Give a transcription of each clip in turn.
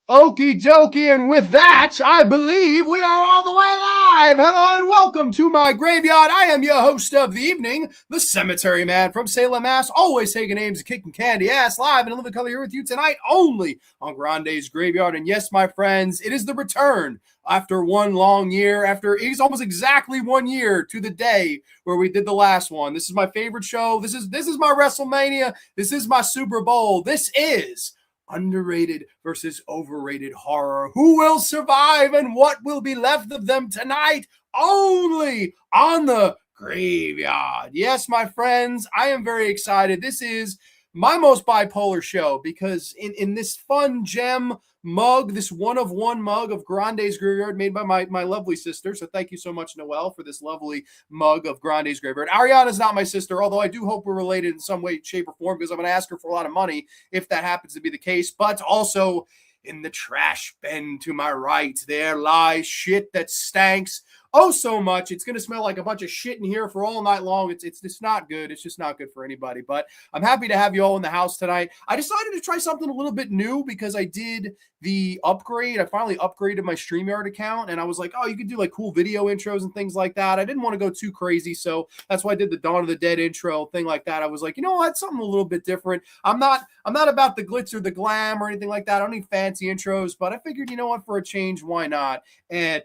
Okie dokie, and with that, I believe we are all the way live. Hello and welcome to my graveyard. I am your host of the evening, the Cemetery Man from Salem, Mass. Always taking names and kicking candy ass live and in living color here with you tonight, only on Grande's Graveyard. And yes, my friends, it is the return after one long year. After it's almost exactly 1 year to the day where we did the last one. This is my favorite show. This is my WrestleMania. This is my Super Bowl. This is underrated versus overrated horror. Who will survive and what will be left of them tonight? Only on the graveyard. Yes, my friends, I am very excited. This is my most bipolar show because in this fun gem mug, this one of one mug of Grande's Graveyard made by my lovely sister. So thank you so much, Noelle, for this lovely mug of Grande's Graveyard. Ariana's not my sister, although I do hope we're related in some way, shape, or form because I'm going to ask her for a lot of money if that happens to be the case. But also in the trash bin to my right, there lies shit that stanks oh so much. It's going to smell like a bunch of shit in here for all night long. It's not good. It's just not good for anybody. But I'm happy to have you all in the house tonight. I decided to try something a little bit new because I did the upgrade. I finally upgraded my StreamYard account, and I was like, oh, you could do like cool video intros and things like that. I didn't want to go too crazy, so that's why I did the Dawn of the Dead intro thing like that. I was like, you know what, something a little bit different. I'm not about the glitz or the glam or anything like that. I don't need fancy intros, but I figured, you know what, for a change, why not? And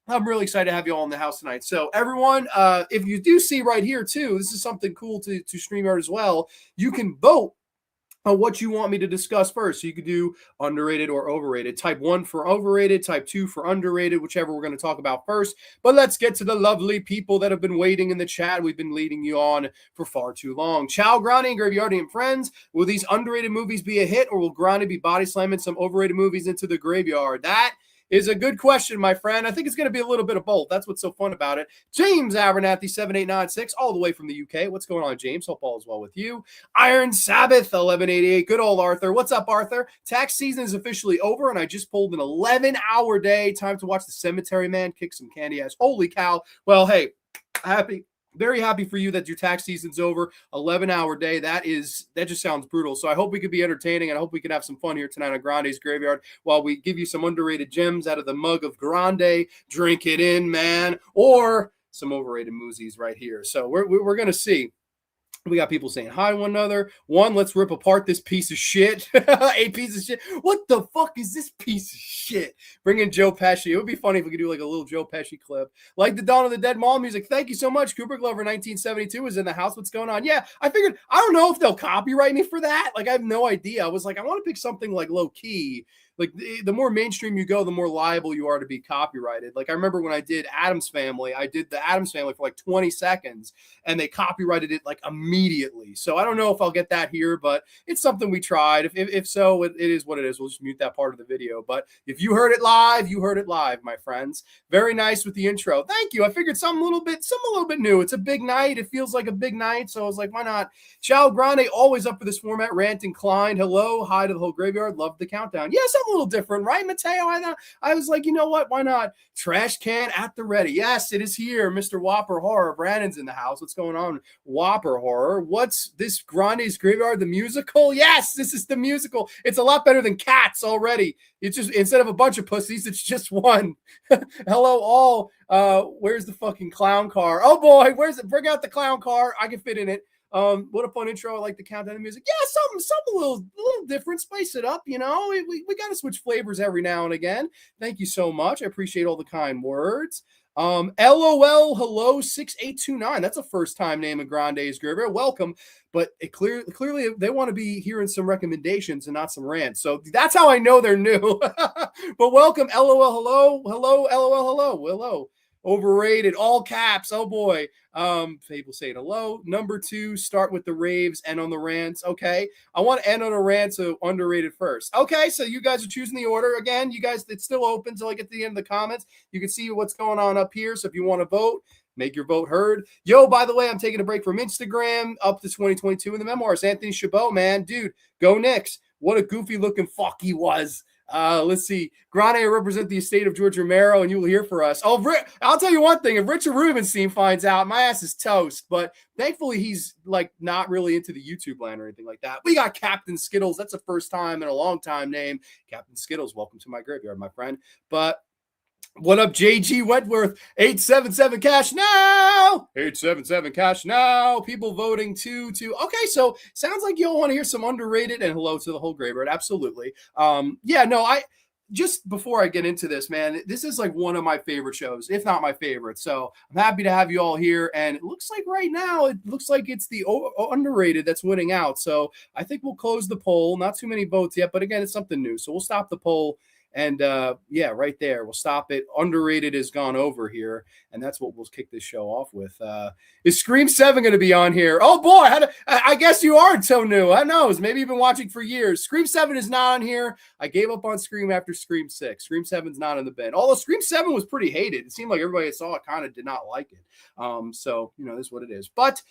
I'm really excited to have you all in the house tonight. So everyone, if you do see right here too, this is something cool to StreamYard as well. You can vote on what you want me to discuss first. So you could do underrated or overrated. Type 1 for overrated, type 2 for underrated, whichever we're going to talk about first. But let's get to the lovely people that have been waiting in the chat. We've been leading you on for far too long. Ciao, Grande and Graveyardian friends. Will these underrated movies be a hit, or will Grande be body slamming some overrated movies into the graveyard? That is a good question, my friend. I think it's going to be a little bit of both. That's what's so fun about it. James Abernathy, 7896, all the way from the UK. What's going on, James? Hope all is well with you. Iron Sabbath, 1188. Good old Arthur. What's up, Arthur? Tax season is officially over, and I just pulled an 11-hour day. Time to watch the Cemetery Man kick some candy ass. Holy cow. Well, hey, very happy for you that your tax season's over. 11-hour day. That just sounds brutal. So I hope we could be entertaining, and I hope we can have some fun here tonight on Grande's Graveyard while we give you some underrated gems out of the mug of Grande. Drink it in, man. Or some overrated movies right here. So we're going to see. We got people saying hi to one another. One, let's rip apart this piece of shit. A piece of shit. What the fuck is this piece of shit? Bring in Joe Pesci. It would be funny if we could do like a little Joe Pesci clip. Like the Dawn of the Dead mall music. Thank you so much. Cooper Glover 1972 is in the house. What's going on? Yeah, I figured, I don't know if they'll copyright me for that. Like, I have no idea. I was like, I want to pick something like low key. Like the more mainstream you go, the more liable you are to be copyrighted. Like I remember when I did Addams Family, I did the Addams Family for like 20 seconds and they copyrighted it like immediately. So I don't know if I'll get that here, but it's something we tried. If so, it is what it is. We'll just mute that part of the video. But if you heard it live, you heard it live, my friends. Very nice with the intro. Thank you. I figured something a little bit new. It's a big night. It feels like a big night. So I was like, why not? Ciao Grande, always up for this format. Rant inclined. Hello. Hi to the whole graveyard. Love the countdown. Yes, I'm a little different, right, Mateo? I was like, you know what? Why not? Trash can at the ready. Yes, it is here. Mr. Whopper Horror. Brandon's in the house. What's going on? Whopper Horror. What's this Grande's Graveyard, the musical? Yes, this is the musical. It's a lot better than Cats already. It's just, instead of a bunch of pussies, it's just one. Hello, all. Where's the fucking clown car? Oh, boy. Where's it? Bring out the clown car. I can fit in it. What a fun intro. I like the countdown of music. Yeah, something a little different. Spice it up, you know. We got to switch flavors every now and again. Thank you so much. I appreciate all the kind words. LOL hello 6829. That's a first time name in Grande's Graveyard. Welcome. But it clearly they want to be hearing some recommendations and not some rants. So that's how I know they're new. But welcome. LOL hello. Hello. LOL hello. Hello. Overrated, all caps. Oh boy. People saying hello. Number 2, start with the raves, end on the rants. Okay. I want to end on a rant, so underrated first. Okay, so you guys are choosing the order. Again, you guys, it's still open till I get to the end of the comments. You can see what's going on up here. So if you want to vote, make your vote heard. Yo, by the way, I'm taking a break from Instagram up to 2022 in the memoirs. Anthony Chabot, man. Dude, go Knicks. What a goofy looking fuck he was. Let's see. Grande, I represent the estate of George Romero, and you will hear for us. Oh, I'll tell you one thing. If Richard Rubenstein finds out, my ass is toast. But thankfully, he's like not really into the YouTube land or anything like that. We got Captain Skittles. That's a first time in a long time name. Captain Skittles, welcome to my graveyard, my friend. But what up, JG Wentworth? 877 cash now. 877 cash now. People voting two. Okay, so sounds like you all want to hear some underrated, and hello to the whole graveyard. Absolutely. Yeah, no, just before I get into this, man, this is like one of my favorite shows, if not my favorite. So I'm happy to have you all here. And it looks like right now, it looks like it's the underrated that's winning out. So I think we'll close the poll. Not too many votes yet, but again, it's something new. So we'll stop the poll. And yeah, right there, we'll stop it. Underrated has gone over here, and that's what we'll kick this show off with. Is Scream 7 going to be on here? Oh boy, I guess you aren't so new. I knows. Maybe you've been watching for years. Scream 7 is not on here. I gave up on Scream after Scream 6. Scream 7's not in the bin. Although Scream 7 was pretty hated. It seemed like everybody that saw it kind of did not like it. So, you know, this is what it is. But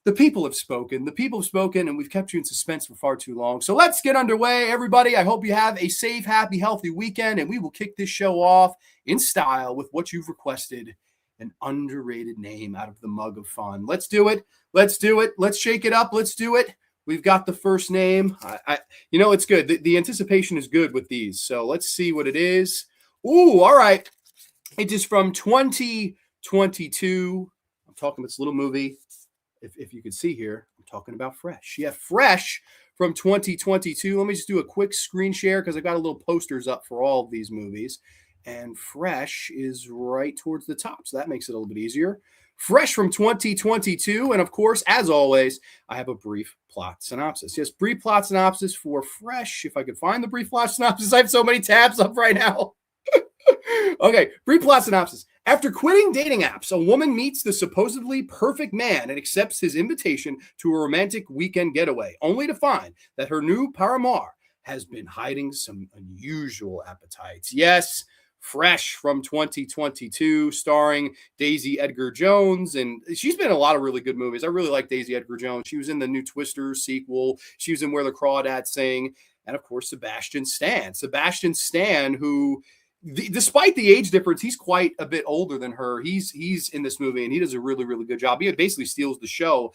the people have spoken. The people have spoken, and we've kept you in suspense for far too long. So let's get underway, everybody. I hope you have a safe, happy, healthy weekend, and we will kick this show off in style with what you've requested, an underrated name out of the mug of fun. Let's do it. Let's do it. Let's shake it up. Let's do it. We've got the first name. You know, it's good. The anticipation is good with these. So let's see what it is. Ooh, all right. It is from 2022. I'm talking this little movie. If you can see here, I'm talking about Fresh. Yeah, Fresh from 2022. Let me just do a quick screen share because I got a little posters up for all of these movies. And Fresh is right towards the top, so that makes it a little bit easier. Fresh from 2022. And of course, as always, I have a brief plot synopsis. Yes, brief plot synopsis for Fresh. If I could find the brief plot synopsis, I have so many tabs up right now. Okay, brief plot synopsis. After quitting dating apps, a woman meets the supposedly perfect man and accepts his invitation to a romantic weekend getaway, only to find that her new paramour has been hiding some unusual appetites. Yes, Fresh from 2022, starring Daisy Edgar Jones, and she's been in a lot of really good movies. I really like Daisy Edgar Jones. She was in the new Twisters sequel. She was in Where the Crawdads Sing, and of course, Sebastian Stan. Sebastian Stan, who despite the age difference, he's quite a bit older than her. He's in this movie, and he does a really, really good job. He basically steals the show.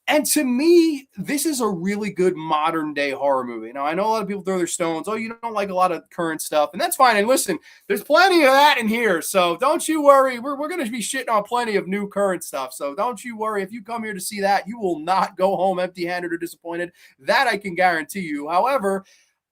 And to me, this is a really good modern day horror movie. Now, I know a lot of people throw their stones. Oh, you don't like a lot of current stuff, and that's fine. And listen, there's plenty of that in here, so don't you worry. We're going to be shitting on plenty of new current stuff, so don't you worry. If you come here to see that, you will not go home empty-handed or disappointed. That I can guarantee you. However,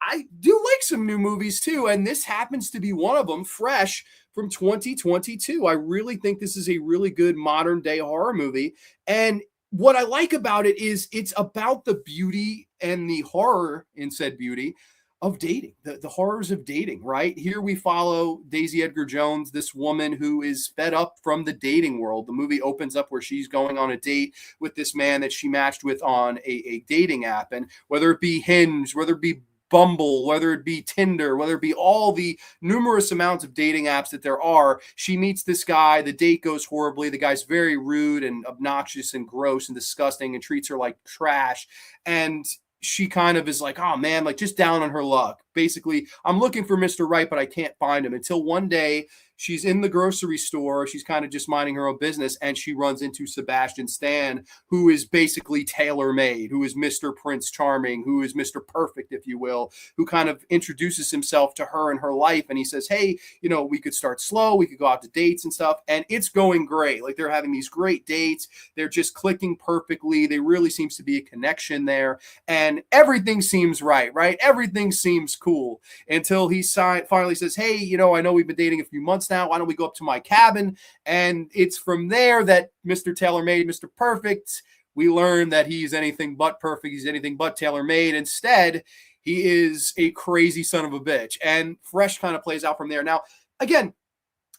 I do like some new movies too, and this happens to be one of them, Fresh from 2022. I really think this is a really good modern day horror movie, and what I like about it is it's about the beauty and the horror in said beauty of dating, the horrors of dating, right? Here we follow Daisy Edgar Jones, this woman who is fed up from the dating world. The movie opens up where she's going on a date with this man that she matched with on a dating app, and whether it be Hinge, whether it be Bumble, whether it be Tinder, whether it be all the numerous amounts of dating apps that there are, she meets this guy. The date goes horribly. The guy's very rude and obnoxious and gross and disgusting and treats her like trash. And she kind of is like, oh man, like just down on her luck. Basically, I'm looking for Mr. Right, but I can't find him, until one day she's in the grocery store. She's kind of just minding her own business, and she runs into Sebastian Stan, who is basically tailor-made, who is Mr. Prince Charming, who is Mr. Perfect, if you will, who kind of introduces himself to her in her life. And he says, hey, you know, we could start slow. We could go out to dates and stuff. And it's going great. Like, they're having these great dates. They're just clicking perfectly. There really seems to be a connection there. And everything seems right? Everything seems cool until he finally says, hey, you know, I know we've been dating a few months now. Why don't we go up to my cabin? And it's from there that Mr. Tailor-Made, Mr. Perfect, we learn that he's anything but perfect. He's anything but tailor-made. Instead, he is a crazy son of a bitch. And Fresh kind of plays out from there. Now, again,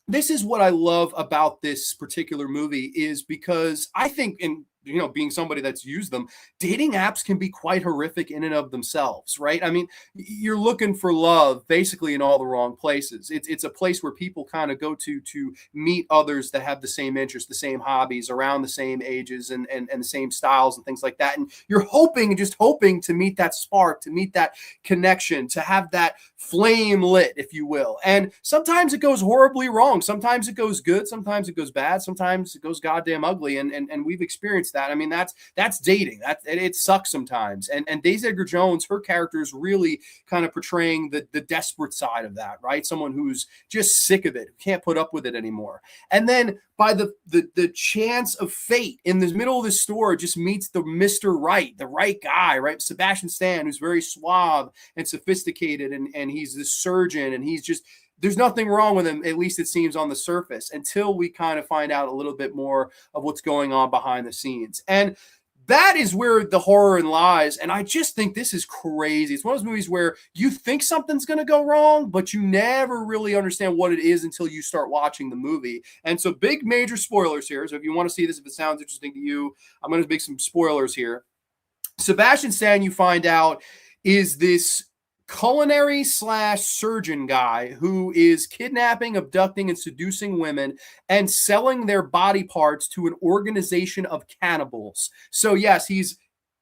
this is what I love about this particular movie, is because I think, and being somebody that's used them, dating apps can be quite horrific in and of themselves, right? I mean, you're looking for love basically in all the wrong places. It's a place where people kind of go to meet others that have the same interests, the same hobbies, around the same ages, and the same styles and things like that. And you're just hoping to meet that spark, to meet that connection, to have that flame lit, if you will. And sometimes it goes horribly wrong. Sometimes it goes good. Sometimes it goes bad. Sometimes it goes goddamn ugly. And we've experienced that. I mean, that's dating. It sucks sometimes. And Daisy Edgar Jones, her character is really kind of portraying the desperate side of that, right? Someone who's just sick of it, who can't put up with it anymore. And then by the chance of fate, in the middle of the store, just meets the Mr. Right, the right guy, right? Sebastian Stan, who's very suave and sophisticated, and he's the surgeon, and there's nothing wrong with him, at least it seems on the surface, until we kind of find out a little bit more of what's going on behind the scenes. And that is where the horror lies. And I just think this is crazy. It's one of those movies where you think something's going to go wrong, but you never really understand what it is until you start watching the movie. And so big major spoilers here. So if you want to see this, if it sounds interesting to you, I'm going to make some spoilers here. Sebastian Stan, you find out, is this culinary / surgeon guy who is kidnapping, abducting, and seducing women and selling their body parts to an organization of cannibals. So yes, he's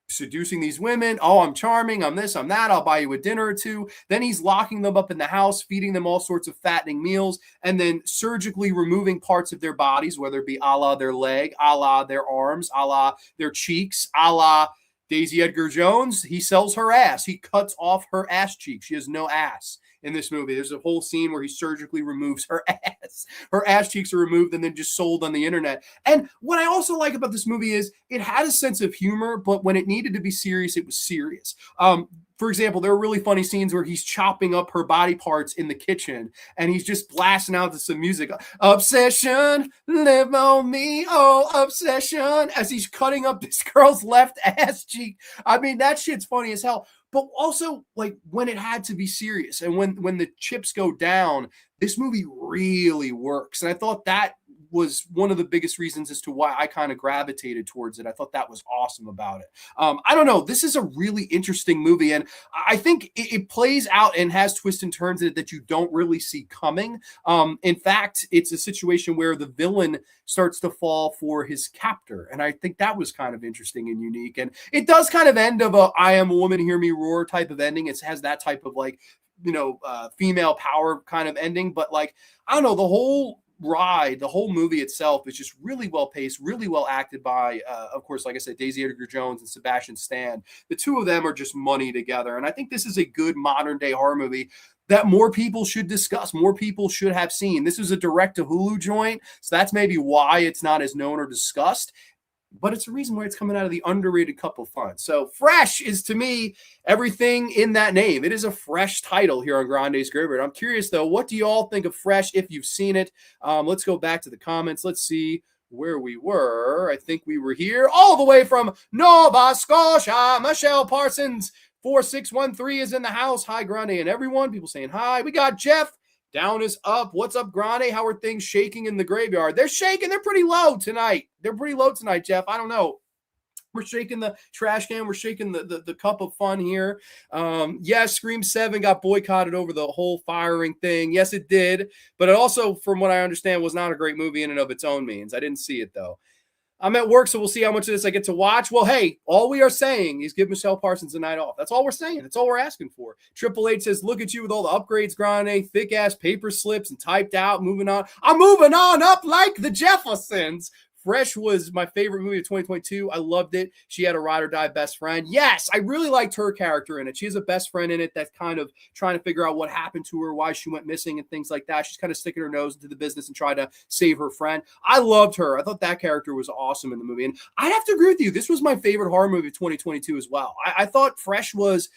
seducing these women. Oh, I'm charming. I'm this, I'm that. I'll buy you a dinner or two. Then he's locking them up in the house, feeding them all sorts of fattening meals, and then surgically removing parts of their bodies, whether it be a la their leg, a la their arms, a la their cheeks, a la Daisy Edgar Jones. He sells her ass. He cuts off her ass cheek. She has no ass in this movie. There's a whole scene where he surgically removes her ass. Her ass cheeks are removed and then just sold on the internet. And what I also like about this movie is it had a sense of humor, but when it needed to be serious, it was serious. For example, there are really funny scenes where he's chopping up her body parts in the kitchen and he's just blasting out to some music. Obsession, live on me, oh, obsession, as he's cutting up this girl's left ass cheek. I mean, that shit's funny as hell. But also, like, when it had to be serious and when the chips go down, this movie really works. And I thought that was one of the biggest reasons as to why I kind of gravitated towards it. I thought that was awesome about it. I don't know. This is a really interesting movie. And I think it plays out and has twists and turns in it that you don't really see coming. In fact, it's a situation where the villain starts to fall for his captor. And I think that was kind of interesting and unique. And it does kind of end of a I am a woman, hear me roar type of ending. It has that type of like, female power kind of ending. But like, I don't know, the whole movie itself is just really well paced, really well acted by, of course, like I said, Daisy Edgar Jones and Sebastian Stan. The two of them are just money together. And I think this is a good modern day horror movie that more people should discuss, more people should have seen. This is a direct to Hulu joint, so that's maybe why it's not as known or discussed. But it's a reason why it's coming out of the underrated cup of fun. So fresh is, to me, everything in that name. It is a fresh title here on Grande's Graveyard. I'm curious, though, what do you all think of Fresh if you've seen it? Let's go back to the comments. Let's see where we were. I think we were here all the way from Nova Scotia. Michelle Parsons, 4613 is in the house. Hi, Grande and everyone. People saying hi. We got Jeff. Down is up. What's up, Grande? How are things shaking in the graveyard? They're shaking. They're pretty low tonight. Jeff. I don't know. We're shaking the trash can. We're shaking the cup of fun here. Yes, Scream 7 got boycotted over the whole firing thing. Yes, it did. But it also, from what I understand, was not a great movie in and of its own means. I didn't see it, though. I'm at work, so we'll see how much of this I get to watch. Well, hey, all we are saying is give Michelle Parsons a night off. That's all we're saying. That's all we're asking for. Triple H says, look at you with all the upgrades, Grande, thick-ass paper slips and typed out, moving on. I'm moving on up like the Jeffersons. Fresh was my favorite movie of 2022. I loved it. She had a ride or die best friend. Yes, I really liked her character in it. She has a best friend in it that's kind of trying to figure out what happened to her, why she went missing and things like that. She's kind of sticking her nose into the business and trying to save her friend. I loved her. I thought that character was awesome in the movie. And I'd have to agree with you. This was my favorite horror movie of 2022 as well. I thought Fresh was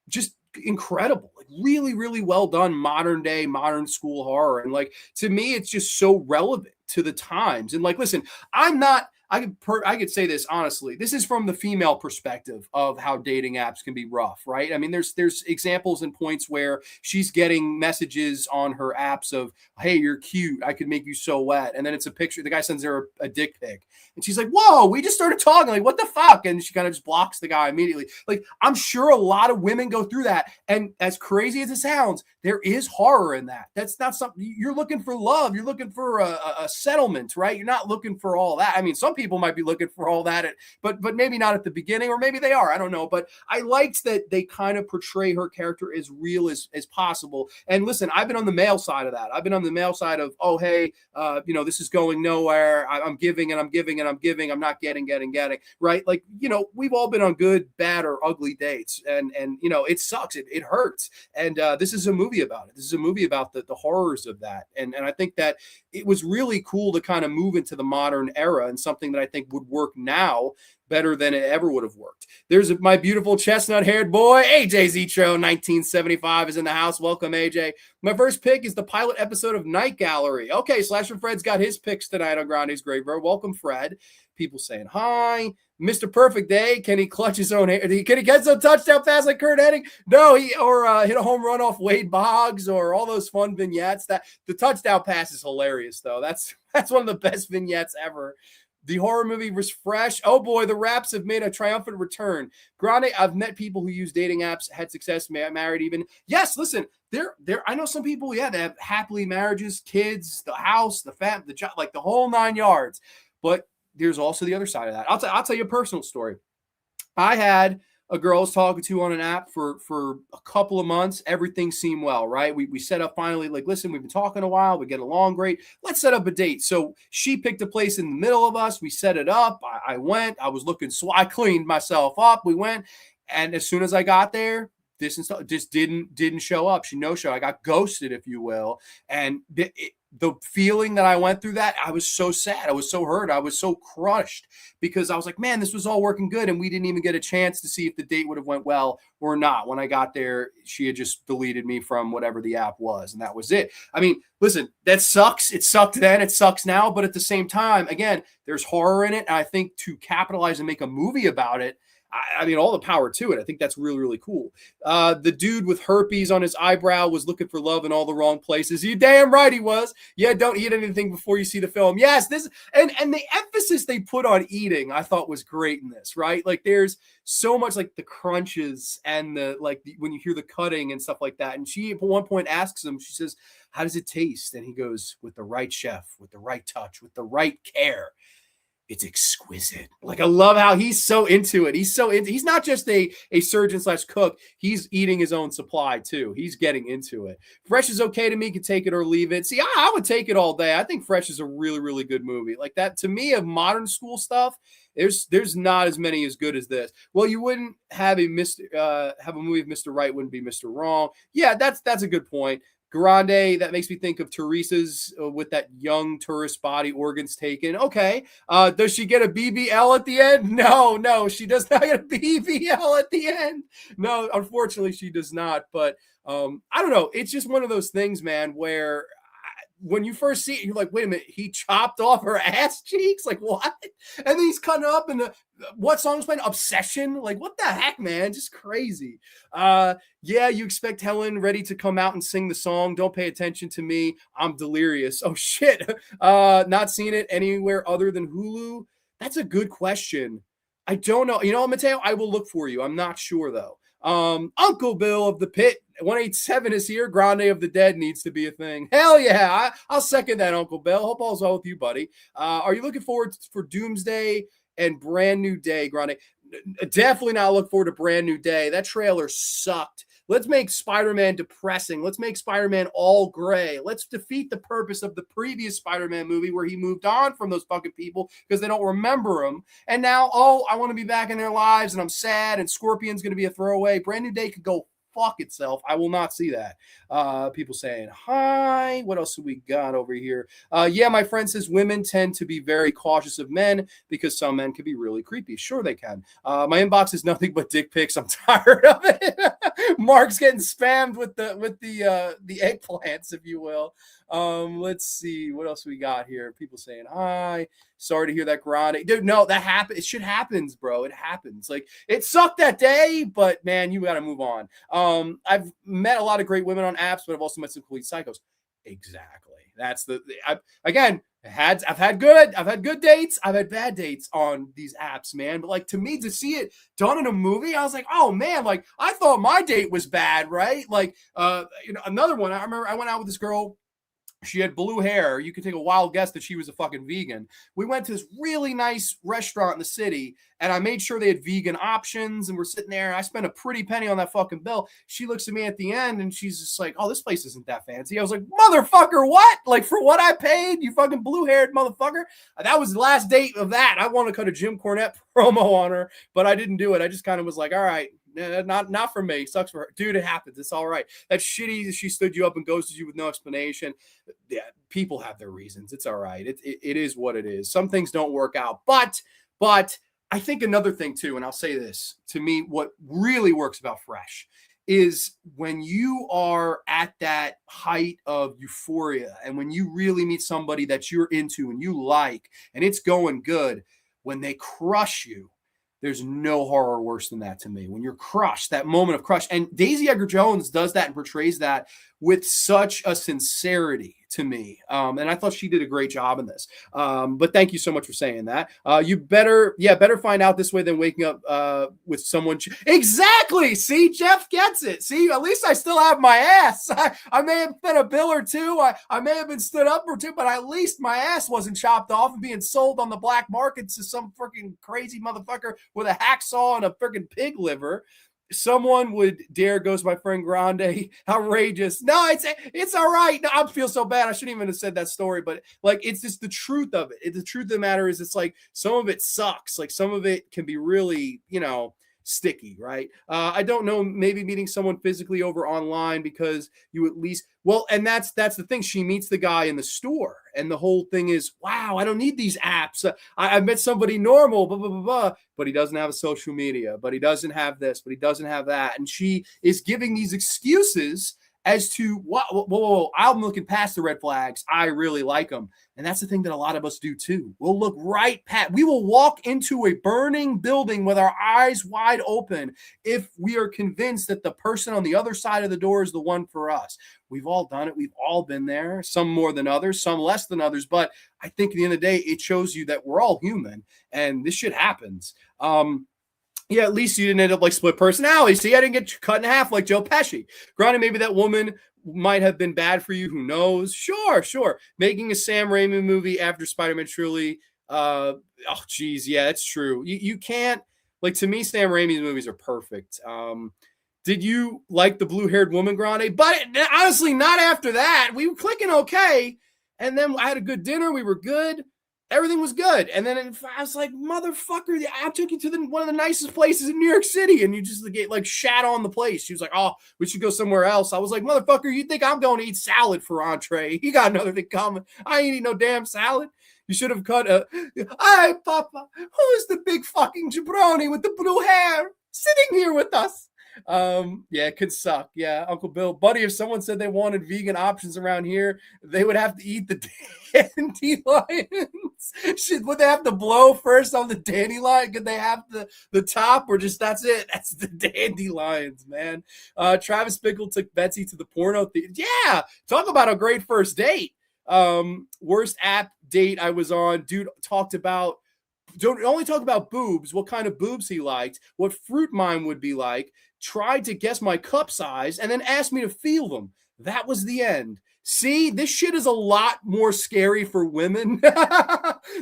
just incredible, like really, really well done modern day, modern school horror. And like, to me, it's just so relevant to the times. And like, listen, I'm not I could say this honestly. This is from the female perspective of how dating apps can be rough, right? I mean, there's examples and points where she's getting messages on her apps of, "Hey, you're cute. I could make you so wet," and then it's a picture. The guy sends her a dick pic, and she's like, "Whoa, we just started talking. Like, what the fuck?" And she kind of just blocks the guy immediately. Like, I'm sure a lot of women go through that, and as crazy as it sounds, there is horror in that. That's not something you're looking for. Love. You're looking for a settlement, right? You're not looking for all that. I mean, some people might be looking for all that, but maybe not at the beginning, or maybe they are. I don't know. But I liked that they kind of portray her character as real as possible. And listen, I've been on the male side of that. I've been on the male side of, oh, hey, this is going nowhere. I'm giving and I'm giving and I'm giving. I'm not getting, right? Like, we've all been on good, bad, or ugly dates, and it sucks. It hurts. And this is a movie about it. This is a movie about the horrors of that. And I think that it was really cool to kind of move into the modern era, and something that I think would work now better than it ever would have worked. There's my beautiful chestnut-haired boy, AJ Zetro, 1975, is in the house. Welcome, AJ. My first pick is the pilot episode of Night Gallery. Okay, Slasher Fred's got his picks tonight on Grande's Graveyard. Welcome, Fred. People saying hi. Mr. Perfect Day, can he clutch his own hair? Can he get some touchdown pass like Kurt Hennig? No, or hit a home run off Wade Boggs, or all those fun vignettes. That the touchdown pass is hilarious, though. That's one of the best vignettes ever. The horror movie was fresh. Oh boy, the raps have made a triumphant return. Grande, I've met people who use dating apps, had success, married even. Yes, listen, I know some people, they have happily marriages, kids, the house, the the job, like the whole 9 yards. But there's also the other side of that. I'll tell you a personal story. I had a girl I was talking to on an app for a couple of months. Everything seemed well, right? We set up finally, like, listen, we've been talking a while. We get along great. Let's set up a date. So she picked a place in the middle of us. We set it up. I went. I was looking, so I cleaned myself up. We went. And as soon as I got there, this and stuff just didn't show up. She no-showed. I got ghosted, if you will. And the feeling that I went through that, I was so sad. I was so hurt. I was so crushed, because I was like, man, this was all working good, and we didn't even get a chance to see if the date would have went well or not. When I got there, she had just deleted me from whatever the app was, and that was it. I mean, listen, that sucks. It sucked then. It sucks now. But at the same time, again, there's horror in it. And I think to capitalize and make a movie about it, I mean, all the power to it. I think that's really, really cool. The dude with herpes on his eyebrow was looking for love in all the wrong places. You damn right he was. Yeah, don't eat anything before you see the film. Yes, this and the emphasis they put on eating, I thought was great in this, right? Like, there's so much, like, the crunches and when you hear the cutting and stuff like that. And she at one point asks him, she says, "How does it taste?" And he goes, "With the right chef, with the right touch, with the right care. It's exquisite." Like, I love how he's so into it. He's not just a surgeon / cook. He's eating his own supply too. He's getting into it. Fresh is okay to me. Can take it or leave it. See, I would take it all day. I think Fresh is a really, really good movie. Like that, to me, of modern school stuff, there's not as many as good as this. Well, you wouldn't have a movie of Mr. Right wouldn't be Mr. Wrong. Yeah, that's a good point. Grande, that makes me think of Teresa's with that young tourist body, organs taken. Okay. Does she get a BBL at the end? No, she does not get a BBL at the end. No, unfortunately, she does not. But I don't know. It's just one of those things, man, where when you first see it, you're like, wait a minute, he chopped off her ass cheeks? Like, what? And then he's cutting up, and what song's playing? Obsession? Like, what the heck, man? Just crazy. Yeah, you expect Helen Reddy to come out and sing the song. Don't pay attention to me. I'm delirious. Oh, shit. Not seeing it anywhere other than Hulu? That's a good question. I don't know. You know, Mateo, I will look for you. I'm not sure, though. Uncle Bill of the Pit 187 is here. Grande of the Dead needs to be a thing. Hell yeah. I'll second that, Uncle Bill. Hope all's well with you, buddy. Are you looking forward for Doomsday and Brand New Day, Grande? Definitely not look forward to Brand New Day. That trailer sucked. Let's make Spider-Man depressing. Let's make Spider-Man all gray. Let's defeat the purpose of the previous Spider-Man movie, where he moved on from those fucking people because they don't remember him. And now, I want to be back in their lives, and I'm sad, and Scorpion's going to be a throwaway. Brand New Day could go fuck itself. I will not see that. People saying hi. What else have we got over here? Yeah, my friend says women tend to be very cautious of men because some men can be really creepy. Sure, they can. My inbox is nothing but dick pics. I'm tired of it. Mark's getting spammed with the eggplants, if you will. Let's see what else we got here. People saying hi. Sorry to hear that, Grande. Dude, no, that happened. It shit happens, bro. It happens. Like, it sucked that day, but man, you got to move on. I've met a lot of great women on apps, but I've also met some complete psychos. Exactly. That's again. I've had good dates. I've had bad dates on these apps, man. But like, to me, to see it done in a movie, I was like, oh man, like I thought my date was bad, right? Like, another one. I remember I went out with this girl. She had blue hair. You could take a wild guess that she was a fucking vegan. We went to this really nice restaurant in the city, and I made sure they had vegan options, and we're sitting there, and I spent a pretty penny on that fucking bill. She looks at me at the end, and she's just like, oh, this place isn't that fancy. I was like, motherfucker, what? Like, for what I paid, you fucking blue-haired motherfucker? That was the last date of that. I want to cut a Jim Cornette promo on her, but I didn't do it. I just kind of was like, all right, not for me. Sucks for her. Dude, it happens. It's all right. That's shitty. She stood you up and ghosted you with no explanation. Yeah, people have their reasons. It's all right. It is what it is. Some things don't work out. But I think another thing too, and I'll say this, to me, what really works about Fresh is when you are at that height of euphoria and when you really meet somebody that you're into and you like and it's going good, when they crush you. There's no horror worse than that to me. When you're crushed, that moment of crush. And Daisy Edgar-Jones does that and portrays that with such a sincerity to me. And I thought she did a great job in this. But thank you so much for saying that. You better find out this way than waking up with someone. Exactly. See, Jeff gets it. See, at least I still have my ass. I may have been a bill or two. I may have been stood up or two, but at least my ass wasn't chopped off and being sold on the black market to some freaking crazy motherfucker with a hacksaw and a freaking pig liver. Someone would dare goes my friend Grande. Outrageous. No, it's all right. No, I feel so bad. I shouldn't even have said that story, but like, it's just the truth of it. The truth of the matter is, it's like some of it sucks. Like some of it can be really, sticky, right? I don't know, maybe meeting someone physically over online because you at least, well, and that's the thing. She meets the guy in the store, and the whole thing is, wow, I don't need these apps. I met somebody normal, blah, blah, blah, blah, but he doesn't have a social media, but he doesn't have this, but he doesn't have that. And she is giving these excuses as to what, whoa, I'm looking past the red flags. I really like them. And that's the thing that a lot of us do too. We'll look right past, we will walk into a burning building with our eyes wide open if we are convinced that the person on the other side of the door is the one for us. We've all done it. We've all been there, some more than others, some less than others. But I think at the end of the day, it shows you that we're all human and this shit happens. Yeah, at least you didn't end up like split personality. See, I didn't get cut in half like Joe Pesci. Granted, maybe that woman might have been bad for you. Who knows? Sure. Making a Sam Raimi movie after Spider-Man truly. Oh, geez. Yeah, that's true. You can't, like, to me, Sam Raimi's movies are perfect. Did you like the blue-haired woman, Grande? But honestly, not after that. We were clicking okay. And then I had a good dinner. We were good. Everything was good. And then I was like, motherfucker, I took you to one of the nicest places in New York City. And you just like shat on the place. She was like, oh, we should go somewhere else. I was like, motherfucker, you think I'm going to eat salad for entree? You got another thing coming. I ain't eating no damn salad. You should have cut Hi, Papa. Who is the big fucking jabroni with the blue hair sitting here with us? Yeah, it could suck. Yeah, Uncle Bill. Buddy, if someone said they wanted vegan options around here, they would have to eat the dandelions. Would they have to blow first on the dandelion? Could they have the top, or just that's it? That's the dandelions, man. Travis Bickle took Betsy to the porno theater. Yeah, talk about a great first date. Worst app date I was on. Dude don't only talk about boobs, what kind of boobs he liked, what fruit mine would be like, tried to guess my cup size, and then asked me to feel them. That was the end. See, this shit is a lot more scary for women.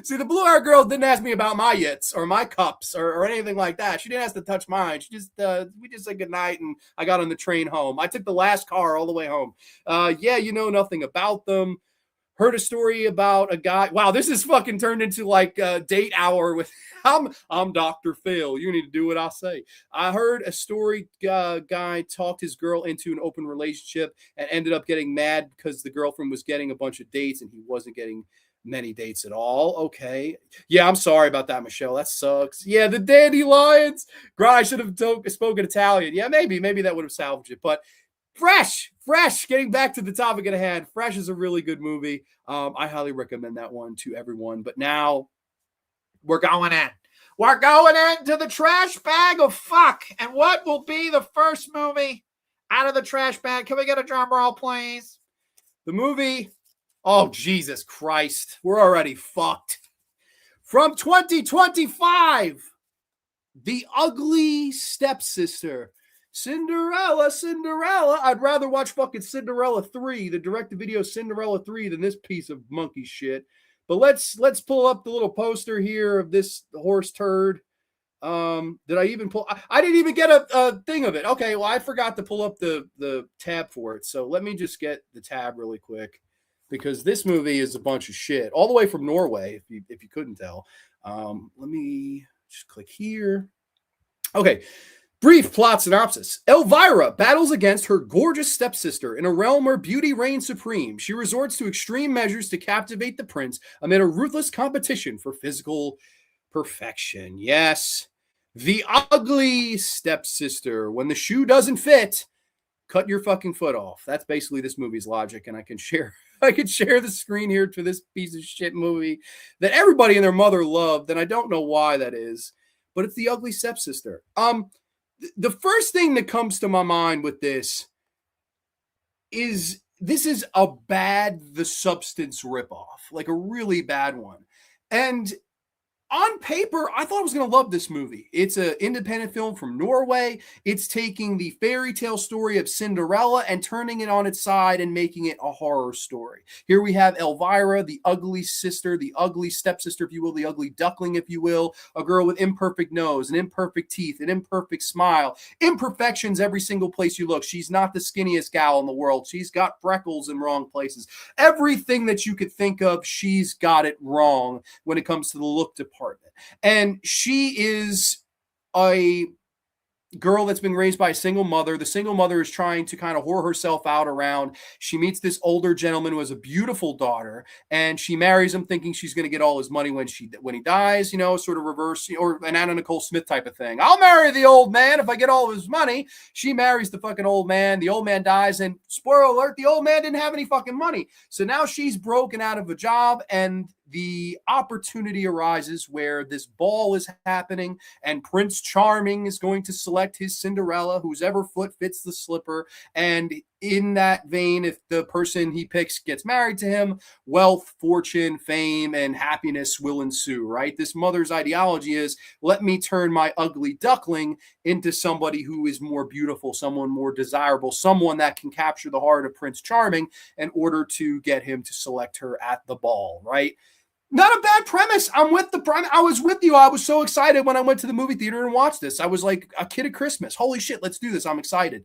See, the blue-haired girl didn't ask me about my yits or my cups or anything like that. She didn't ask to touch mine. We just said goodnight, and I got on the train home. I took the last car all the way home. Yeah, you know nothing about them. Heard a story about a guy. Wow, this is fucking turned into like a date hour with I'm Dr. Phil. You need to do what I say. I heard a story guy talked his girl into an open relationship and ended up getting mad because the girlfriend was getting a bunch of dates and he wasn't getting many dates at all. Okay. Yeah, I'm sorry about that, Michelle. That sucks. Yeah, the dandelions. I should have spoken Italian. Yeah, maybe that would have salvaged it. But Fresh. Getting back to the topic at hand, Fresh is a really good movie. I highly recommend that one to everyone. But now we're going in. We're going into the trash bag of fuck. And what will be the first movie out of the trash bag? Can we get a drum roll, please? The movie, oh, Jesus Christ. We're already fucked. From 2025, The Ugly Stepsister. Cinderella. I'd rather watch fucking Cinderella 3, the direct-to-video Cinderella 3, than this piece of monkey shit. But let's pull up the little poster here of this horse turd. Did I even pull? I didn't even get a thing of it. Okay, well, I forgot to pull up the tab for it. So let me just get the tab really quick, because this movie is a bunch of shit, all the way from Norway, if you couldn't tell. Let me just click here. Okay. Brief plot synopsis. Elvira battles against her gorgeous stepsister in a realm where beauty reigns supreme. She resorts to extreme measures to captivate the prince amid a ruthless competition for physical perfection. Yes, The Ugly Stepsister. When the shoe doesn't fit, cut your fucking foot off. That's basically this movie's logic, and I can share the screen here to this piece of shit movie that everybody and their mother loved, and I don't know why that is, but it's The Ugly Stepsister. The first thing that comes to my mind with this is a bad The Substance ripoff, like a really bad one. And on paper, I thought I was going to love this movie. It's an independent film from Norway. It's taking the fairy tale story of Cinderella and turning it on its side and making it a horror story. Here we have Elvira, the ugly sister, the ugly stepsister, if you will, the ugly duckling, if you will, a girl with imperfect nose, an imperfect teeth, an imperfect smile, imperfections every single place you look. She's not the skinniest gal in the world. She's got freckles in wrong places. Everything that you could think of, she's got it wrong when it comes to the look department. And she is a girl that's been raised by a single mother. The single mother is trying to kind of whore herself out around. She meets this older gentleman who has a beautiful daughter, and she marries him thinking she's going to get all his money when he dies, sort of reverse, or an Anna Nicole Smith type of thing. I'll marry the old man if I get all of his money. She marries the fucking old man. The old man dies, and spoiler alert, the old man didn't have any fucking money. So now she's broken out of a job, and the opportunity arises where this ball is happening and Prince Charming is going to select his Cinderella, whose ever foot fits the slipper. And in that vein, if the person he picks gets married to him, wealth, fortune, fame, and happiness will ensue, right? This mother's ideology is, let me turn my ugly duckling into somebody who is more beautiful, someone more desirable, someone that can capture the heart of Prince Charming in order to get him to select her at the ball, right? Not a bad premise. I'm with the premise. I was with you. I was so excited when I went to the movie theater and watched this. I was like a kid at Christmas. Holy shit, let's do this. I'm excited.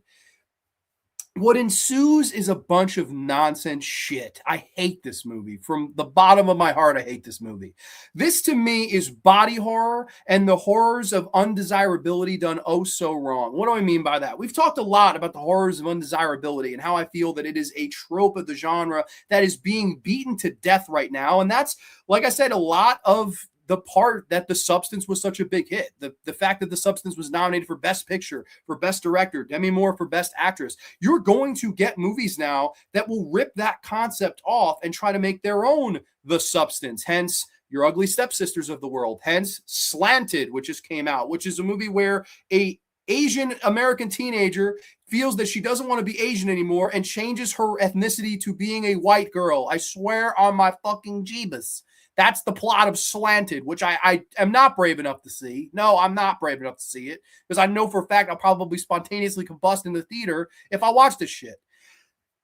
What ensues is a bunch of nonsense shit. I hate this movie. From the bottom of my heart, I hate this movie. This, to me, is body horror and the horrors of undesirability done oh so wrong. What do I mean by that? We've talked a lot about the horrors of undesirability and how I feel that it is a trope of the genre that is being beaten to death right now. And that's, like I said, a lot of the part that The Substance was such a big hit. The fact that The Substance was nominated for Best Picture, for Best Director, Demi Moore for Best Actress. You're going to get movies now that will rip that concept off and try to make their own The Substance. Hence, your Ugly Stepsisters of the world. Hence, Slanted, which just came out, which is a movie where a Asian American teenager feels that she doesn't want to be Asian anymore and changes her ethnicity to being a white girl. I swear on my fucking Jeebus. That's the plot of Slanted, which I am not brave enough to see. No, I'm not brave enough to see it, because I know for a fact I'll probably spontaneously combust in the theater if I watch this shit.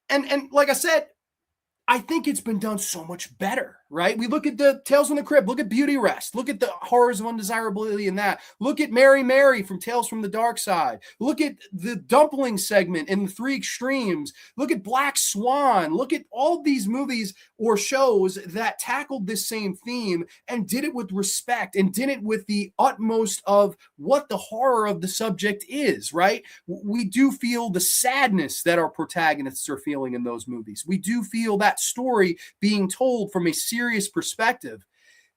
And like I said, I think it's been done so much better, right? We look at the Tales from the Crypt, look at Beauty Rest, look at the horrors of undesirability in that. Look at Mary Mary from Tales from the Dark Side. Look at the dumpling segment in The Three Extremes. Look at Black Swan. Look at all these movies or shows that tackled this same theme and did it with respect and did it with the utmost of what the horror of the subject is, right? We do feel the sadness that our protagonists are feeling in those movies. We do feel that story being told from a serious perspective.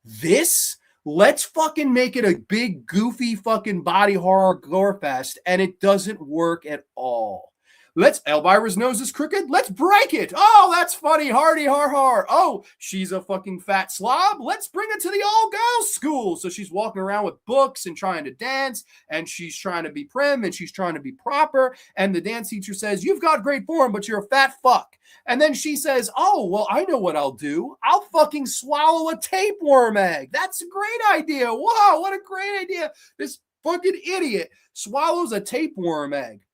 This, let's fucking make it a big, goofy fucking body horror gore fest, and it doesn't work at all. Elvira's nose is crooked. Let's break it. Oh, that's funny. Hardy har har. Oh, she's a fucking fat slob. Let's bring it to the all-girls school. So she's walking around with books and trying to dance, and she's trying to be prim, and she's trying to be proper. And the dance teacher says, you've got great form, but you're a fat fuck. And then she says, oh, well, I know what I'll do. I'll fucking swallow a tapeworm egg. That's a great idea. Wow, what a great idea. This fucking idiot swallows a tapeworm egg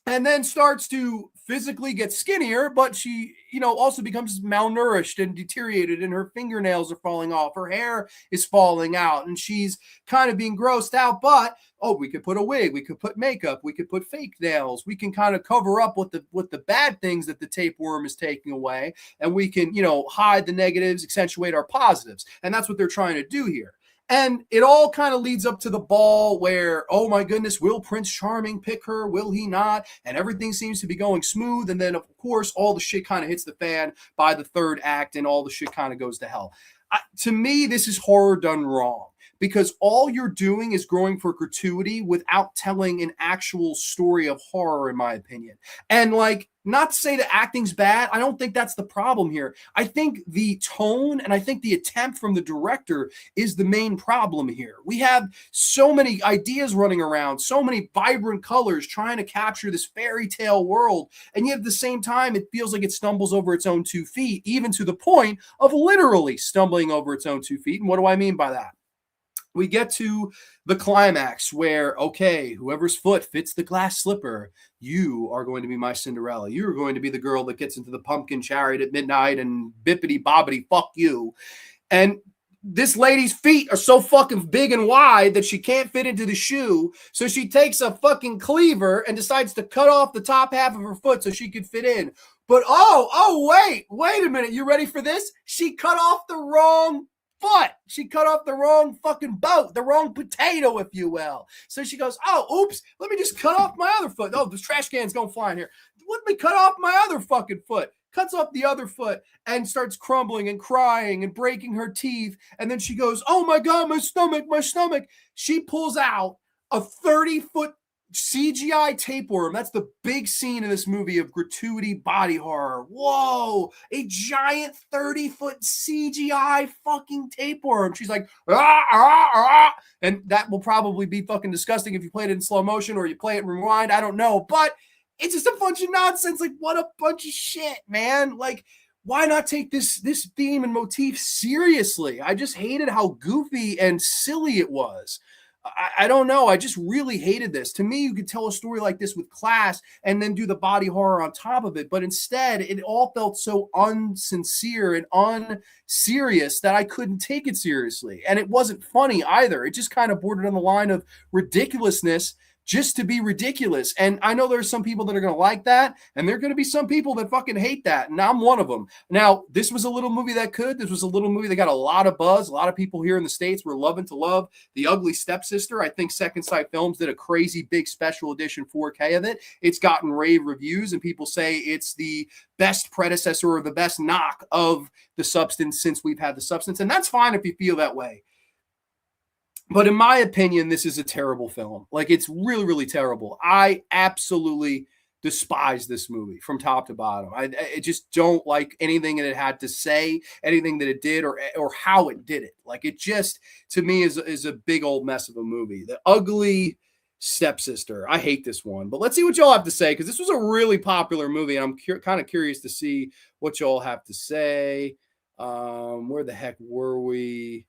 and then starts to physically get skinnier, but she, also becomes malnourished and deteriorated, and her fingernails are falling off, her hair is falling out, and she's kind of being grossed out. But we could put a wig, we could put makeup, we could put fake nails, we can kind of cover up what the bad things that the tapeworm is taking away, and we can, hide the negatives, accentuate our positives. And that's what they're trying to do here. And it all kind of leads up to the ball where, oh my goodness, will Prince Charming pick her? Will he not? And everything seems to be going smooth. And then, of course, all the shit kind of hits the fan by the third act, and all the shit kind of goes to hell. To me, this is horror done wrong, because all you're doing is growing for gratuity without telling an actual story of horror, in my opinion. And not to say the acting's bad, I don't think that's the problem here. I think the tone and I think the attempt from the director is the main problem here. We have so many ideas running around, so many vibrant colors trying to capture this fairy tale world, and yet at the same time, it feels like it stumbles over its own 2 feet, even to the point of literally stumbling over its own 2 feet. And what do I mean by that? We get to the climax where, okay, whoever's foot fits the glass slipper, you are going to be my Cinderella. You're going to be the girl that gets into the pumpkin chariot at midnight and bippity bobbity fuck you. And this lady's feet are so fucking big and wide that she can't fit into the shoe. So she takes a fucking cleaver and decides to cut off the top half of her foot so she could fit in. But wait a minute. You ready for this? She cut off the wrong foot. She cut off the wrong fucking boat, the wrong potato, if you will. So she goes, oh, oops, let me just cut off my other foot. Oh, this trash can's going flying here. Let me cut off my other fucking foot. Cuts off the other foot and starts crumbling and crying and breaking her teeth. And then she goes, oh my God, my stomach, my stomach. She pulls out a 30-foot CGI tapeworm. That's the big scene in this movie of gratuity body horror. Whoa, a giant 30-foot CGI fucking tapeworm. She's like, ah, ah, ah. And that will probably be fucking disgusting if you play it in slow motion or you play it in rewind. I don't know, but it's just a bunch of nonsense. What a bunch of shit, man. Why not take this theme and motif seriously? I just hated how goofy and silly it was. I don't know. I just really hated this. To me, you could tell a story like this with class and then do the body horror on top of it. But instead, it all felt so unsincere and unserious that I couldn't take it seriously. And it wasn't funny either. It just kind of bordered on the line of ridiculousness just to be ridiculous. And I know there's some people that are going to like that, and there are going to be some people that fucking hate that, and I'm one of them. Now, this was a little movie this was a little movie that got a lot of buzz. A lot of people here in the States were loving to love The Ugly Stepsister. I think Second Sight Films did a crazy big special edition 4K of it. It's gotten rave reviews, and people say it's the best predecessor or the best knock of The Substance since we've had The Substance, and that's fine if you feel that way. But in my opinion, this is a terrible film. It's really, really terrible. I absolutely despise this movie from top to bottom. I just don't like anything that it had to say, anything that it did, or how it did it. It just, to me, is a big old mess of a movie. The Ugly Stepsister. I hate this one. But let's see what y'all have to say, because this was a really popular movie, and I'm kind of curious to see what y'all have to say. Where the heck were we?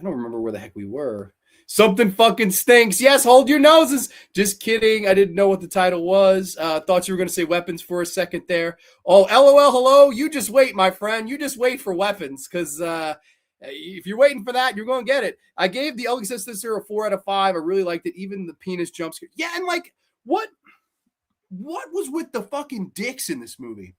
I don't remember where the heck we were. Something fucking stinks. Yes, hold your noses. Just kidding. I didn't know what the title was. Thought you were going to say weapons for a second there. Oh, LOL, hello. You just wait, my friend. You just wait for weapons, because if you're waiting for that, you're going to get it. I gave The Ugly Stepsister a 4 out of 5. I really liked it. Even the penis jump scare. Yeah, and what was with the fucking dicks in this movie?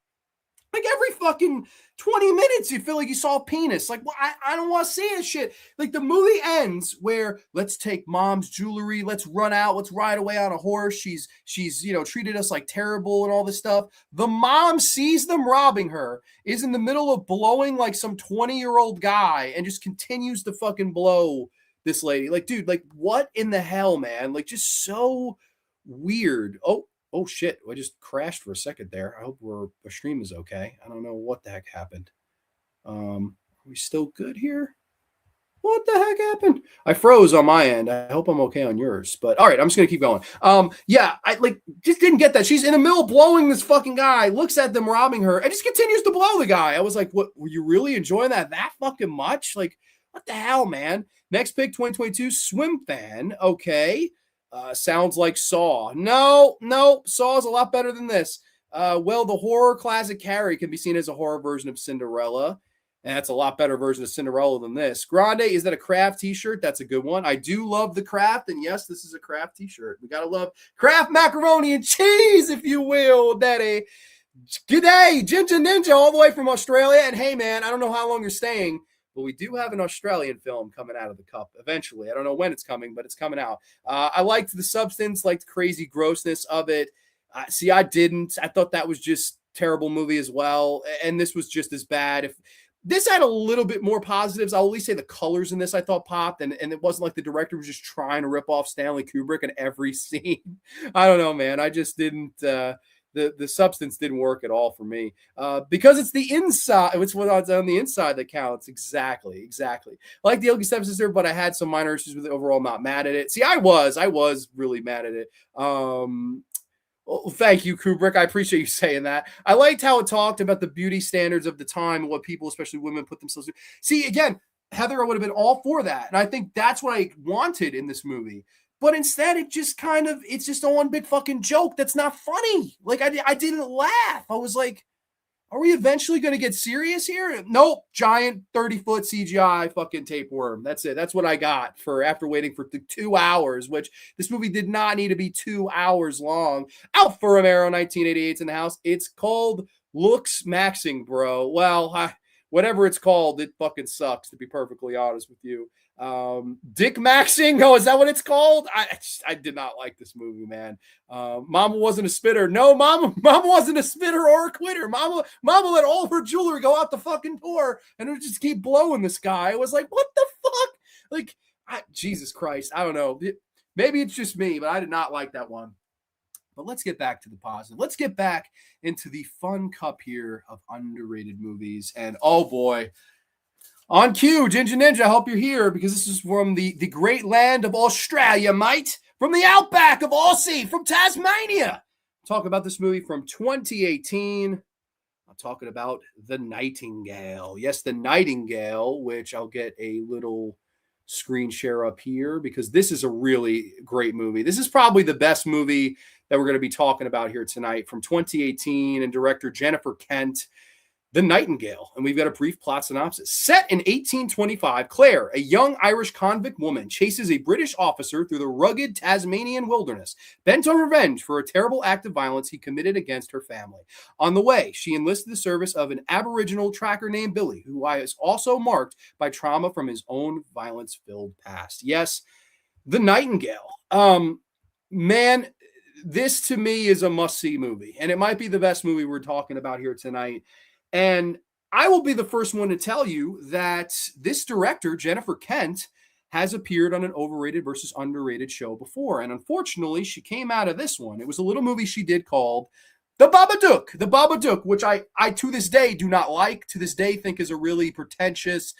Like every fucking 20 minutes, you feel like you saw a penis. Like, well, I don't want to see this shit. Like the movie ends where let's take mom's jewelry, let's run out, let's ride away on a horse. She's treated us like terrible and all this stuff. The mom sees them robbing her, is in the middle of blowing like some 20-year-old guy, and just continues to fucking blow this lady. Like, dude, like what in the hell, man? Like just so weird. Oh shit, I just crashed for a second there. I hope our stream is okay. I don't know what the heck happened. Are we still good here? What the heck happened? I froze on my end. I hope I'm okay on yours. But all right, I'm just gonna keep going. Yeah, I like just didn't get that. She's in the middle blowing this fucking guy, looks at them robbing her, and just continues to blow the guy. I was like, what, were you really enjoying that fucking much? Like, what the hell, man? Next pick, 2022, Swim Fan. Okay. Sounds like Saw. No, Saw is a lot better than this. Well, the horror classic Carrie can be seen as a horror version of Cinderella. And that's a lot better version of Cinderella than this. Grande, is that a Kraft t-shirt? That's a good one. I do love the Kraft. And yes, this is a Kraft t-shirt. We got to love Kraft macaroni and cheese, if you will, Daddy. Good day, Ginger Ninja, all the way from Australia. And hey, man, I don't know how long you're staying, but we do have an Australian film coming out of the cup eventually. I don't know when it's coming, but it's coming out. I liked the substance, liked the crazy grossness of it. See, I didn't. I thought that was just terrible movie as well. And this was just as bad. If this had a little bit more positives, I'll at least say the colors in this I thought popped. And it wasn't like the director was just trying to rip off Stanley Kubrick in every scene. I don't know, man. I just didn't. The substance didn't work at all for me because it's the inside. It's what's on the inside that counts. Exactly. I like the Ugly Stepsister, but I had some minor issues with it. Overall, not mad at it. See, I was really mad at it. Well, thank you, Kubrick. I appreciate you saying that. I liked how it talked about the beauty standards of the time and what people, especially women, put themselves through. See, again, Heather, I would have been all for that. And I think that's what I wanted in this movie. But instead, it's just a one big fucking joke that's not funny. Like, I didn't laugh. I was like, are we eventually going to get serious here? Nope. Giant 30-foot CGI fucking tapeworm. That's it. That's what I got for after waiting for 2 hours, which this movie did not need to be 2 hours long. Alfa Romero 1988's in the house. It's called Looks Maxing, bro. Well, whatever it's called, it fucking sucks, to be perfectly honest with you. Dick Maxing. Oh, is that what it's called? I did not like this movie, man. Mama wasn't a spitter. No, mama wasn't a spitter or a quitter. Mama let all her jewelry go out the fucking door and it would just keep blowing this guy. I was like, what the fuck? Like, Jesus Christ. I don't know. Maybe it's just me, but I did not like that one. But let's get back to the positive. Let's get back into the fun cup here of underrated movies. And oh boy, on cue, Ginger Ninja, I hope you're here because this is from the great land of Australia, mate. From the outback of Aussie, from Tasmania. Talk about this movie from 2018. I'm talking about The Nightingale. Yes, The Nightingale, which I'll get a little screen share up here because this is a really great movie. This is probably the best movie that we're going to be talking about here tonight from 2018 and director Jennifer Kent. The Nightingale, and we've got a brief plot synopsis. Set in 1825, Claire, a young Irish convict woman, chases a British officer through the rugged Tasmanian wilderness, bent on revenge for a terrible act of violence he committed against her family. On the way, she enlisted the service of an Aboriginal tracker named Billy, who is also marked by trauma from his own violence-filled past. Yes, The Nightingale. Man, this to me is a must-see movie, and it might be the best movie we're talking about here tonight. And I will be the first one to tell you that this director, Jennifer Kent, has appeared on an Overrated versus Underrated show before. And unfortunately, she came out of this one. It was a little movie she did called The Babadook, which I to this day do not like, to this day think is a really pretentious,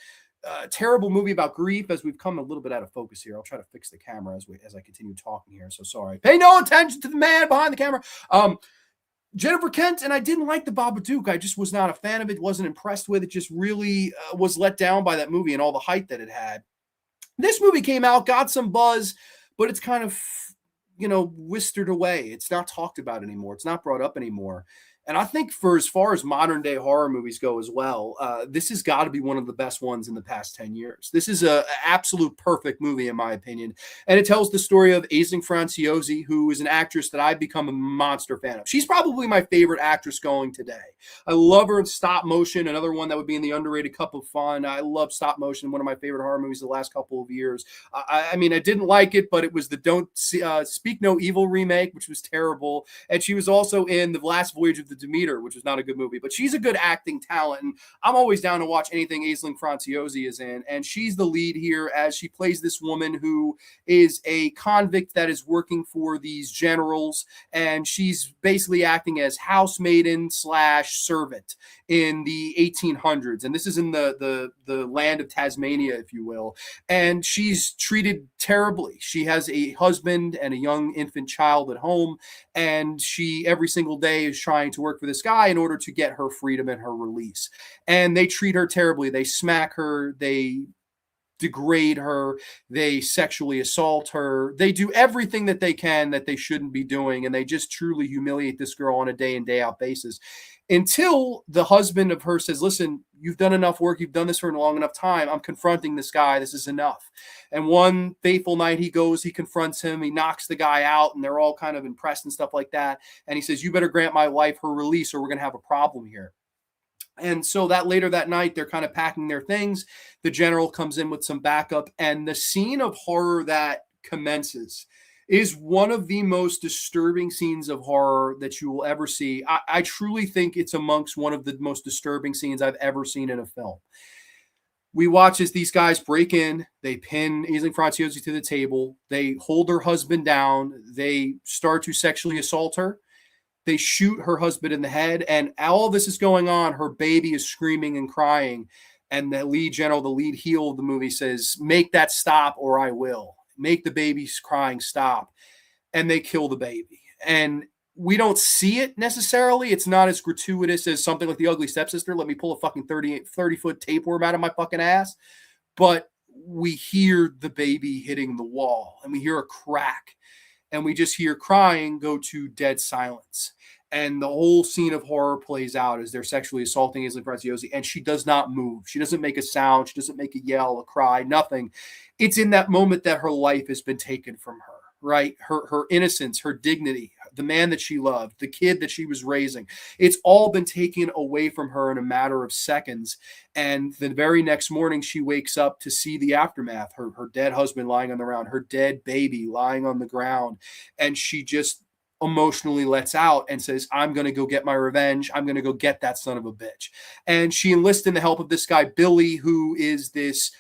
terrible movie about grief. As we've come a little bit out of focus here. I'll try to fix the camera as I continue talking here. So sorry. Pay no attention to the man behind the camera. Jennifer Kent, and I didn't like The Babadook. I just was not a fan of it, wasn't impressed with it, just really was let down by that movie and all the hype that it had. This movie came out, got some buzz, but it's kind of, whispered away. It's not talked about anymore. It's not brought up anymore. And I think for as far as modern day horror movies go as well, this has got to be one of the best ones in the past 10 years. This is a absolute perfect movie, in my opinion. And it tells the story of Aisling Franciosi, who is an actress that I've become a monster fan of. She's probably my favorite actress going today. I love her in stop motion, another one that would be in the underrated cup of fun. I love stop motion, one of my favorite horror movies the last couple of years. I mean, I didn't like it, but it was the Speak No Evil remake, which was terrible. And she was also in The Last Voyage of the Demeter, which was not a good movie, but she's a good acting talent. And I'm always down to watch anything Aisling Franciosi is in. And she's the lead here as she plays this woman who is a convict that is working for these generals. And she's basically acting as housemaiden slash servant in the 1800s. And this is in the land of Tasmania, if you will. And she's treated terribly. She has a husband and a young infant child at home, and she every single day is trying to work for this guy in order to get her freedom and her release. And they treat her terribly. They smack her, they degrade her, they sexually assault her, they do everything that they can that they shouldn't be doing, and they just truly humiliate this girl on a day in, day out basis, until the husband of her says, listen, you've done enough work, you've done this for a long enough time, I'm confronting this guy, this is enough. And one fateful night he goes, he confronts him, he knocks the guy out, and they're all kind of impressed and stuff like that, and he says, you better grant my wife her release or we're going to have a problem here. And so that later that night, they're kind of packing their things. The general comes in with some backup, and the scene of horror that commences is one of the most disturbing scenes of horror that you will ever see. I truly think it's amongst one of the most disturbing scenes I've ever seen in a film. We watch as these guys break in, they pin Aisling Franciosi to the table, they hold her husband down, they start to sexually assault her. They shoot her husband in the head, and all this is going on. Her baby is screaming and crying, and the lead general, the lead heel of the movie says, make that stop or I will. Make the baby's crying stop. And they kill the baby. And we don't see it necessarily. It's not as gratuitous as something like The Ugly Stepsister. Let me pull a fucking 30-foot tapeworm out of my fucking ass. But we hear the baby hitting the wall, and we hear a crack. And we just hear crying go to dead silence. And the whole scene of horror plays out as they're sexually assaulting Aisling Franciosi, and she does not move. She doesn't make a sound. She doesn't make a yell, a cry, nothing. It's in that moment that her life has been taken from her, right? Her innocence, her dignity, the man that she loved, the kid that she was raising. It's all been taken away from her in a matter of seconds. And the very next morning, she wakes up to see the aftermath, her dead husband lying on the ground, her dead baby lying on the ground. And she just emotionally lets out and says, I'm going to go get my revenge. I'm going to go get that son of a bitch. And she enlists in the help of this guy, Billy, who is this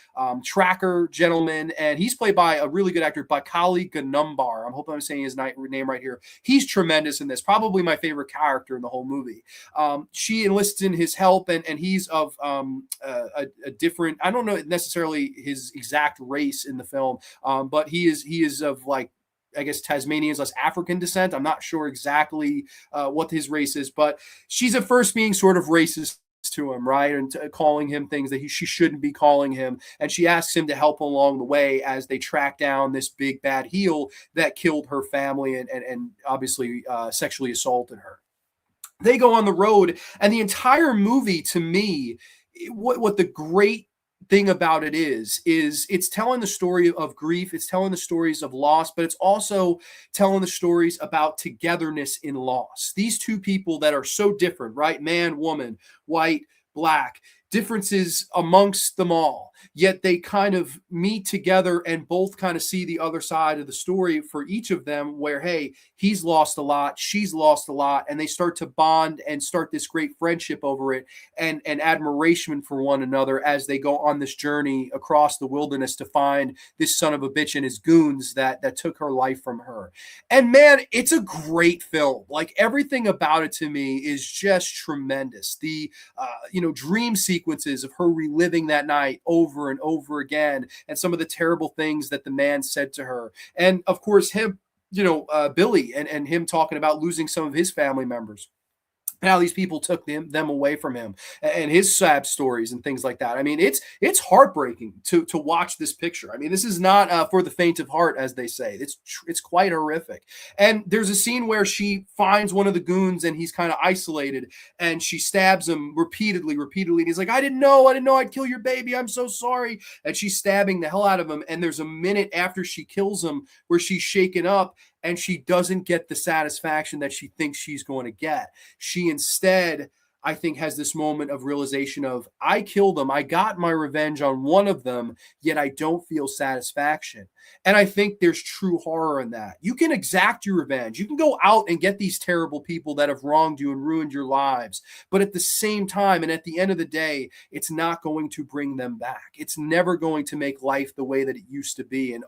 tracker gentleman. And he's played by a really good actor, Bakali Ganumbar. I'm hoping I'm saying his name right here. He's tremendous in this, probably my favorite character in the whole movie. She enlists in his help, and he's of a different, I don't know necessarily his exact race in the film, but he is of like, I guess Tasmanians less African descent. I'm not sure exactly what his race is, but she's at first being sort of racist to him, right? And calling him things that she shouldn't be calling him. And she asks him to help along the way as they track down this big bad heel that killed her family and obviously sexually assaulted her. They go on the road, and the entire movie, to me, what the great thing about it is it's telling the story of grief, it's telling the stories of loss, but it's also telling the stories about togetherness in loss. These two people that are so different, right? Man, woman, white, black, differences amongst them all, yet they kind of meet together and both kind of see the other side of the story for each of them, where, hey, he's lost a lot, she's lost a lot, and they start to bond and start this great friendship over it and admiration for one another as they go on this journey across the wilderness to find this son of a bitch and his goons that took her life from her. And man, it's a great film. Like, everything about it to me is just tremendous. The dream sequences of her reliving that night over and over again, and some of the terrible things that the man said to her, and of course him, Billy, and him talking about losing some of his family members. how these people took them away from him, and his sad stories and things like that. I mean, it's heartbreaking to watch this picture. I mean, this is not for the faint of heart, as they say. It's quite horrific. And there's a scene where she finds one of the goons and he's kind of isolated, and she stabs him repeatedly. And he's like, I didn't know I'd kill your baby. I'm so sorry. And she's stabbing the hell out of him. And there's a minute after she kills him where she's shaken up and she doesn't get the satisfaction that she thinks she's going to get. She instead, I think, has this moment of realization of, I killed them. I got my revenge on one of them, yet I don't feel satisfaction. And I think there's true horror in that. You can exact your revenge. You can go out and get these terrible people that have wronged you and ruined your lives. But at the same time, and at the end of the day, it's not going to bring them back. It's never going to make life the way that it used to be. And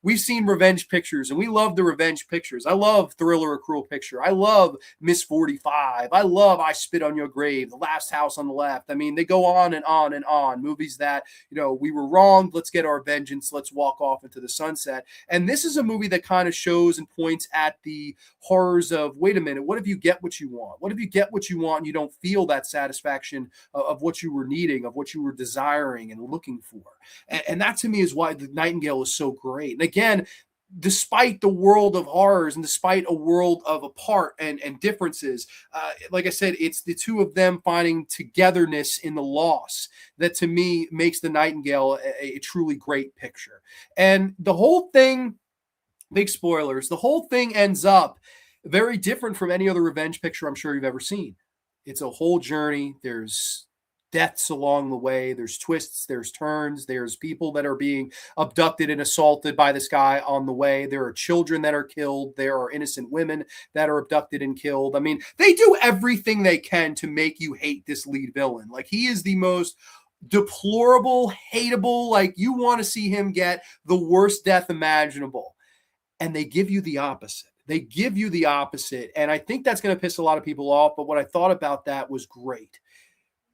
we've seen revenge pictures, and we love the revenge pictures. I love Thriller, A Cruel Picture. I love Miss 45. I love I Spit on Your Grave, The Last House on the Left. I mean, they go on and on and on. Movies that, we were wronged. Let's get our vengeance. Let's walk off into the sunset. And this is a movie that kind of shows and points at the horrors of, wait a minute, what if you get what you want? What if you get what you want and you don't feel that satisfaction of what you were needing, of what you were desiring and looking for? And that to me is why The Nightingale is so great. And again, despite the world of horrors and despite a world of apart and differences, like I said, it's the two of them finding togetherness in the loss that to me makes The Nightingale a truly great picture. And the whole thing, big spoilers, the whole thing ends up very different from any other revenge picture I'm sure you've ever seen. It's a whole journey. There's deaths along the way. There's twists, there's turns, there's people that are being abducted and assaulted by this guy on the way. There are children that are killed. There are innocent women that are abducted and killed. I mean, they do everything they can to make you hate this lead villain. Like, he is the most deplorable, hateable, like you want to see him get the worst death imaginable. And they give you the opposite. They give you the opposite. And I think that's going to piss a lot of people off. But what I thought about that was great.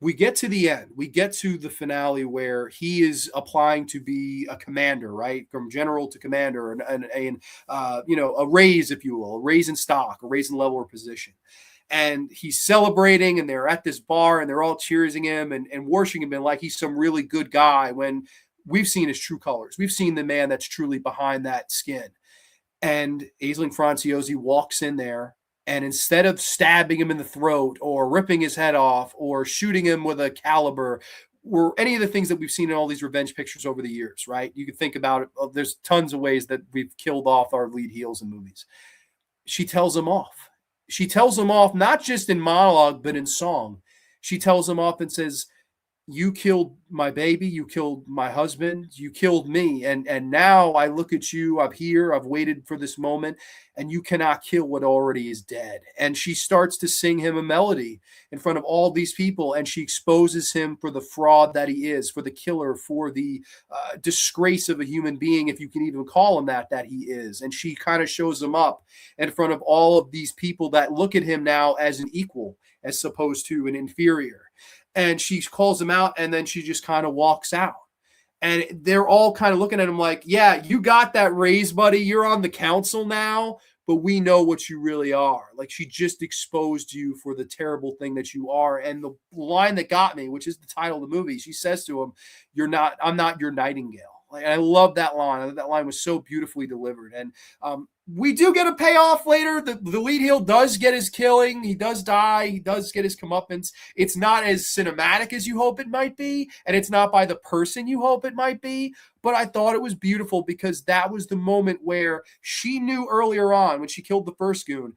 We get to the end. We get to the finale where he is applying to be a commander, right? From general to commander, and a raise, if you will, a raise in stock, a raise in level or position. And he's celebrating, and they're at this bar, and they're all cheering him and worshiping him like he's some really good guy, when we've seen his true colors. We've seen the man that's truly behind that skin. And Aisling Franciosi walks in there, and instead of stabbing him in the throat or ripping his head off or shooting him with a caliber or any of the things that we've seen in all these revenge pictures over the years, right? You can think about it. There's tons of ways that we've killed off our lead heels in movies. She tells him off. She tells him off, not just in monologue, but in song. She tells him off and says, you killed my baby, you killed my husband, you killed me. And now I look at you, I'm here, I've waited for this moment, and you cannot kill what already is dead. And she starts to sing him a melody in front of all these people, and she exposes him for the fraud that he is, for the killer, for the disgrace of a human being, if you can even call him that he is. And she kind of shows him up in front of all of these people that look at him now as an equal, as opposed to an inferior. And she calls him out, and then she just kind of walks out. And they're all kind of looking at him like, yeah, you got that raise, buddy. You're on the council now, but we know what you really are. Like, she just exposed you for the terrible thing that you are. And the line that got me, which is the title of the movie, she says to him, I'm not your Nightingale. Like, I love that line. I thought that line was so beautifully delivered. And we do get a payoff later. The lead heel does get his killing. He does die. He does get his comeuppance. It's not as cinematic as you hope it might be, and it's not by the person you hope it might be. But I thought it was beautiful because that was the moment where she knew earlier on, when she killed the first goon,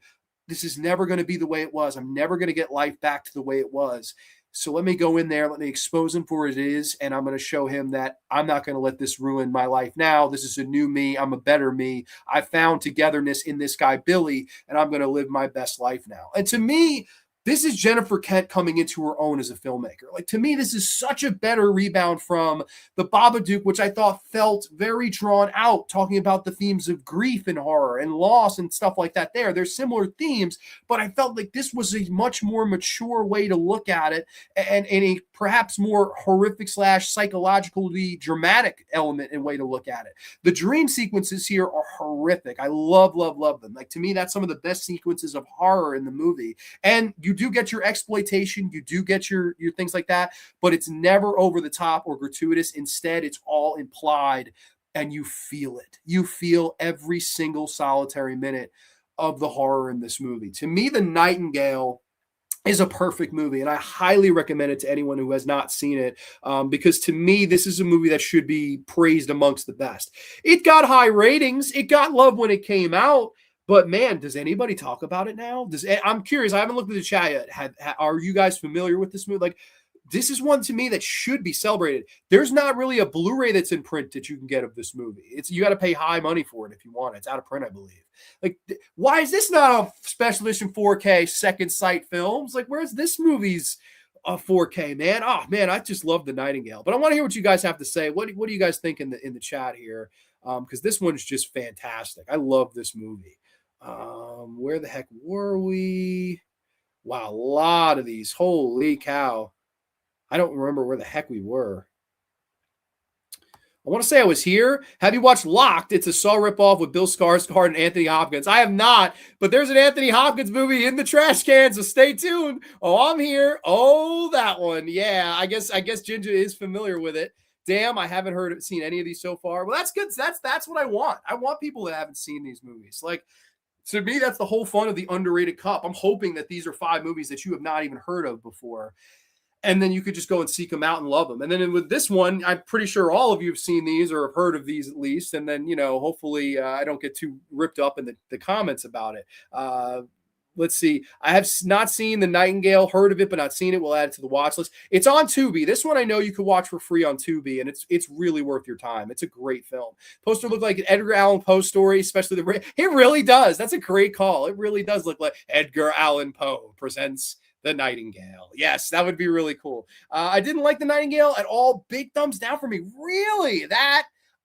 this is never going to be the way it was. I'm never going to get life back to the way it was. So let me go in there, let me expose him for what it is, and I'm going to show him that I'm not going to let this ruin my life now. This is a new me. I'm a better me. I found togetherness in this guy, Billy, and I'm going to live my best life now. And to me, this is Jennifer Kent coming into her own as a filmmaker. Like, to me, this is such a better rebound from The Babadook, which I thought felt very drawn out, talking about the themes of grief and horror and loss and stuff like that there. There's similar themes, but I felt like this was a much more mature way to look at it, and a perhaps more horrific / psychologically dramatic element and way to look at it. The dream sequences here are horrific. I love them. Like, to me, that's some of the best sequences of horror in the movie. And you do get your exploitation, you do get your things like that, but it's never over the top or gratuitous. Instead, it's all implied, and you feel it. You feel every single solitary minute of the horror in this movie. To me, The Nightingale is a perfect movie, and I highly recommend it to anyone who has not seen it, because to me, this is a movie that should be praised amongst the best. It got high ratings. It got love when it came out, but man, does anybody talk about it now? I'm curious. I haven't looked at the chat yet. Are you guys familiar with this movie? Like, this is one to me that should be celebrated. There's not really a Blu-ray that's in print that you can get of this movie. You got to pay high money for it if you want it. It's out of print, I believe. Like, why is this not a special edition 4K second sight films? Like, where's this movie's 4K, man? Oh man, I just love The Nightingale. But I want to hear what you guys have to say. What do you guys think in the chat here? Because this one's just fantastic. I love this movie. Where the heck were we? Wow, a lot of these. Holy cow. I don't remember where the heck we were. I want to say I was here. Have you watched Locked? It's a Saw ripoff with Bill Skarsgård and Anthony Hopkins. I have not, but there's an Anthony Hopkins movie in the trash can, so stay tuned. Oh, I'm here. Oh, that one. Yeah, I guess Ginger is familiar with it. Damn, I haven't seen any of these so far. Well, that's good. That's what I want. I want people that haven't seen these movies. Like, to me, that's the whole fun of the Underrated Cup. I'm hoping that these are 5 movies that you have not even heard of before. And then you could just go and seek them out and love them. And then with this one, I'm pretty sure all of you have seen these or have heard of these at least. And then, hopefully I don't get too ripped up in the comments about it. Let's see. I have not seen The Nightingale, heard of it, but not seen it. We'll add it to the watch list. It's on Tubi. This one I know you could watch for free on Tubi, and it's really worth your time. It's a great film. Poster looked like an Edgar Allan Poe story, especially it really does. That's a great call. It really does look like Edgar Allan Poe presents The Nightingale. Yes, that would be really cool. I didn't like The Nightingale at all. Big thumbs down for me. Really?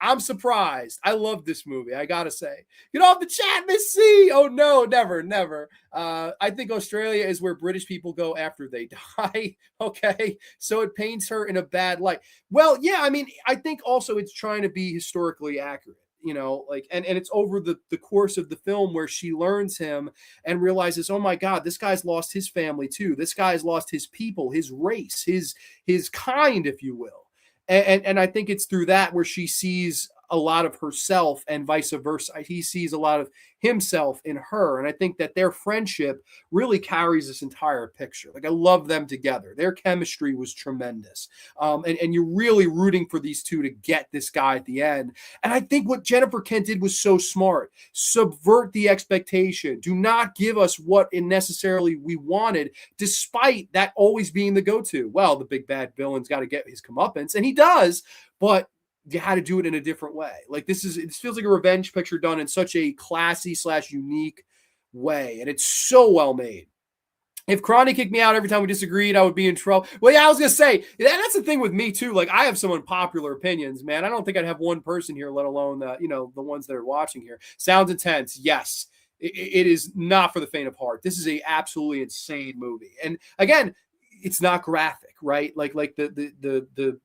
I'm surprised. I love this movie, I gotta say. Get off the chat, Miss C. Oh no, never. I think Australia is where British people go after they die. Okay, so it paints her in a bad light. Well, yeah, I mean, I think also it's trying to be historically accurate. And it's over the course of the film where she learns him and realizes, oh my God, this guy's lost his family too. This guy's lost his people, his race, his kind, if you will. And I think it's through that where she sees a lot of herself and vice versa. He sees a lot of himself in her. And I think that their friendship really carries this entire picture. Like, I love them together. Their chemistry was tremendous. And you're really rooting for these two to get this guy at the end. And I think what Jennifer Kent did was so smart. Subvert the expectation. Do not give us what necessarily we wanted, despite that always being the go-to. Well, the big bad villain's got to get his comeuppance, and he does, but you had to do it in a different way. Like, it feels like a revenge picture done in such a classy / unique way. And it's so well made. If Grande kicked me out every time we disagreed, I would be in trouble. Well, yeah, I was going to say, that's the thing with me too. Like, I have some unpopular opinions, man. I don't think I'd have one person here, let alone the ones that are watching here. Sounds intense. Yes. It is not for the faint of heart. This is a absolutely insane movie. And again, it's not graphic, right? Like the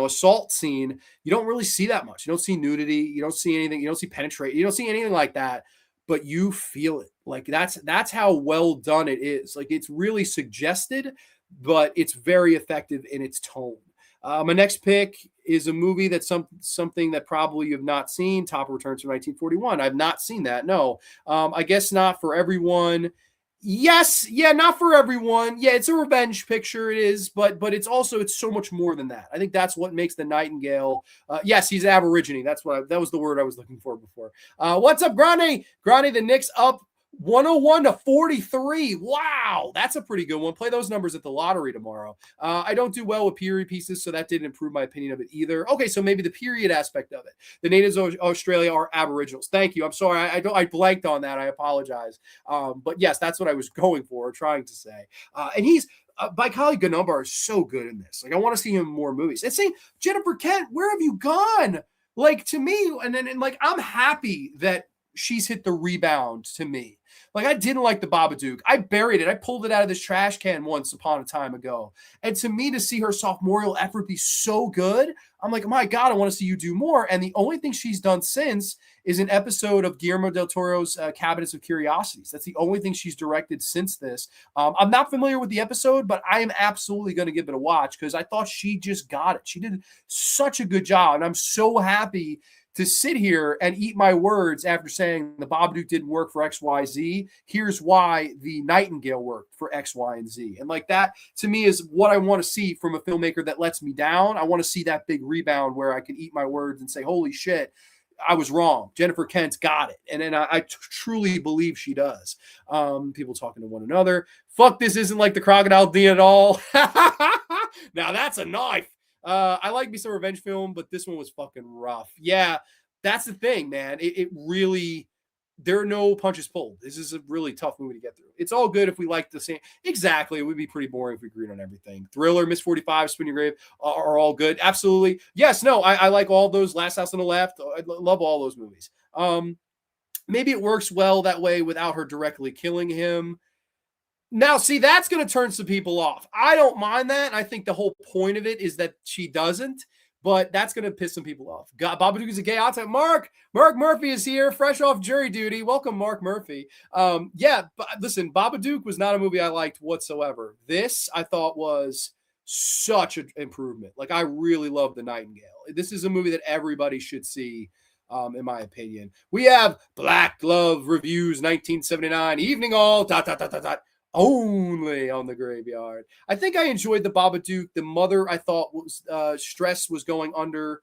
assault scene, you don't really see that much. You don't see nudity. You don't see anything. You don't see penetration. You don't see anything like that, but you feel it. Like, that's how well done it is. Like, it's really suggested, but it's very effective in its tone. My next pick is a movie that's something that probably you have not seen. Topper Returns from 1941. I've not seen that. No, I guess not for everyone. Yes, yeah, not for everyone. Yeah, it's a revenge picture, it is, but it's so much more than that. I think that's what makes The Nightingale. Yes, he's Aborigine. That was the word I was looking for before. What's up, Grande? Grande, the Knicks up 101-43. Wow, that's a pretty good one. Play those numbers at the lottery tomorrow. I don't do well with period pieces, so that didn't improve my opinion of it either. Okay, so maybe the period aspect of it. The natives of Australia are Aboriginals. Thank you. I'm sorry, I blanked on that. I apologize. But yes, that's what I was going for, or trying to say. And he's Baikali Ganumbar is so good in this. Like, I want to see him in more movies. And saying, Jennifer Kent, where have you gone? Like, to me, and like, I'm happy that she's hit the rebound to me. Like, I didn't like the Babadook. I buried it. I pulled it out of this trash can once upon a time ago. And to me, to see her sophomorial effort be so good, I'm like, my God, I want to see you do more. And the only thing she's done since is an episode of Guillermo del Toro's Cabinets of Curiosities. That's the only thing she's directed since this. I'm not familiar with the episode, but I am absolutely going to give it a watch because I thought she just got it. She did such a good job. And I'm so happy to sit here and eat my words after saying the Babadook didn't work for X, Y, Z. Here's why the Nightingale worked for X, Y, and Z. And like that, to me, is what I want to see from a filmmaker that lets me down. I want to see that big rebound where I can eat my words and say, holy shit, I was wrong. Jennifer Kent's got it. And then I truly believe she does. People talking to one another. Fuck, this isn't like the Crocodile Dean at all. Now that's a knife. I like me some revenge film, but this one was fucking rough. Yeah, that's the thing, man. It really, there are no punches pulled. This is a really tough movie to get through. It's all good if we like the same. Exactly. It would be pretty boring if we agreed on everything. Thriller, Miss 45, Spin Your Grave are all good. Absolutely. Yes, no, I like all those. Last House on the Left. I love all those movies. Maybe it works well that way without her directly killing him. Now, see, that's going to turn some people off. I don't mind that. I think the whole point of it is that she doesn't, but that's going to piss some people off. Babadook is a gay outside. Mark Murphy is here, fresh off jury duty. Welcome, Mark Murphy. Yeah, but listen, Babadook was not a movie I liked whatsoever. This, I thought, was such an improvement. Like, I really love The Nightingale. This is a movie that everybody should see. In my opinion, we have Black Glove Reviews 1979, evening all, ... only on the Graveyard. I think I enjoyed the Babadook. The mother, I thought, was stress was going under.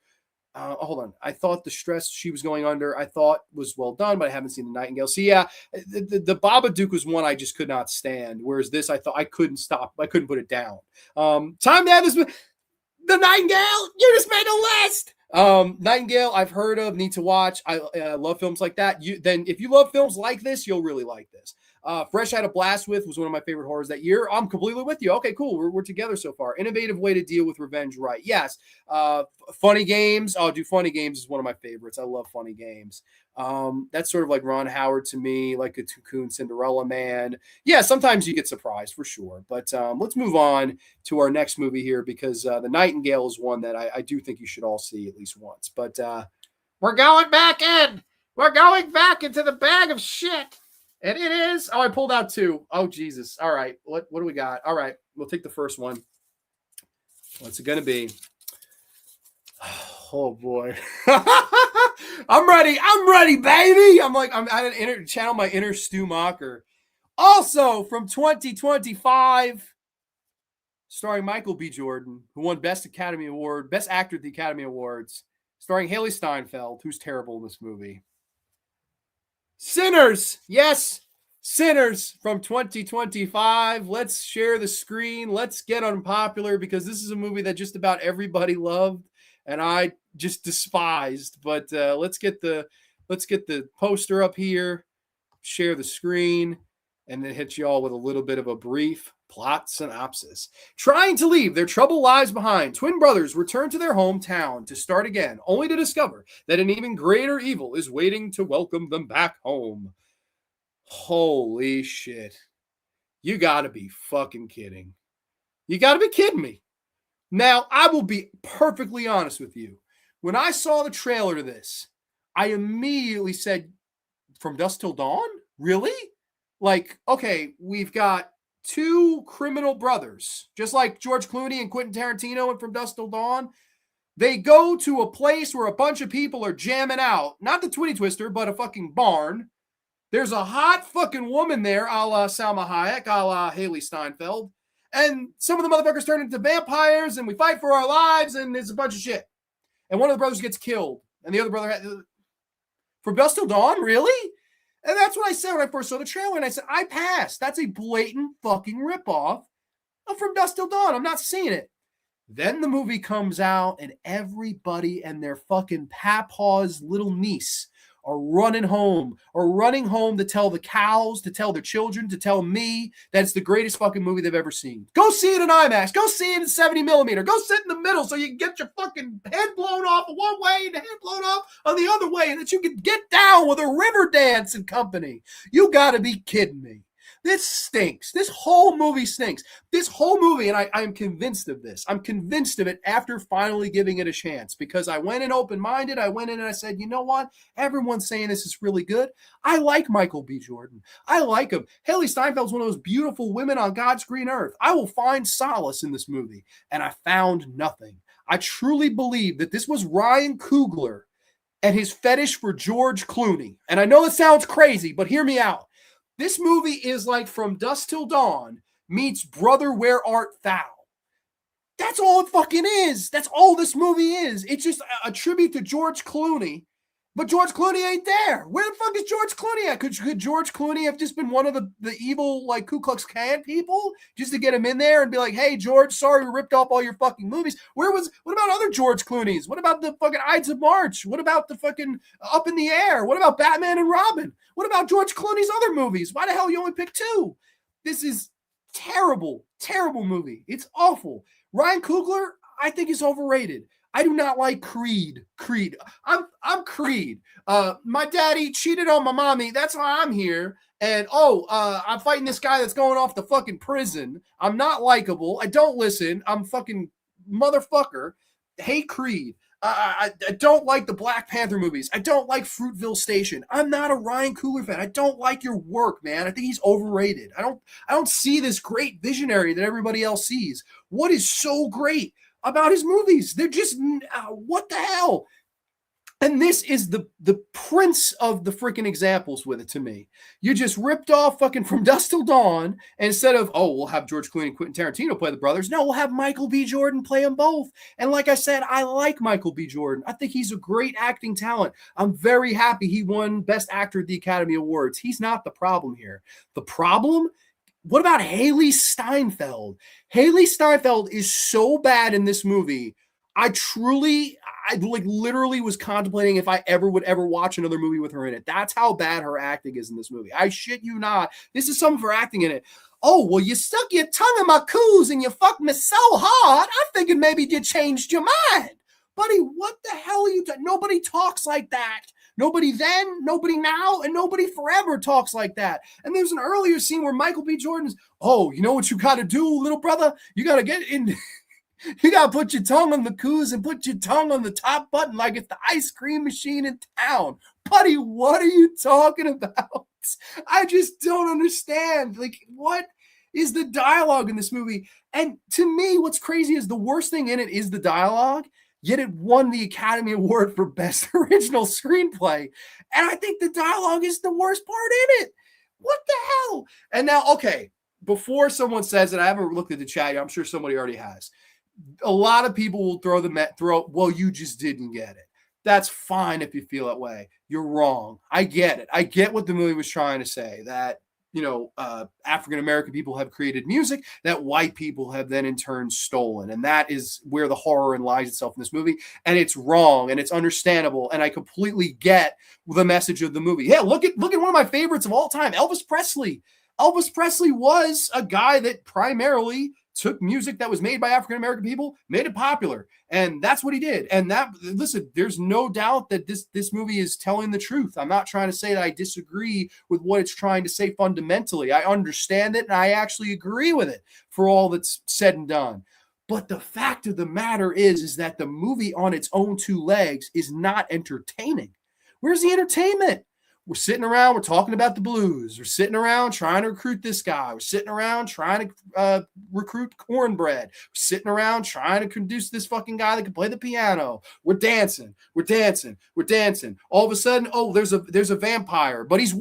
Hold on. I thought the stress she was going under, I thought was well done, but I haven't seen the Nightingale. So yeah, the Babadook was one I just could not stand. Whereas this, I thought I couldn't stop. I couldn't put it down. Time to have this. The Nightingale, you just made a list. Nightingale, I've heard of, need to watch. I love films like that. Then if you love films like this, you'll really like this. Fresh Had a Blast With was one of my favorite horrors that year. I'm completely with you. Okay, cool. We're together so far. Innovative way to deal with revenge, right? Yes. Funny Games. Oh, dude, Funny Games is one of my favorites. I love Funny Games. That's sort of like Ron Howard to me, like a Cocoon Cinderella Man. Yeah, sometimes you get surprised for sure. But let's move on to our next movie here because The Nightingale is one that I do think you should all see at least once. But we're going back in. We're going back into the bag of shit. And it is. Oh, I pulled out two. Oh, Jesus. All right. What do we got? All right. We'll take the first one. What's it going to be? Oh, boy. I'm ready, baby. I'm at channel my inner Stu Mocker. Also from 2025, starring Michael B. Jordan, who won Best Actor at the Academy Awards, starring Haley Steinfeld, who's terrible in this movie. Sinners. Yes, Sinners from 2025. Let's share the screen. Let's get unpopular because this is a movie that just about everybody loved and I just despised. But let's get the poster up here, share the screen, and then hit you all with a little bit of a brief plot synopsis. Trying to leave their troubled lives behind, twin brothers return to their hometown to start again, only to discover that an even greater evil is waiting to welcome them back home. Holy shit. You gotta be fucking kidding. You gotta be kidding me. Now, I will be perfectly honest with you. When I saw the trailer to this, I immediately said, From Dusk Till Dawn? Really? Like, okay, we've got two criminal brothers, just like George Clooney and Quentin Tarantino and From Dusk Till Dawn. They go to a place where a bunch of people are jamming out. Not the Twitty Twister, but a fucking barn. There's a hot fucking woman there, a la Salma Hayek, a la Haley Steinfeld. And some of the motherfuckers turn into vampires, and we fight for our lives, and it's a bunch of shit. And one of the brothers gets killed. And the other brother, From Dusk Till Dawn? Really? And that's what I said when I first saw the trailer. And I said, I passed. That's a blatant fucking ripoff of From Dusk Till Dawn. I'm not seeing it. Then the movie comes out, and everybody and their fucking papaw's little niece are running home to tell the cows, to tell their children, to tell me that it's the greatest fucking movie they've ever seen. Go see it in IMAX. Go see it in 70 millimeter. Go sit in the middle so you can get your fucking head blown off one way and the head blown off on the other way, and that you can get down with a river dance and company. You gotta be kidding me. This stinks. This whole movie stinks. This whole movie, and I'm convinced of this. I'm convinced of it after finally giving it a chance, because I went in open-minded. I went in and I said, you know what? Everyone's saying this is really good. I like Michael B. Jordan. I like him. Haley Steinfeld's one of those beautiful women on God's green earth. I will find solace in this movie. And I found nothing. I truly believe that this was Ryan Coogler and his fetish for George Clooney. And I know it sounds crazy, but hear me out. This movie is like From Dusk Till Dawn meets Brother, Where Art Thou? That's all it fucking is. That's all this movie is. It's just a tribute to George Clooney, but George Clooney ain't there. Where the fuck is George Clooney at? Could George Clooney have just been one of the evil, like, Ku Klux Klan people just to get him in there and be like, hey, George, sorry we ripped off all your fucking movies? What about other George Clooney's? What about the fucking Ides of March? What about the fucking Up in the Air? What about Batman and Robin? What about George Clooney's other movies? Why the hell you only picked 2? This is terrible, terrible movie. It's awful. Ryan Coogler, I think, is overrated. I do not like Creed. I'm Creed. My daddy cheated on my mommy. That's why I'm here. And I'm fighting this guy that's going off to fucking prison. I'm not likable. I don't listen. I'm fucking motherfucker. Hate Creed. I don't like the Black Panther movies. I don't like Fruitville Station. I'm not a Ryan Coogler fan. I don't like your work, man. I think he's overrated. I don't see this great visionary that everybody else sees. What is so great about his movies? They're just what the hell? And this is the prince of the freaking examples with it to me. You just ripped off fucking From Dusk Till Dawn, and instead of, we'll have George Clooney and Quentin Tarantino play the brothers. No, we'll have Michael B. Jordan play them both. And like I said, I like Michael B. Jordan. I think he's a great acting talent. I'm very happy he won Best Actor at the Academy Awards. He's not the problem here. The problem? What about Haley Steinfeld? Haley Steinfeld is so bad in this movie. I literally was contemplating if I would ever watch another movie with her in it. That's how bad her acting is in this movie. I shit you not. This is some of her acting in it. Oh, well, you stuck your tongue in my coos and you fucked me so hard, I figured maybe you changed your mind. Buddy, what the hell are you doing? Nobody talks like that. Nobody then, nobody now, and nobody forever talks like that. And there's an earlier scene where Michael B. Jordan's, you know what you got to do, little brother? You got to get in... You got to put your tongue on the coos and put your tongue on the top button like it's the ice cream machine in town. Buddy, what are you talking about? I just don't understand. Like, what is the dialogue in this movie? And to me, what's crazy is the worst thing in it is the dialogue, yet it won the Academy Award for Best Original Screenplay. And I think the dialogue is the worst part in it. What the hell? And now, okay, before someone says it, I haven't looked at the chat yet. I'm sure somebody already has. A lot of people will well, you just didn't get it. That's fine if you feel that way. You're wrong. I get it. I get what the movie was trying to say, that, African-American people have created music that white people have then in turn stolen. And that is where the horror lies itself in this movie. And it's wrong and it's understandable. And I completely get the message of the movie. Yeah, look at one of my favorites of all time, Elvis Presley. Elvis Presley was a guy that primarily took music that was made by African-American people, made it popular. And that's what he did. And listen, there's no doubt that this movie is telling the truth. I'm not trying to say that I disagree with what it's trying to say fundamentally. I understand it and I actually agree with it for all that's said and done. But the fact of the matter is that the movie on its own 2 legs is not entertaining. Where's the entertainment? We're sitting around, we're talking about the blues. We're sitting around trying to recruit this guy. We're sitting around trying to recruit Cornbread. We're sitting around trying to conduce this fucking guy that can play the piano. We're dancing. All of a sudden, there's a vampire, but he's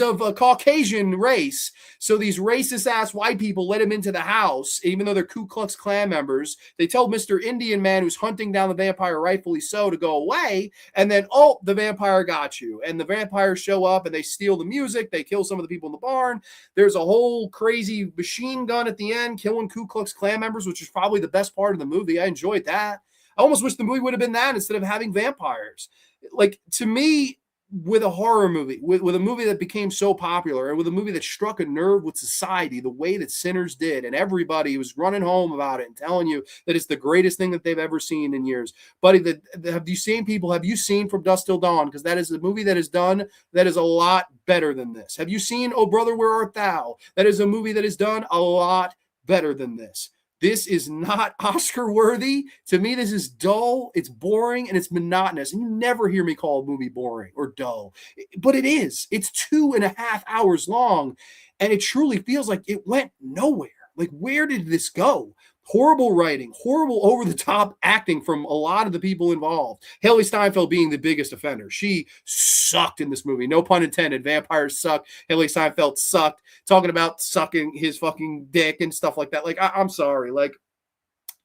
of a Caucasian race. So these racist ass white people let him into the house, even though they're Ku Klux Klan members. They tell Mr. Indian man who's hunting down the vampire, rightfully so, to go away. And then, the vampire got you. And the vampires show up and they steal the music. They kill some of the people in the barn. There's a whole crazy machine gun at the end killing Ku Klux Klan members, which is probably the best part of the movie. I enjoyed that. I almost wish the movie would have been that instead of having vampires. Like, to me, with a horror movie, with a movie that became so popular, and with a movie that struck a nerve with society the way that Sinners did, and everybody was running home about it and telling you that it's the greatest thing that they've ever seen in years. Buddy, have you seen From Dusk Till Dawn? Because that is a movie that is done that is a lot better than this. Have you seen Oh Brother, Where Art Thou? That is a movie that is done a lot better than this. This is not Oscar worthy. To me, this is dull, it's boring, and it's monotonous. And you never hear me call a movie boring or dull, but it is. It's 2.5 hours long, and it truly feels like it went nowhere. Like, where did this go? Horrible writing, horrible over the top acting from a lot of the people involved. Haley Steinfeld being the biggest offender. She sucked in this movie. No pun intended. Vampires suck. Haley Steinfeld sucked. Talking about sucking his fucking dick and stuff like that. Like, I'm sorry. Like,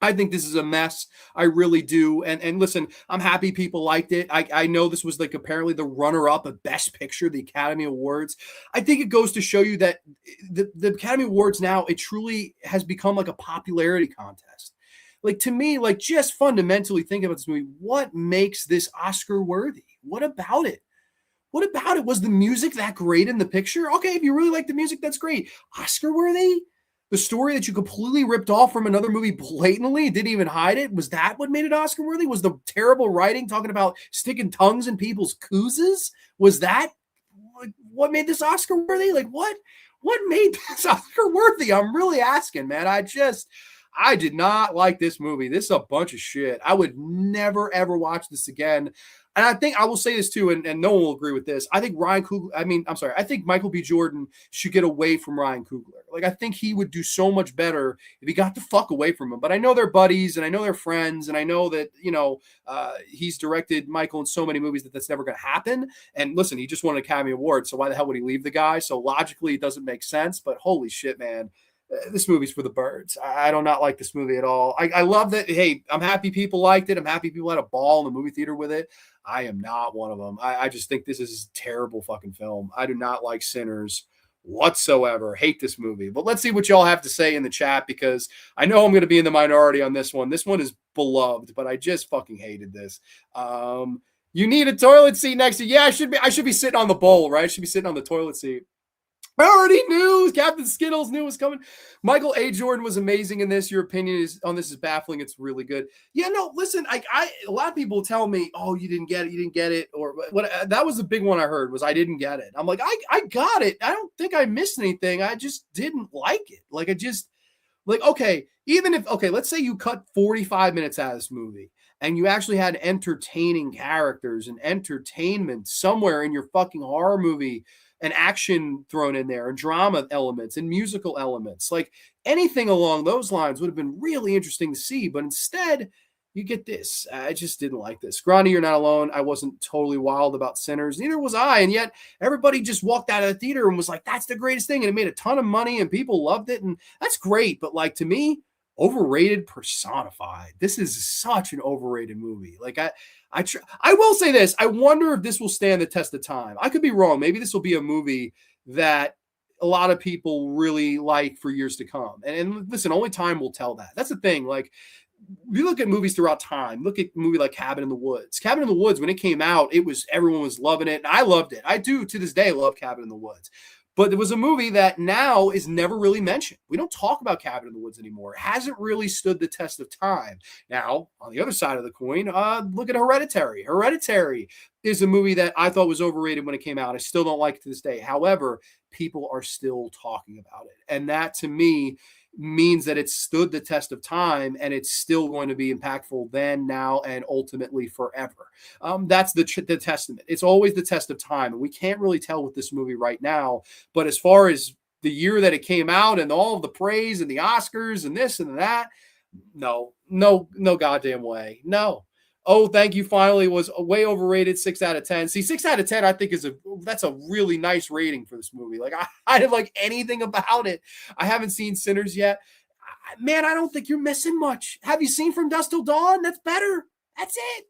I think this is a mess. I really do. And listen, I'm happy people liked it. I know this was like apparently the runner-up of Best Picture, the Academy Awards. I think it goes to show you that the Academy Awards now, it truly has become like a popularity contest. Like, to me, like, just fundamentally think about this movie. What makes this Oscar worthy? What about it? What about it? Was the music that great in the picture? Okay, if you really like the music, that's great. Oscar worthy? The story that you completely ripped off from another movie blatantly, didn't even hide it. Was that what made it Oscar worthy? Was the terrible writing talking about sticking tongues in people's coozes? Was that what made this Oscar worthy? Like, what made this Oscar worthy? I'm really asking, man. I did not like this movie. This is a bunch of shit. I would never, ever watch this again. And I think I will say this too, and no one will agree with this. I think I think Michael B. Jordan should get away from Ryan Coogler. Like, I think he would do so much better if he got the fuck away from him. But I know they're buddies, and I know they're friends, and I know that, he's directed Michael in so many movies that's never going to happen. And listen, he just won an Academy Award, so why the hell would he leave the guy? So logically, it doesn't make sense. But holy shit, man. This movie's for the birds. I do not like this movie at all. I love that. Hey, I'm happy people liked it. I'm happy people had a ball in the movie theater with it. I am not one of them. I just think this is a terrible fucking film. I do not like Sinners whatsoever. Hate this movie. But let's see what y'all have to say in the chat, because I know I'm going to be in the minority on this one. This one is beloved, but I just fucking hated this. You need a toilet seat next to you. Yeah, I should be sitting on the bowl, right? I should be sitting on the toilet seat. I already knew. Captain Skittles knew it was coming. Michael A. Jordan was amazing in this. Your opinion on this is baffling. It's really good. Yeah, no, listen, a lot of people tell me, oh, you didn't get it. Or what? That was the big one I heard, was I didn't get it. I'm like, I got it. I don't think I missed anything. I just didn't like it. Like, okay, let's say you cut 45 minutes out of this movie and you actually had entertaining characters and entertainment somewhere in your fucking horror movie, and action thrown in there, and drama elements and musical elements. Like, anything along those lines would have been really interesting to see. But instead, you get this. I just didn't like this. Grande, you're not alone. I wasn't totally wild about Sinners. Neither was I. And yet everybody just walked out of the theater and was like, that's the greatest thing. And it made a ton of money and people loved it. And that's great. But like, to me, overrated personified. This is such an overrated movie. Like, I will say this. I wonder if this will stand the test of time. I could be wrong. Maybe this will be a movie that a lot of people really like for years to come. And listen, only time will tell that. That's the thing. Like, you look at movies throughout time. Look at a movie like Cabin in the Woods. Cabin in the Woods, when it came out, everyone was loving it. And I loved it. I do, to this day, love Cabin in the Woods. But there was a movie that now is never really mentioned. We don't talk about Cabin in the Woods anymore. It hasn't really stood the test of time. Now, on the other side of the coin, look at Hereditary. Hereditary is a movie that I thought was overrated when it came out. I still don't like it to this day. However, people are still talking about it. And that, to me, means that it's stood the test of time, and it's still going to be impactful then, now, and ultimately forever. That's the testament. It's always the test of time. And we can't really tell with this movie right now. But as far as the year that it came out and all of the praise and the Oscars and this and that, no goddamn way. No. Oh, thank you. Finally was way overrated. 6 out of 10. See, 6 out of 10, I think that's a really nice rating for this movie. Like, I didn't like anything about it. I haven't seen Sinners yet. Man, I don't think you're missing much. Have you seen From Dusk Till Dawn? That's better. That's it.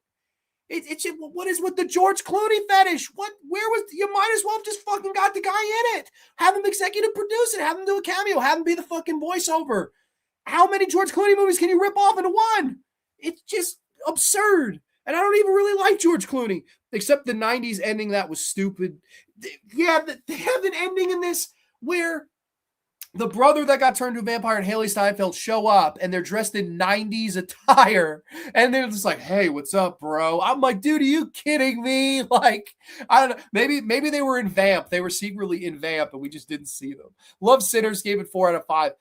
It's what is with the George Clooney fetish? You might as well have just fucking got the guy in it. Have him executive produce it. Have him do a cameo. Have him be the fucking voiceover. How many George Clooney movies can you rip off into one? It's just absurd. And I don't even really like George Clooney. except the 90s ending that was stupid. Yeah, they have an ending in this where the brother that got turned to a vampire and Haley Steinfeld show up and they're dressed in 90s attire and they're just like, hey, what's up, bro? I'm like, dude, are you kidding me? Like, I don't know. Maybe they were in Vamp. They were secretly in Vamp and we just didn't see them. Love Sinners, gave it 4 out of 5.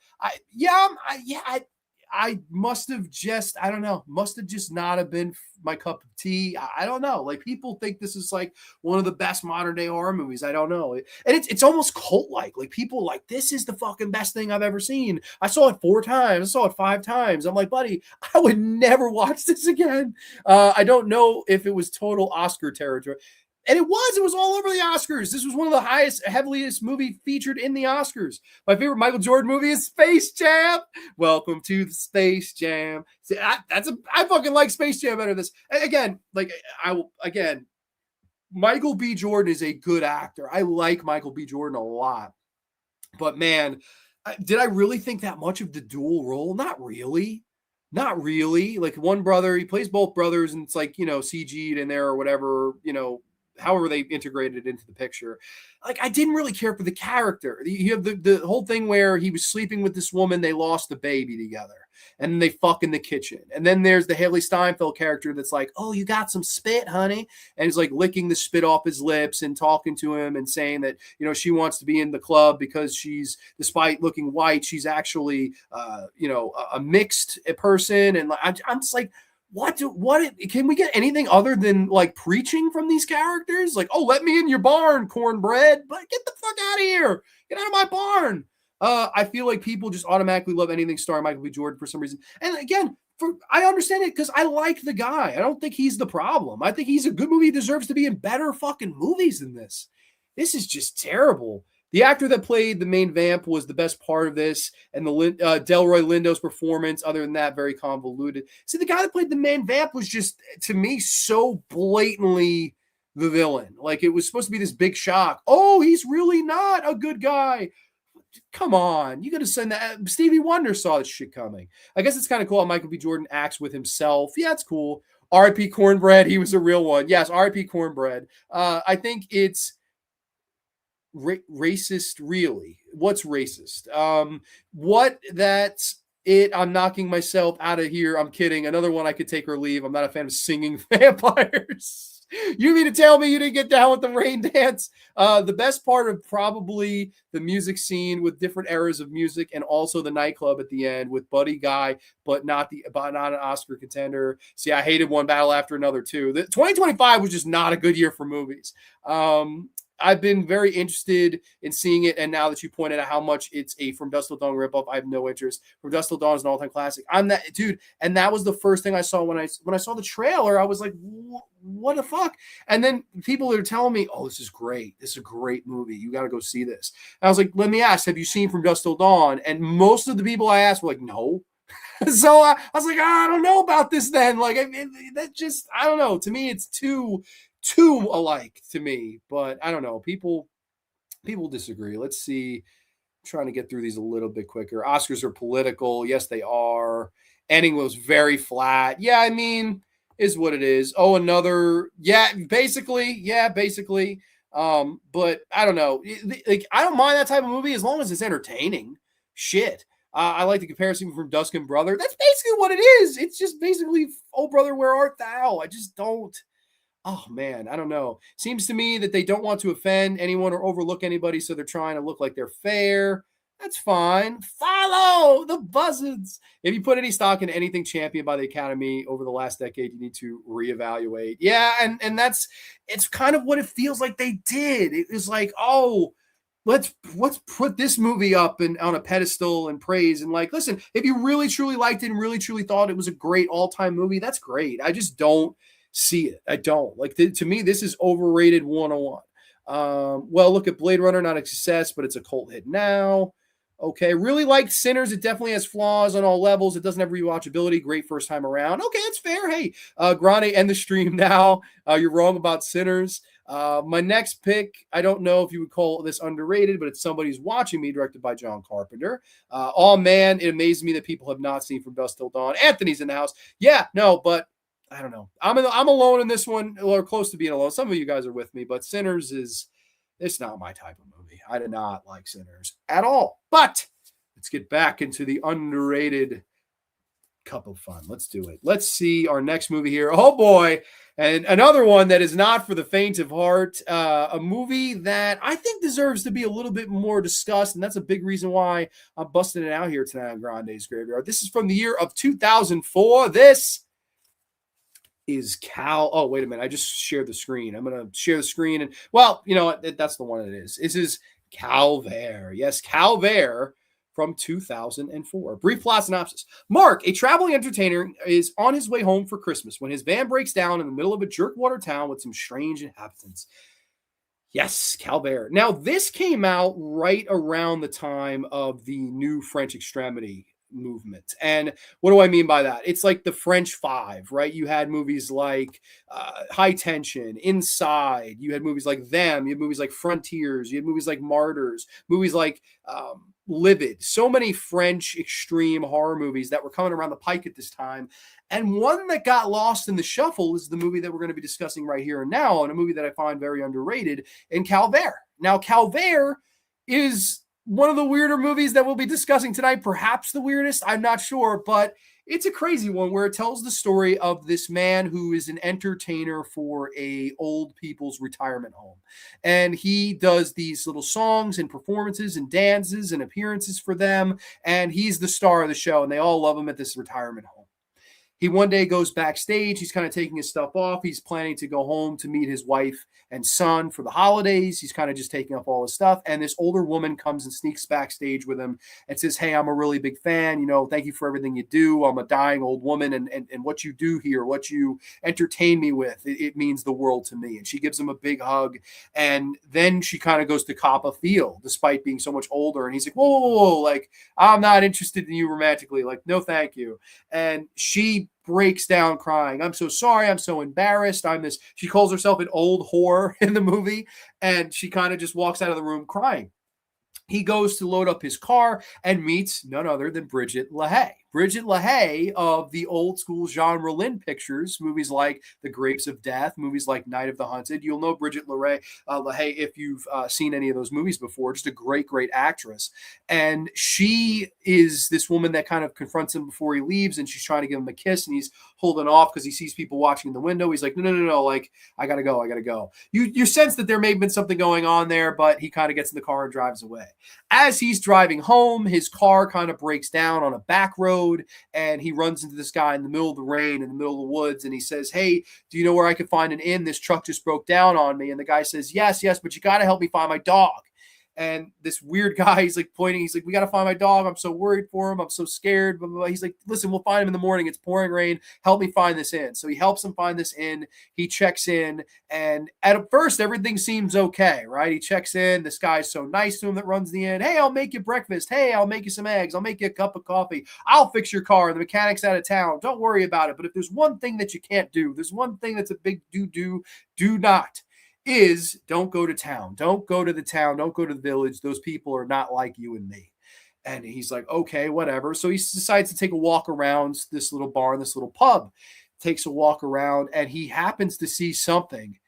I must have just, I don't know, must have just not have been my cup of tea. I don't know. Like, people think this is like one of the best modern day horror movies. I don't know. And it's almost cult like. Like, people like, this is the fucking best thing I've ever seen. I saw it 4 times. I saw it 5 times. I'm like, buddy, I would never watch this again. I don't know if it was total Oscar territory. And it was all over the Oscars. This was one of the heaviest movie featured in the Oscars. My favorite Michael Jordan movie is Space Jam. Welcome to the Space Jam. See, I fucking like Space Jam better than this. And again, Michael B. Jordan is a good actor. I like Michael B. Jordan a lot. But man, did I really think that much of the dual role? Not really. Not really. Like, one brother, he plays both brothers, and it's like, CG'd in there or whatever, however they integrated it into the picture. Like, I didn't really care for the character. You have the whole thing where he was sleeping with this woman, they lost the baby together, and then they fuck in the kitchen. And then there's the Haley Steinfeld character that's like, oh, you got some spit, honey? And he's like licking the spit off his lips and talking to him and saying that, she wants to be in the club because she's, despite looking white, she's actually, a mixed person. And I'm just like, what can we get anything other than like preaching from these characters? Like, oh, let me in your barn, cornbread, but get the fuck out of here. Get out of my barn. I feel like people just automatically love anything starring Michael B. Jordan for some reason. And again, I understand it because I like the guy. I don't think he's the problem. I think he's a good movie. He deserves to be in better fucking movies than this. This is just terrible. The actor that played the main vamp was the best part of this, and the Delroy Lindo's performance, other than that, very convoluted. See, the guy that played the main vamp was just, to me, so blatantly the villain. Like, it was supposed to be this big shock. Oh, he's really not a good guy. Come on. You got to send that. Stevie Wonder saw this shit coming. I guess it's kind of cool how Michael B. Jordan acts with himself. Yeah, it's cool. R.I.P. Cornbread. He was a real one. Yes, R.I.P. Cornbread. I think it's racist, really. What's racist? What that's it. I'm knocking myself out of here. I'm kidding. Another one I could take or leave. I'm not a fan of singing vampires. You mean to tell me you didn't get down with the rain dance? The best part of probably the music scene with different eras of music, and also the nightclub at the end with Buddy Guy, but not an Oscar contender. See, I hated one battle after another too. 2025 was just not a good year for movies. I've been very interested in seeing it, and now that you pointed out how much it's a From Dusk Till Dawn ripoff, I have no interest. From Dusk Till Dawn is an all-time classic. I'm that dude, and that was the first thing I saw when I saw the trailer. I was like, what the fuck? And then people are telling me, oh, this is great. This is a great movie. You got to go see this. And I was like, let me ask, have you seen From Dusk Till Dawn? And most of the people I asked were like, no. So I was like, I don't know about this then. Like, that just, I don't know. To me, it's too alike to me, but I don't know. People disagree. Let's see. I'm trying to get through these a little bit quicker. Oscars are political. Yes, they are. Ending was very flat. Yeah, I mean, is what it is. Oh, another. Yeah, basically. But I don't know. Like, I don't mind that type of movie as long as it's entertaining. Shit. I like the comparison from Dusk and Brother. That's basically what it is. It's just basically, oh, brother, where art thou? I just don't. Oh, man, I don't know. Seems to me that they don't want to offend anyone or overlook anybody, so they're trying to look like they're fair. That's fine. Follow the buzzards. If you put any stock in anything championed by the Academy over the last decade, you need to reevaluate. Yeah, and it's kind of what it feels like they did. It was like, oh, let's put this movie up and on a pedestal and praise. And like, listen, if you really, truly liked it and really, truly thought it was a great all-time movie, that's great. I just don't see it. I don't. Like, to me, this is overrated 101. Well, look at Blade Runner, not a success, but it's a cult hit now. Okay, really liked Sinners. It definitely has flaws on all levels. It doesn't have rewatchability. Great first time around. Okay, it's fair. Hey, Grande, end the stream now. You're wrong about Sinners. My next pick, I don't know if you would call this underrated, but it's Somebody's Watching Me, directed by John Carpenter. Oh, man, it amazes me that people have not seen From Dusk Till Dawn. Anthony's in the house. Yeah, no, but I don't know. I'm alone in this one, or close to being alone. Some of you guys are with me, but Sinners is it's not my type of movie. I did not like Sinners at all. But let's get back into the underrated cup of fun. Let's do it. Let's see our next movie here. Oh boy. And another one that is not for the faint of heart. A movie that I think deserves to be a little bit more discussed. And that's a big reason why I'm busting it out here tonight on Grande's Graveyard. This is from the year of 2004. This is Cal. Oh, wait a minute. I just shared the screen. I'm going to share the screen. And, well, you know what? That's the one it is. This is Calvar. Yes, Calvar from 2004. Brief plot synopsis. Mark, a traveling entertainer, is on his way home for Christmas when his van breaks down in the middle of a jerkwater town with some strange inhabitants. Yes, Calvar. Now, this came out right around the time of the new French extremity movement. And what do I mean by that? It's like the French Five, right? You had movies like High Tension, Inside. You had movies like Them. You had movies like Frontiers. You had movies like Martyrs. Movies like Livid. So many French extreme horror movies that were coming around the pike at this time. And one that got lost in the shuffle is the movie that we're going to be discussing right here and now, and a movie that I find very underrated, in Calvar. Now, Calvar is one of the weirder movies that we'll be discussing tonight, perhaps the weirdest, I'm not sure, but it's a crazy one where it tells the story of this man who is an entertainer for a old people's retirement home. And he does these little songs and performances and dances and appearances for them. And he's the star of the show, and they all love him at this retirement home. He one day goes backstage. He's kind of taking his stuff off. He's planning to go home to meet his wife and son for the holidays. He's kind of just taking up all his stuff. And this older woman comes and sneaks backstage with him and says, "Hey, I'm a really big fan. You know, thank you for everything you do. I'm a dying old woman. And what you do here, what you entertain me with, it means the world to me." And she gives him a big hug. And then she kind of goes to cop a feel, despite being so much older. And he's like, whoa, whoa, whoa. Like, I'm not interested in you romantically. Like, no, thank you. And she breaks down crying. "I'm so sorry. I'm so embarrassed. I'm this." She calls herself an old whore in the movie, and she kind of just walks out of the room crying. He goes to load up his car and meets none other than Bridget LaHaye. Bridget LaHaye of the old school Jean Rollin pictures, movies like The Grapes of Death, movies like Night of the Hunted. You'll know Bridget LaHaye if you've seen any of those movies before. Just a great, great actress. And she is this woman that kind of confronts him before he leaves, and she's trying to give him a kiss, and he's holding off because he sees people watching in the window. He's like, no, like, I gotta go. You sense that there may have been something going on there, but he kind of gets in the car and drives away. As he's driving home, his car kind of breaks down on a back road, and he runs into this guy in the middle of the rain, in the middle of the woods, and he says, "Hey, do you know where I could find an inn? This truck just broke down on me." And the guy says, yes, but you got to help me find my dog. And this weird guy, he's like pointing, he's like, "We got to find my dog. I'm so worried for him. I'm so scared." Blah, blah, blah. He's like, "Listen, we'll find him in the morning. It's pouring rain. Help me find this inn." So he helps him find this inn. He checks in, and at first everything seems okay, right? He checks in. This guy's so nice to him that runs the inn. "Hey, I'll make you breakfast. Hey, I'll make you some eggs. I'll make you a cup of coffee. I'll fix your car. The mechanic's out of town. Don't worry about it. But if there's one thing that you can't do, there's one thing that's a big do not, is don't go to town. Don't go to the town. Don't go to the village. Those people are not like you and me." And he's like, "Okay, whatever." So he decides to take a walk around this little barn, this little pub, takes a walk around, and he happens to see something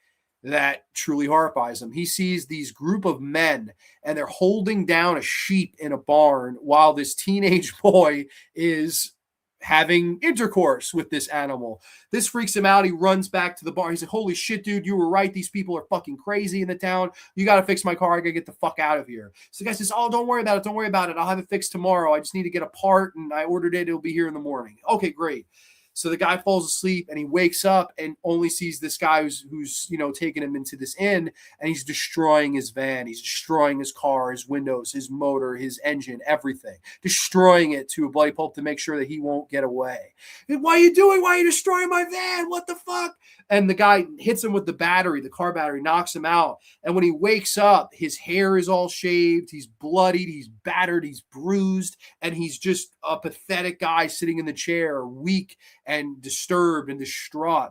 that truly horrifies him. He sees these group of men, and they're holding down a sheep in a barn while this teenage boy is having intercourse with this animal. This freaks him out. He runs back to the bar. He's like, "Holy shit, dude, you were right. These people are fucking crazy in the town. You got to fix my car. I got to get the fuck out of here." So the guy says, "Oh, don't worry about it. Don't worry about it. I'll have it fixed tomorrow. I just need to get a part, and I ordered it. It'll be here in the morning." Okay, great. So the guy falls asleep, and he wakes up and only sees this guy who's taking him into this inn, and he's destroying his van. He's destroying his car, his windows, his motor, his engine, everything. Destroying it to a bloody pulp to make sure that he won't get away. "What are you doing? Why are you destroying my van? What the fuck?" And the guy hits him with the battery. The car battery knocks him out. And when he wakes up, his hair is all shaved. He's bloodied. He's battered. He's bruised. And he's just a pathetic guy sitting in the chair, weak and disturbed and distraught.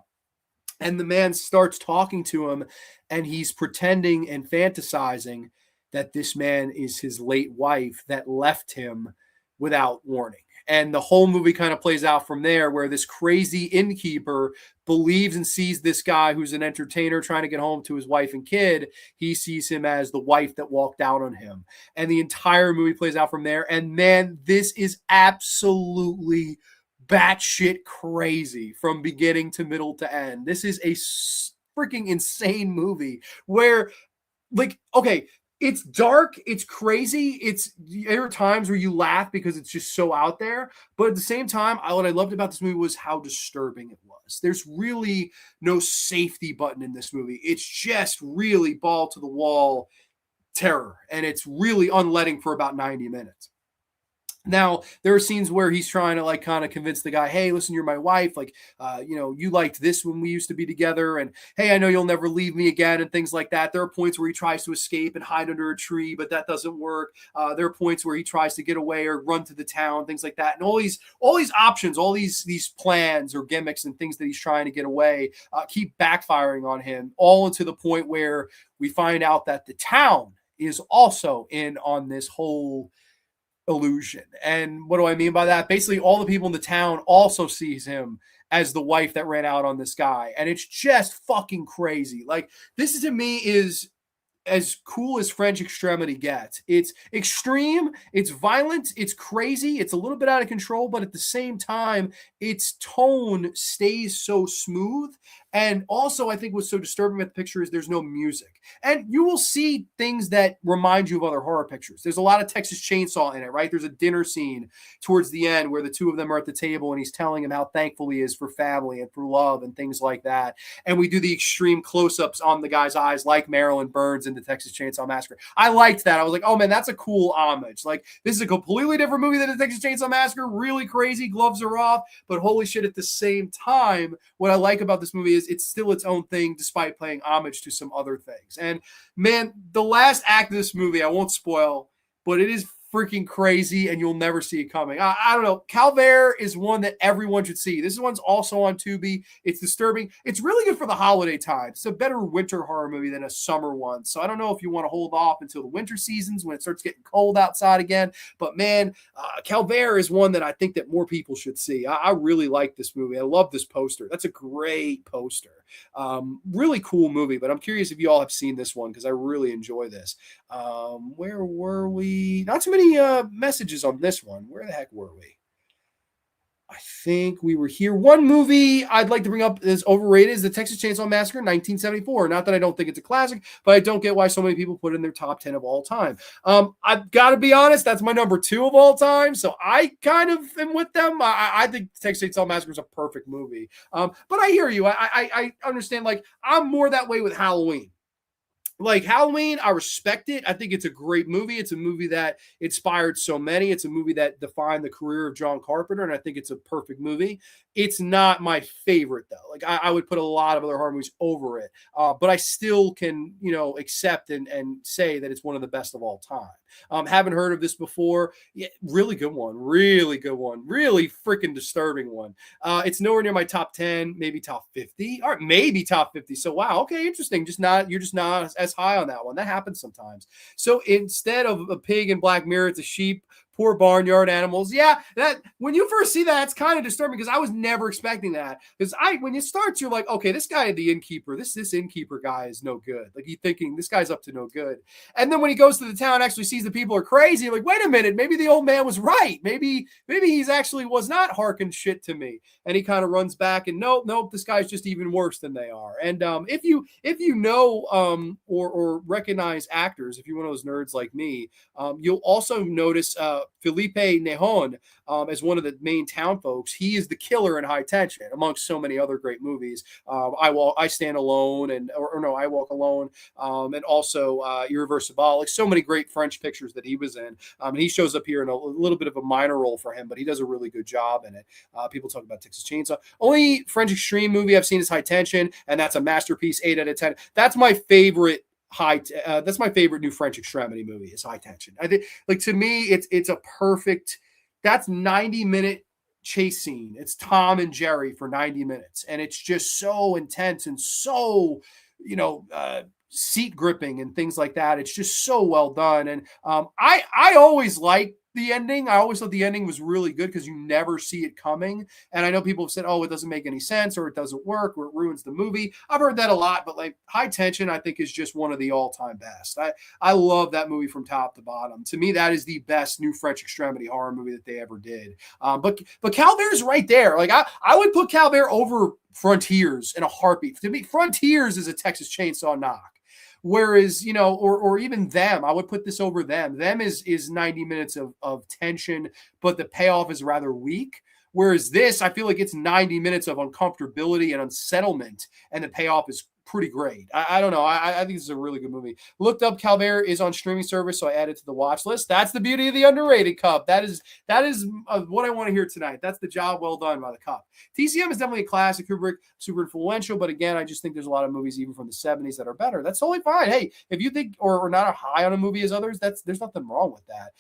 And the man starts talking to him, and he's pretending and fantasizing that this man is his late wife that left him without warning. And the whole movie kind of plays out from there, where this crazy innkeeper believes and sees this guy who's an entertainer trying to get home to his wife and kid. He sees him as the wife that walked out on him. And the entire movie plays out from there. And man, this is absolutely batshit crazy from beginning to middle to end. This is a freaking insane movie where, like, okay, it's dark, it's crazy, there are times where you laugh because it's just so out there, but at the same time, what I loved about this movie was how disturbing it was. There's really no safety button in this movie. It's just really ball to the wall terror, and it's really unletting for about 90 minutes. Now, there are scenes where he's trying to like kind of convince the guy, hey, listen, you're my wife. Like, you liked this when we used to be together. And hey, I know you'll never leave me again and things like that. There are points where he tries to escape and hide under a tree, but that doesn't work. There are points where he tries to get away or run to the town, things like that. And all these options, all these plans or gimmicks and things that he's trying to get away keep backfiring on him, all to the point where we find out that the town is also in on this whole illusion. And what do I mean by that? Basically, all the people in the town also sees him as the wife that ran out on this guy. And it's just fucking crazy. Like, this to me is as cool as French Extremity gets. It's extreme, it's violent, it's crazy, it's a little bit out of control, but at the same time, its tone stays so smooth. And also, I think what's so disturbing with the picture is there's no music. And you will see things that remind you of other horror pictures. There's a lot of Texas Chainsaw in it, right? There's a dinner scene towards the end where the two of them are at the table and he's telling him how thankful he is for family and for love and things like that. And we do the extreme close-ups on the guy's eyes like Marilyn Burns in the Texas Chainsaw Massacre. I liked that. I was like, oh man, that's a cool homage. Like, this is a completely different movie than the Texas Chainsaw Massacre. Really crazy, gloves are off, but holy shit, at the same time, what I like about this movie is it's still its own thing despite paying homage to some other things. And man, the last act of this movie, I won't spoil, but it is freaking crazy and you'll never see it coming. I don't know. Calvar is one that everyone should see. This one's also on Tubi. It's disturbing. It's really good for the holiday time. It's a better winter horror movie than a summer one. So I don't know if you want to hold off until the winter seasons when it starts getting cold outside again. But man, Calvar is one that I think that more people should see. I really like this movie. I love this poster. That's a great poster. Really cool movie, but I'm curious if you all have seen this one because I really enjoy this. Where were we? Not too many messages on this one. Where the heck were we? I think we were here. One movie I'd like to bring up is overrated is the Texas Chainsaw Massacre 1974. Not that I don't think it's a classic, but I don't get why so many people put it in their top 10 of all time. I've got to be honest, that's my number 2 of all time. So I kind of am with them. I think Texas Chainsaw Massacre is a perfect movie. But I hear you. I understand. Like, I'm more that way with Halloween. Like Halloween, I respect it. I think it's a great movie. It's a movie that inspired so many. It's a movie that defined the career of John Carpenter, and I think it's a perfect movie. It's not my favorite, though. Like, I would put a lot of other horror movies over it, but I still can, accept and say that it's one of the best of all time. Haven't heard of this before. Yeah, really good one. Really good one. Really freaking disturbing one. It's nowhere near my top 10, maybe top 50, or maybe top 50. So, wow, okay, interesting. You're just not as high on that one. That happens sometimes. So instead of a pig in Black Mirror, it's a sheep. Poor barnyard animals. Yeah, that when you first see that, it's kind of disturbing because I was never expecting that. Because when it starts, you're like, okay, this guy, the innkeeper, this innkeeper guy is no good. Like, you're thinking this guy's up to no good. And then when he goes to the town, actually sees the people are crazy. Like, wait a minute, maybe the old man was right. Maybe he's actually was not harking shit to me. And he kind of runs back and nope, this guy's just even worse than they are. And if you know or recognize actors, if you're one of those nerds like me, you'll also notice Felipe Nejon as one of the main town folks. He is the killer in High Tension, amongst so many other great movies. I Stand Alone, I Walk Alone, and also Irreversible. Like, so many great French pictures that he was in. And he shows up here in a little bit of a minor role for him, but he does a really good job in it. People talk about Texas Chainsaw. Only French Extreme movie I've seen is High Tension, and that's a masterpiece, 8 out of 10. That's my favorite that's my favorite new French Extremity movie is High Tension. I think, like, to me, it's a perfect, that's 90-minute chase scene. It's Tom and Jerry for 90 minutes. And it's just so intense and so, seat gripping and things like that. It's just so well done. And I always like the ending. I always thought the ending was really good because you never see it coming. And I know people have said, oh, it doesn't make any sense or it doesn't work or it ruins the movie. I've heard that a lot, but like High Tension, I think is just one of the all-time best. I love that movie from top to bottom. To me, that is the best new French extremity horror movie that they ever did. But Calvar's right there. Like I would put Calvar over Frontiers in a heartbeat. To me, Frontiers is a Texas Chainsaw knock. Whereas, or even Them, I would put this over Them. Them is 90 minutes of tension, but the payoff is rather weak. Whereas this, I feel like it's 90 minutes of uncomfortability and unsettlement, and the payoff is pretty great. I don't know. I think this is a really good movie. Looked up Calvar is on streaming service, so I added to the watch list. That's the beauty of the Underrated Cup. That is what I want to hear tonight. That's the job well done by the Cup. TCM is definitely a classic. Kubrick, super influential, but again, I just think there's a lot of movies even from the 70s that are better. That's totally fine. Hey, if you think or not high on a movie as others, there's nothing wrong with that.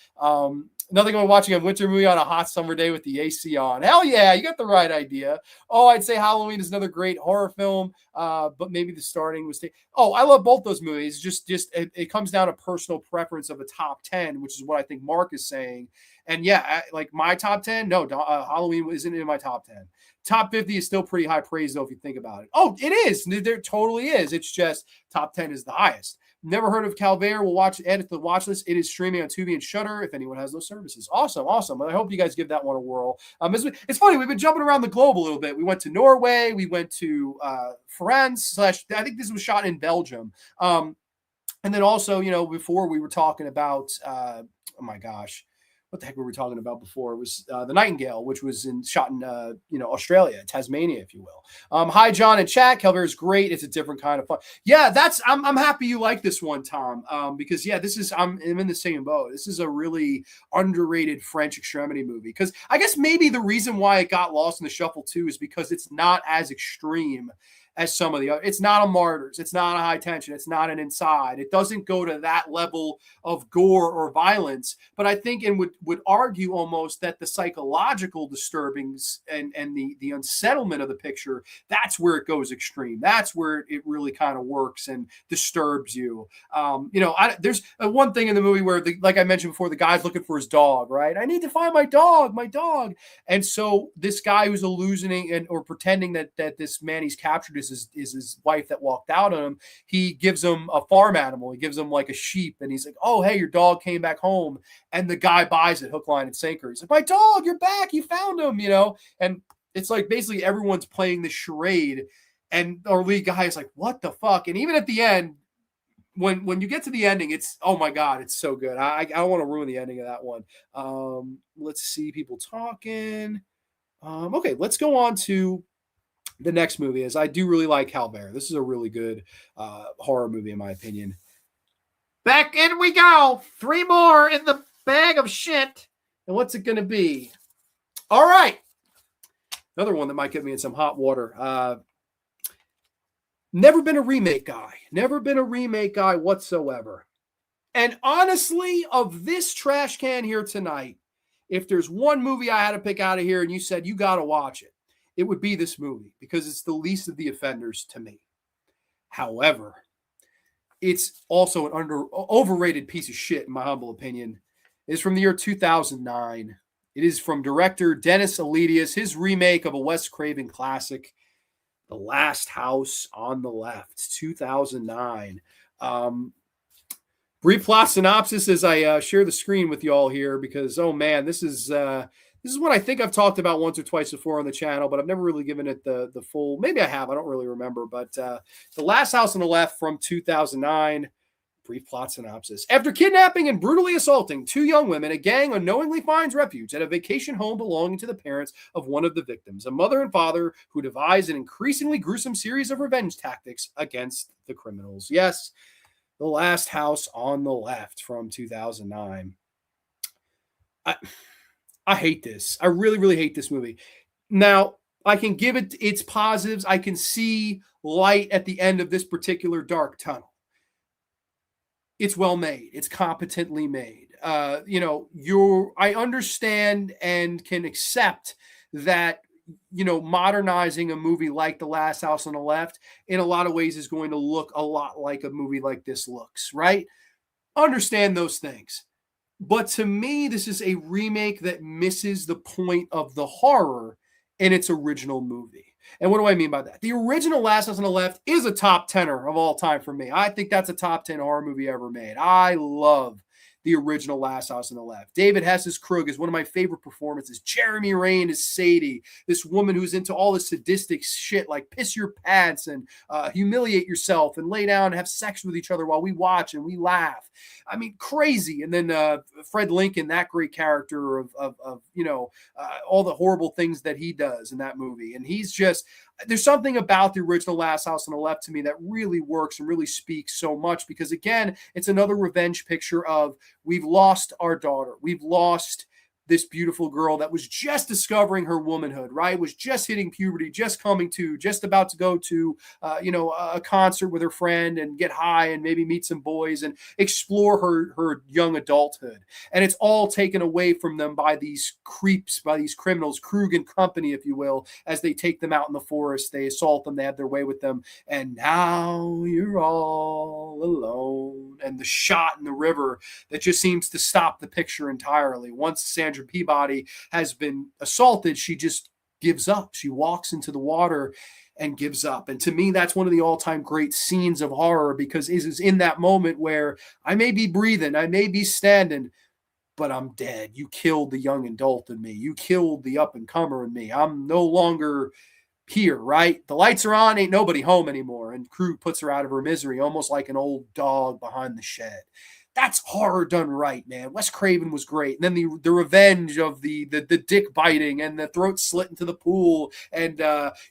Nothing like watching a winter movie on a hot summer day with the AC on. Hell yeah, you got the right idea. Oh, I'd say Halloween is another great horror film, but maybe the starting was. I love both those movies. Just it comes down to personal preference of a top 10, which is what I think Mark is saying. And yeah, like my top 10, no, Halloween isn't in my top 10. Top 50 is still pretty high praise, though, if you think about it. Oh, it is. There totally is. It's just top 10 is the highest. Never heard of Calvar. We'll add it to the watch list. It is streaming on Tubi and Shudder if anyone has those services. Awesome. I hope you guys give that one a whirl. It's funny. We've been jumping around the globe a little bit. We went to Norway. We went to France. I think this was shot in Belgium. And then also, before we were talking about, oh my gosh, what the heck were we talking about before? It was the Nightingale, which was shot in Australia, Tasmania, if you will. Hi, John and chat. Calvar is great. It's a different kind of fun. Yeah, I'm happy you like this one, Tom, because yeah, I'm in the same boat. This is a really underrated French extremity movie because I guess maybe the reason why it got lost in the shuffle too is because it's not as extreme as some of the other. It's not a Martyrs. It's not a High Tension. It's not an Inside. It doesn't go to that level of gore or violence. But I think and would argue almost that the psychological disturbings and the unsettlement of the picture, that's where it goes extreme. That's where it really kind of works and disturbs you. There's one thing in the movie where, like I mentioned before, the guy's looking for his dog, right? I need to find my dog. And so this guy who's hallucinating or pretending that this man he's captured is his wife that walked out on him. He gives him a farm animal. He gives him like a sheep, and he's like, "Oh, hey, your dog came back home." And the guy buys it, hook, line, and sinker. He's like, "My dog, you're back. You found him," And it's like basically everyone's playing the charade, and our lead guy is like, "What the fuck?" And even at the end, when you get to the ending, it's oh my god, it's so good. I don't want to ruin the ending of that one. Let's see people talking. Okay, let's go on to the next movie. As I do really like Calvar. This is a really good horror movie in my opinion. Back in we go. 3 more in the bag of shit. And what's it going to be? All right. Another one that might get me in some hot water. Never been a remake guy. Never been a remake guy whatsoever. And honestly, of this trash can here tonight, if there's one movie I had to pick out of here and you said you got to watch it, it would be this movie because it's the least of the offenders to me. However, it's also an overrated piece of shit, in my humble opinion. It's from the year 2009. It is from director Dennis Alidius, his remake of a Wes Craven classic, The Last House on the Left, 2009. Brief plot synopsis as I share the screen with you all here because, oh man, this is one I think I've talked about once or twice before on the channel, but I've never really given it the full. Maybe I have. I don't really remember. But The Last House on the Left from 2009. Brief plot synopsis. After kidnapping and brutally assaulting 2 young women, a gang unknowingly finds refuge at a vacation home belonging to the parents of one of the victims, a mother and father who devise an increasingly gruesome series of revenge tactics against the criminals. Yes, The Last House on the Left from 2009. I hate this. I really, really hate this movie. Now, I can give it its positives. I can see light at the end of this particular dark tunnel. It's well made. It's competently made. I understand and can accept that, modernizing a movie like The Last House on the Left in a lot of ways is going to look a lot like a movie like this looks, right? Understand those things. But to me, this is a remake that misses the point of the horror in its original movie. And what do I mean by that? The original Last House on the Left is a top tenner of all time for me. I think that's a top 10 horror movie ever made. I love the original Last House on the Left. David Hess's Krug is one of my favorite performances. Jeremy Rain is Sadie, this woman who's into all the sadistic shit like piss your pants and humiliate yourself and lay down and have sex with each other while we watch and we laugh. I mean, crazy. And then Fred Lincoln, that great character of all the horrible things that he does in that movie. And he's just, there's something about the original Last House on the Left to me that really works and really speaks so much because, again, it's another revenge picture of we've lost our daughter. We've lost this beautiful girl that was just discovering her womanhood, right? Was just hitting puberty, just coming to, just about to go to, a concert with her friend and get high and maybe meet some boys and explore her young adulthood. And it's all taken away from them by these creeps, by these criminals, Krug and company, if you will, as they take them out in the forest, they assault them, they have their way with them. And now you're all alone. And the shot in the river that just seems to stop the picture entirely. Once Sandra Peabody has been assaulted, she just gives up. She walks into the water and gives up. And to me, that's one of the all-time great scenes of horror because it is in that moment where I may be breathing, I may be standing, but I'm dead. You killed the young adult in me. You killed the up-and-comer in me. I'm no longer here, right? The lights are on, ain't nobody home anymore. And Krug puts her out of her misery, almost like an old dog behind the shed. That's horror done right, man. Wes Craven was great. And then the revenge of the dick biting and the throat slit into the pool. And,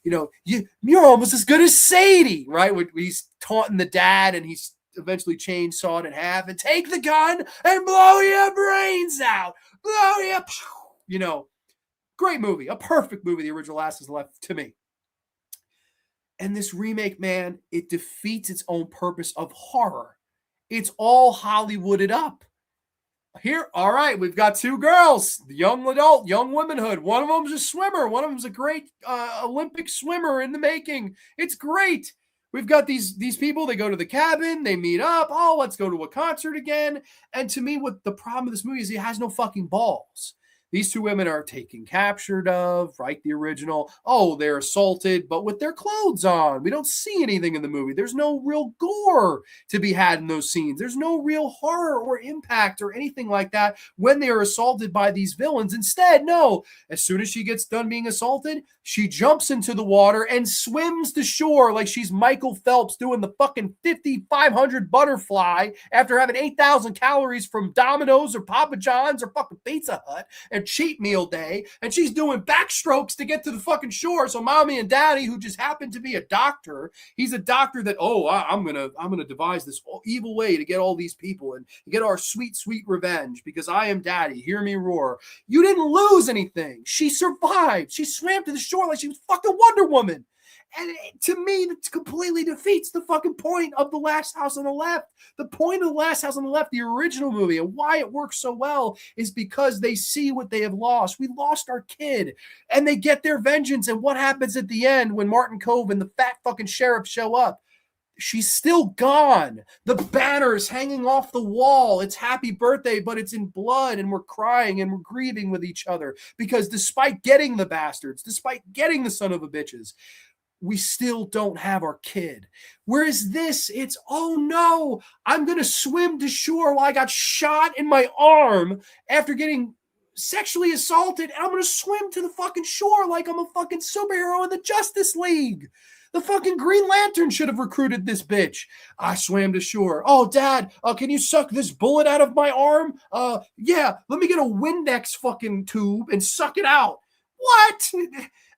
you're almost as good as Sadie, right? When he's taunting the dad and he's eventually chainsawed in half and take the gun and blow your brains out. Blow your, great movie. A perfect movie, the original Last is Left to me. And this remake, man, it defeats its own purpose of horror. It's all Hollywooded up. Here, all right, we've got two girls, young adult, young womanhood. One of them's a swimmer. One of them's a great Olympic swimmer in the making. It's great. We've got these people, they go to the cabin, they meet up. Oh, let's go to a concert again. And to me, what the problem with this movie is it has no fucking balls. These two women are taken captured of, right? The original. Oh, they're assaulted, but with their clothes on. We don't see anything in the movie. There's no real gore to be had in those scenes. There's no real horror or impact or anything like that when they are assaulted by these villains. Instead, no. As soon as she gets done being assaulted, she jumps into the water and swims to shore like she's Michael Phelps doing the fucking 5,500 butterfly after having 8,000 calories from Domino's or Papa John's or fucking Pizza Hut and cheat meal day, and she's doing backstrokes to get to the fucking shore. So mommy and daddy, who just happened to be a doctor, he's a doctor that, I'm gonna devise this evil way to get all these people and get our sweet revenge because I am daddy. Hear me roar. You didn't lose anything. She survived. She swam to the shore like she was fucking Wonder Woman. And to me, that completely defeats the fucking point of The Last House on the Left. The point of The Last House on the Left, the original movie, and why it works so well is because they see what they have lost. We lost our kid, and they get their vengeance. And what happens at the end when Martin Cove and the fat fucking sheriff show up? She's still gone. The banner's hanging off the wall. It's happy birthday, but it's in blood, and we're crying and we're grieving with each other because despite getting the bastards, despite getting the son of a bitches, we still don't have our kid. Whereas this, it's, oh no, I'm going to swim to shore while I got shot in my arm after getting sexually assaulted, and I'm going to swim to the fucking shore like I'm a fucking superhero in the Justice League. The fucking Green Lantern should have recruited this bitch. I swam to shore. Oh, Dad, can you suck this bullet out of my arm? Yeah, let me get a Windex fucking tube and suck it out. What?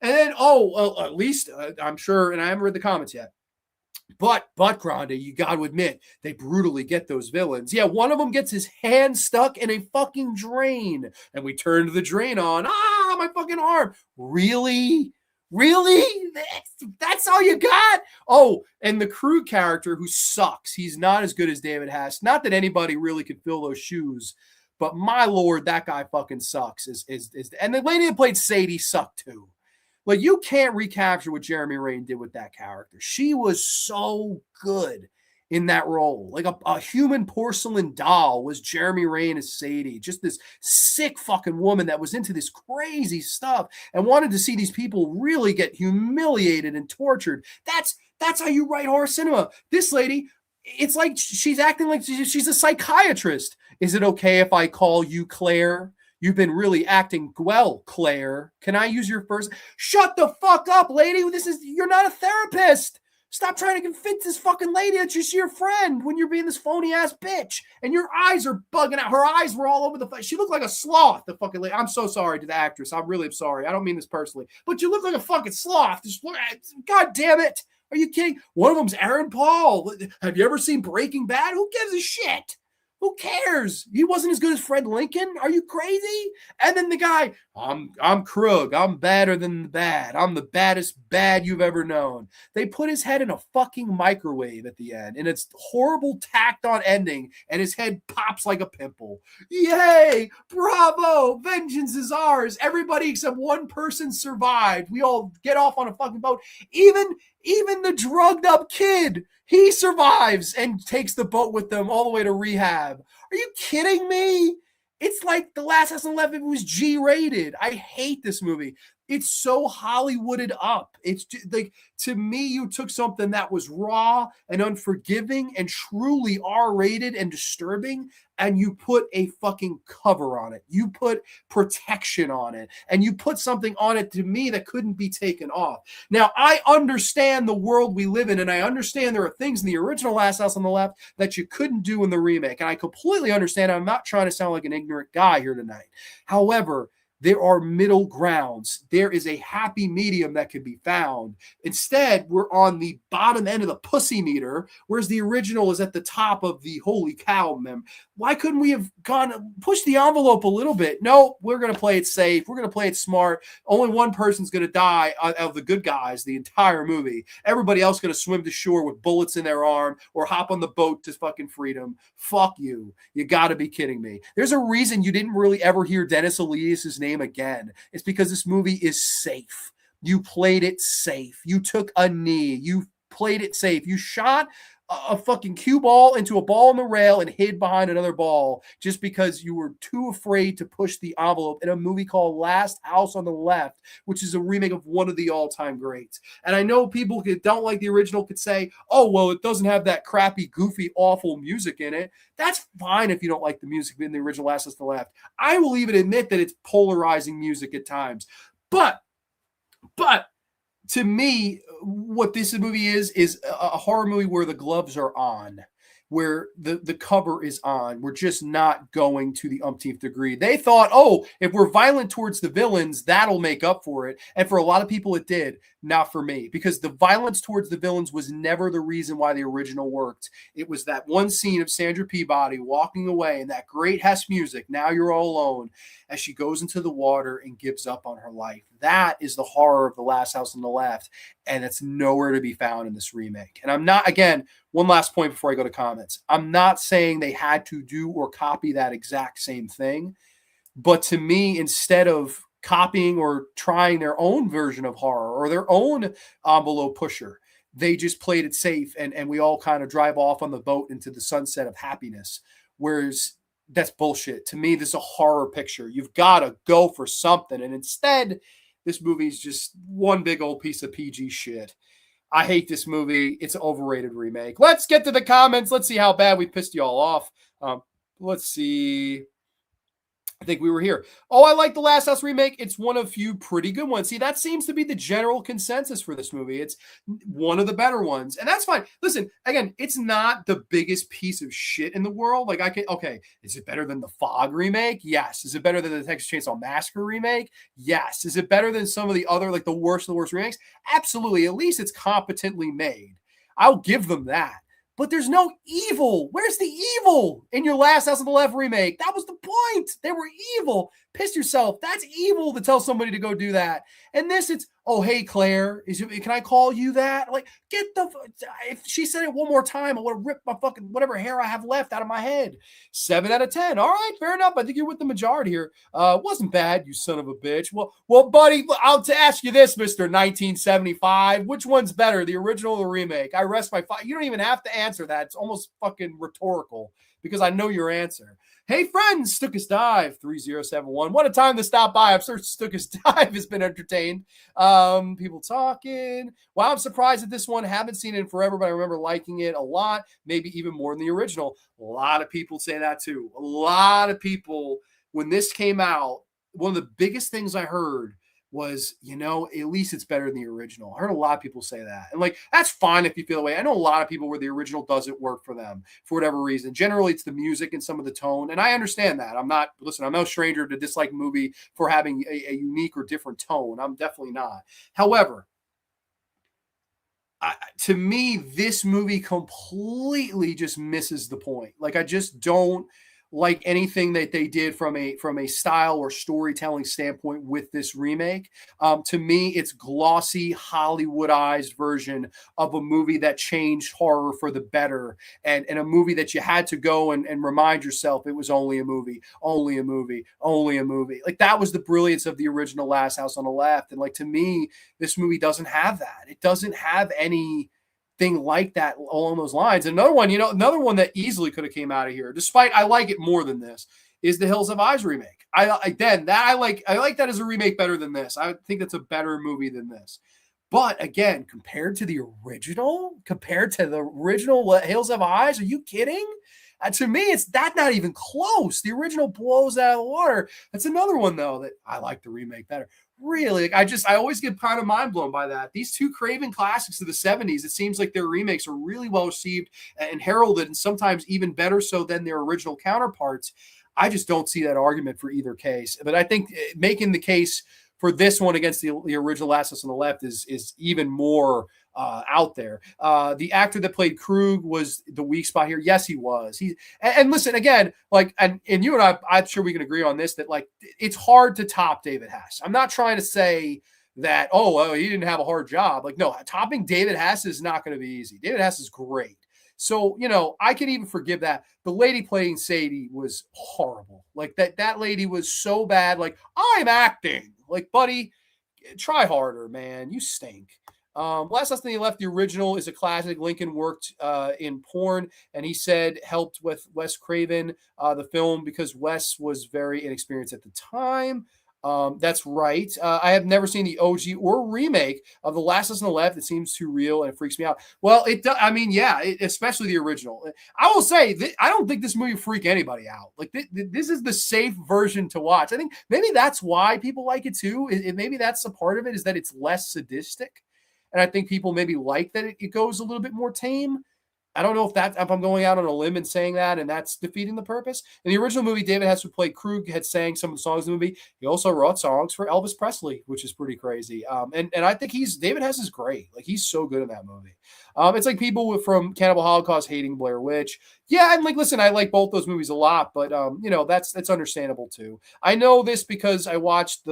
And then, at least I'm sure, and I haven't read the comments yet. But Grande, you got to admit, they brutally get those villains. Yeah, one of them gets his hand stuck in a fucking drain, and we turned the drain on. My fucking arm. Really? That's all you got? Oh, and the Krug character who sucks. He's not as good as David Hess. Not that anybody really could fill those shoes, but my lord, that guy fucking sucks. And the lady that played Sadie sucked too. Like, you can't recapture what Jeremy Rain did with that character. She was so good in that role. Like a human porcelain doll was Jeremy Renner as Sadie. Just this sick fucking woman that was into this crazy stuff and wanted to see these people really get humiliated and tortured. That's how you write horror cinema. This lady, it's like she's acting like she's a psychiatrist. Is it okay if I call you Claire? You've been really acting well, Claire. Can I use your first? Shut the fuck up, lady. You're not a therapist. Stop trying to convince this fucking lady that she's your friend when you're being this phony ass bitch. And your eyes are bugging out. Her eyes were all over the face. She looked like a sloth, the fucking lady. I'm so sorry to the actress. I'm really sorry. I don't mean this personally. But you look like a fucking sloth. God damn it. Are you kidding? One of them's Aaron Paul. Have you ever seen Breaking Bad? Who gives a shit? Who cares? He wasn't as good as Fred Lincoln. Are you crazy? And then the guy, I'm Krug. I'm badder than the bad. I'm the baddest bad you've ever known. They put his head in a fucking microwave at the end, and it's horrible tacked on ending, and his head pops like a pimple. Yay! Bravo! Vengeance is ours. Everybody except one person survived. We all get off on a fucking boat. Even the drugged up kid, he survives and takes the boat with them all the way to rehab. Are you kidding me? It's like The Last House on the Left if it was G-rated. I hate this movie. It's so Hollywooded up. It's just, like, to me, you took something that was raw and unforgiving and truly R-rated and disturbing, and you put a fucking cover on it. You put protection on it, and you put something on it, to me, that couldn't be taken off. Now, I understand the world we live in, and I understand there are things in the original Last House on the Left that you couldn't do in the remake, and I completely understand. I'm not trying to sound like an ignorant guy here tonight. However, there are middle grounds. There is a happy medium that can be found. Instead, we're on the bottom end of the pussy meter, whereas the original is at the top of the holy cow. Why couldn't we have pushed the envelope a little bit? No, we're going to play it safe. We're going to play it smart. Only one person's going to die of the good guys the entire movie. Everybody else going to swim to shore with bullets in their arm or hop on the boat to fucking freedom. Fuck you. You got to be kidding me. There's a reason you didn't really ever hear Dennis Elias's name again. It's because this movie is safe. You played it safe. You took a knee. You played it safe. You shot a fucking cue ball into a ball on the rail and hid behind another ball just because you were too afraid to push the envelope in a movie called Last House on the Left, which is a remake of one of the all-time greats. And I know people who don't like the original could say, oh, well, it doesn't have that crappy, goofy, awful music in it. That's fine if you don't like the music in the original Last House on the Left. I will even admit that it's polarizing music at times. But to me, what this movie is a horror movie where the gloves are on, where the cover is on. We're just not going to the umpteenth degree. They thought, oh, if we're violent towards the villains, that'll make up for it. And for a lot of people, it did. Not for me, because the violence towards the villains was never the reason why the original worked. It was that one scene of Sandra Peabody walking away and that great Hess music, Now You're All Alone, as she goes into the water and gives up on her life. That is the horror of The Last House on the Left, and it's nowhere to be found in this remake. And I'm not, again, one last point before I go to comments. I'm not saying they had to do or copy that exact same thing, but to me, instead of copying or trying their own version of horror or their own envelope pusher, they just played it safe, and we all kind of drive off on the boat into the sunset of happiness. Whereas that's bullshit. To me, this is a horror picture. You've got to go for something. And instead, this movie is just one big old piece of PG shit. I hate this movie. It's an overrated remake. Let's get to the comments. Let's see how bad we pissed you all off. Let's see. I think we were here. Oh, I like the Last House remake. It's one of a few pretty good ones. See, that seems to be the general consensus for this movie. It's one of the better ones, and that's fine. Listen, again, it's not the biggest piece of shit in the world. Like, okay, is it better than the Fog remake? Yes. Is it better than the Texas Chainsaw Massacre remake? Yes. Is it better than some of the other, like the worst of the worst remakes? Absolutely. At least it's competently made. I'll give them that. But there's no evil. Where's the evil in your Last House on the Left remake? That was the point. They were evil. Piss yourself. That's evil to tell somebody to go do that. And this, it's, Oh, hey, Claire, can I call you that? Like, if she said it one more time, I would have ripped my fucking whatever hair I have left out of my head. 7 out of 10. All right, fair enough. I think you're with the majority here. Wasn't bad, you son of a bitch. Well, buddy, I'll to ask you this, Mister 1975. Which one's better, the original or the remake? I rest my. You don't even have to answer that. It's almost fucking rhetorical because I know your answer. Hey, friends, Stookus Dive 3071. What a time to stop by. I'm sure Stookus Dive has been entertained. People talking. Wow, I'm surprised at this one. Haven't seen it in forever, but I remember liking it a lot, maybe even more than the original. A lot of people say that too. A lot of people, when this came out, one of the biggest things I heard was, at least it's better than the original. I heard a lot of people say that. And like, that's fine if you feel the way. I know a lot of people where the original doesn't work for them for whatever reason. Generally, it's the music and some of the tone. And I understand that. I'm no stranger to dislike a movie for having a unique or different tone. I'm definitely not. However, to me, this movie completely just misses the point. Like, I just don't like anything that they did from a style or storytelling standpoint with this remake. To me, it's glossy Hollywoodized version of a movie that changed horror for the better, and a movie that you had to go and remind yourself it was only a movie, only a movie, only a movie. Like, that was the brilliance of the original Last House on the Left. And like, to me, this movie doesn't have that. It doesn't have any thing like that along those lines. Another one that easily could have came out of here, despite I like it more than this, is the Hills Have Eyes remake. I like that as a remake better than this. I think that's a better movie than this. But again, compared to the original Hills Have Eyes, are you kidding? To me, it's that not even close. The original blows out of the water. That's another one though that I like the remake better. Really, I always get kind of mind blown by that. These two Craven classics of the 70s, it seems like their remakes are really well received and heralded, and sometimes even better so than their original counterparts. I just don't see that argument for either case. But I think making the case for this one against the original Last House on the Left is even more out there. The actor that played Krug was the weak spot here. Yes, he was. And listen again, like, and you and I'm sure we can agree on this, that like, it's hard to top David Hess. I'm not trying to say that, he didn't have a hard job. Like, no, topping David Hess is not going to be easy. David Hess is great. So, I can even forgive that. The lady playing Sadie was horrible. Like, that lady was so bad. Like, I'm acting. Like, buddy, try harder, man. You stink. Last House on the Left, the original, is a classic. Lincoln worked in porn, and he said helped with Wes Craven, the film, because Wes was very inexperienced at the time. That's right. I have never seen the OG or remake of The Last House on the Left. It seems too real and it freaks me out. Well, especially the original. I will say, I don't think this movie will freak anybody out. Like, this is the safe version to watch. I think maybe that's why people like it too. Maybe that's a part of it, is that it's less sadistic. And I think people maybe like that it goes a little bit more tame. I don't know if I'm going out on a limb and saying that, and that's defeating the purpose. In the original movie, David Hess, who played Krug, had sang some of the songs in the movie. He also wrote songs for Elvis Presley, which is pretty crazy. And I think David Hess is great. Like, he's so good in that movie. It's like people from Cannibal Holocaust hating Blair Witch. Yeah, I'm like, listen, I like both those movies a lot, but that's understandable too. I know this because I watched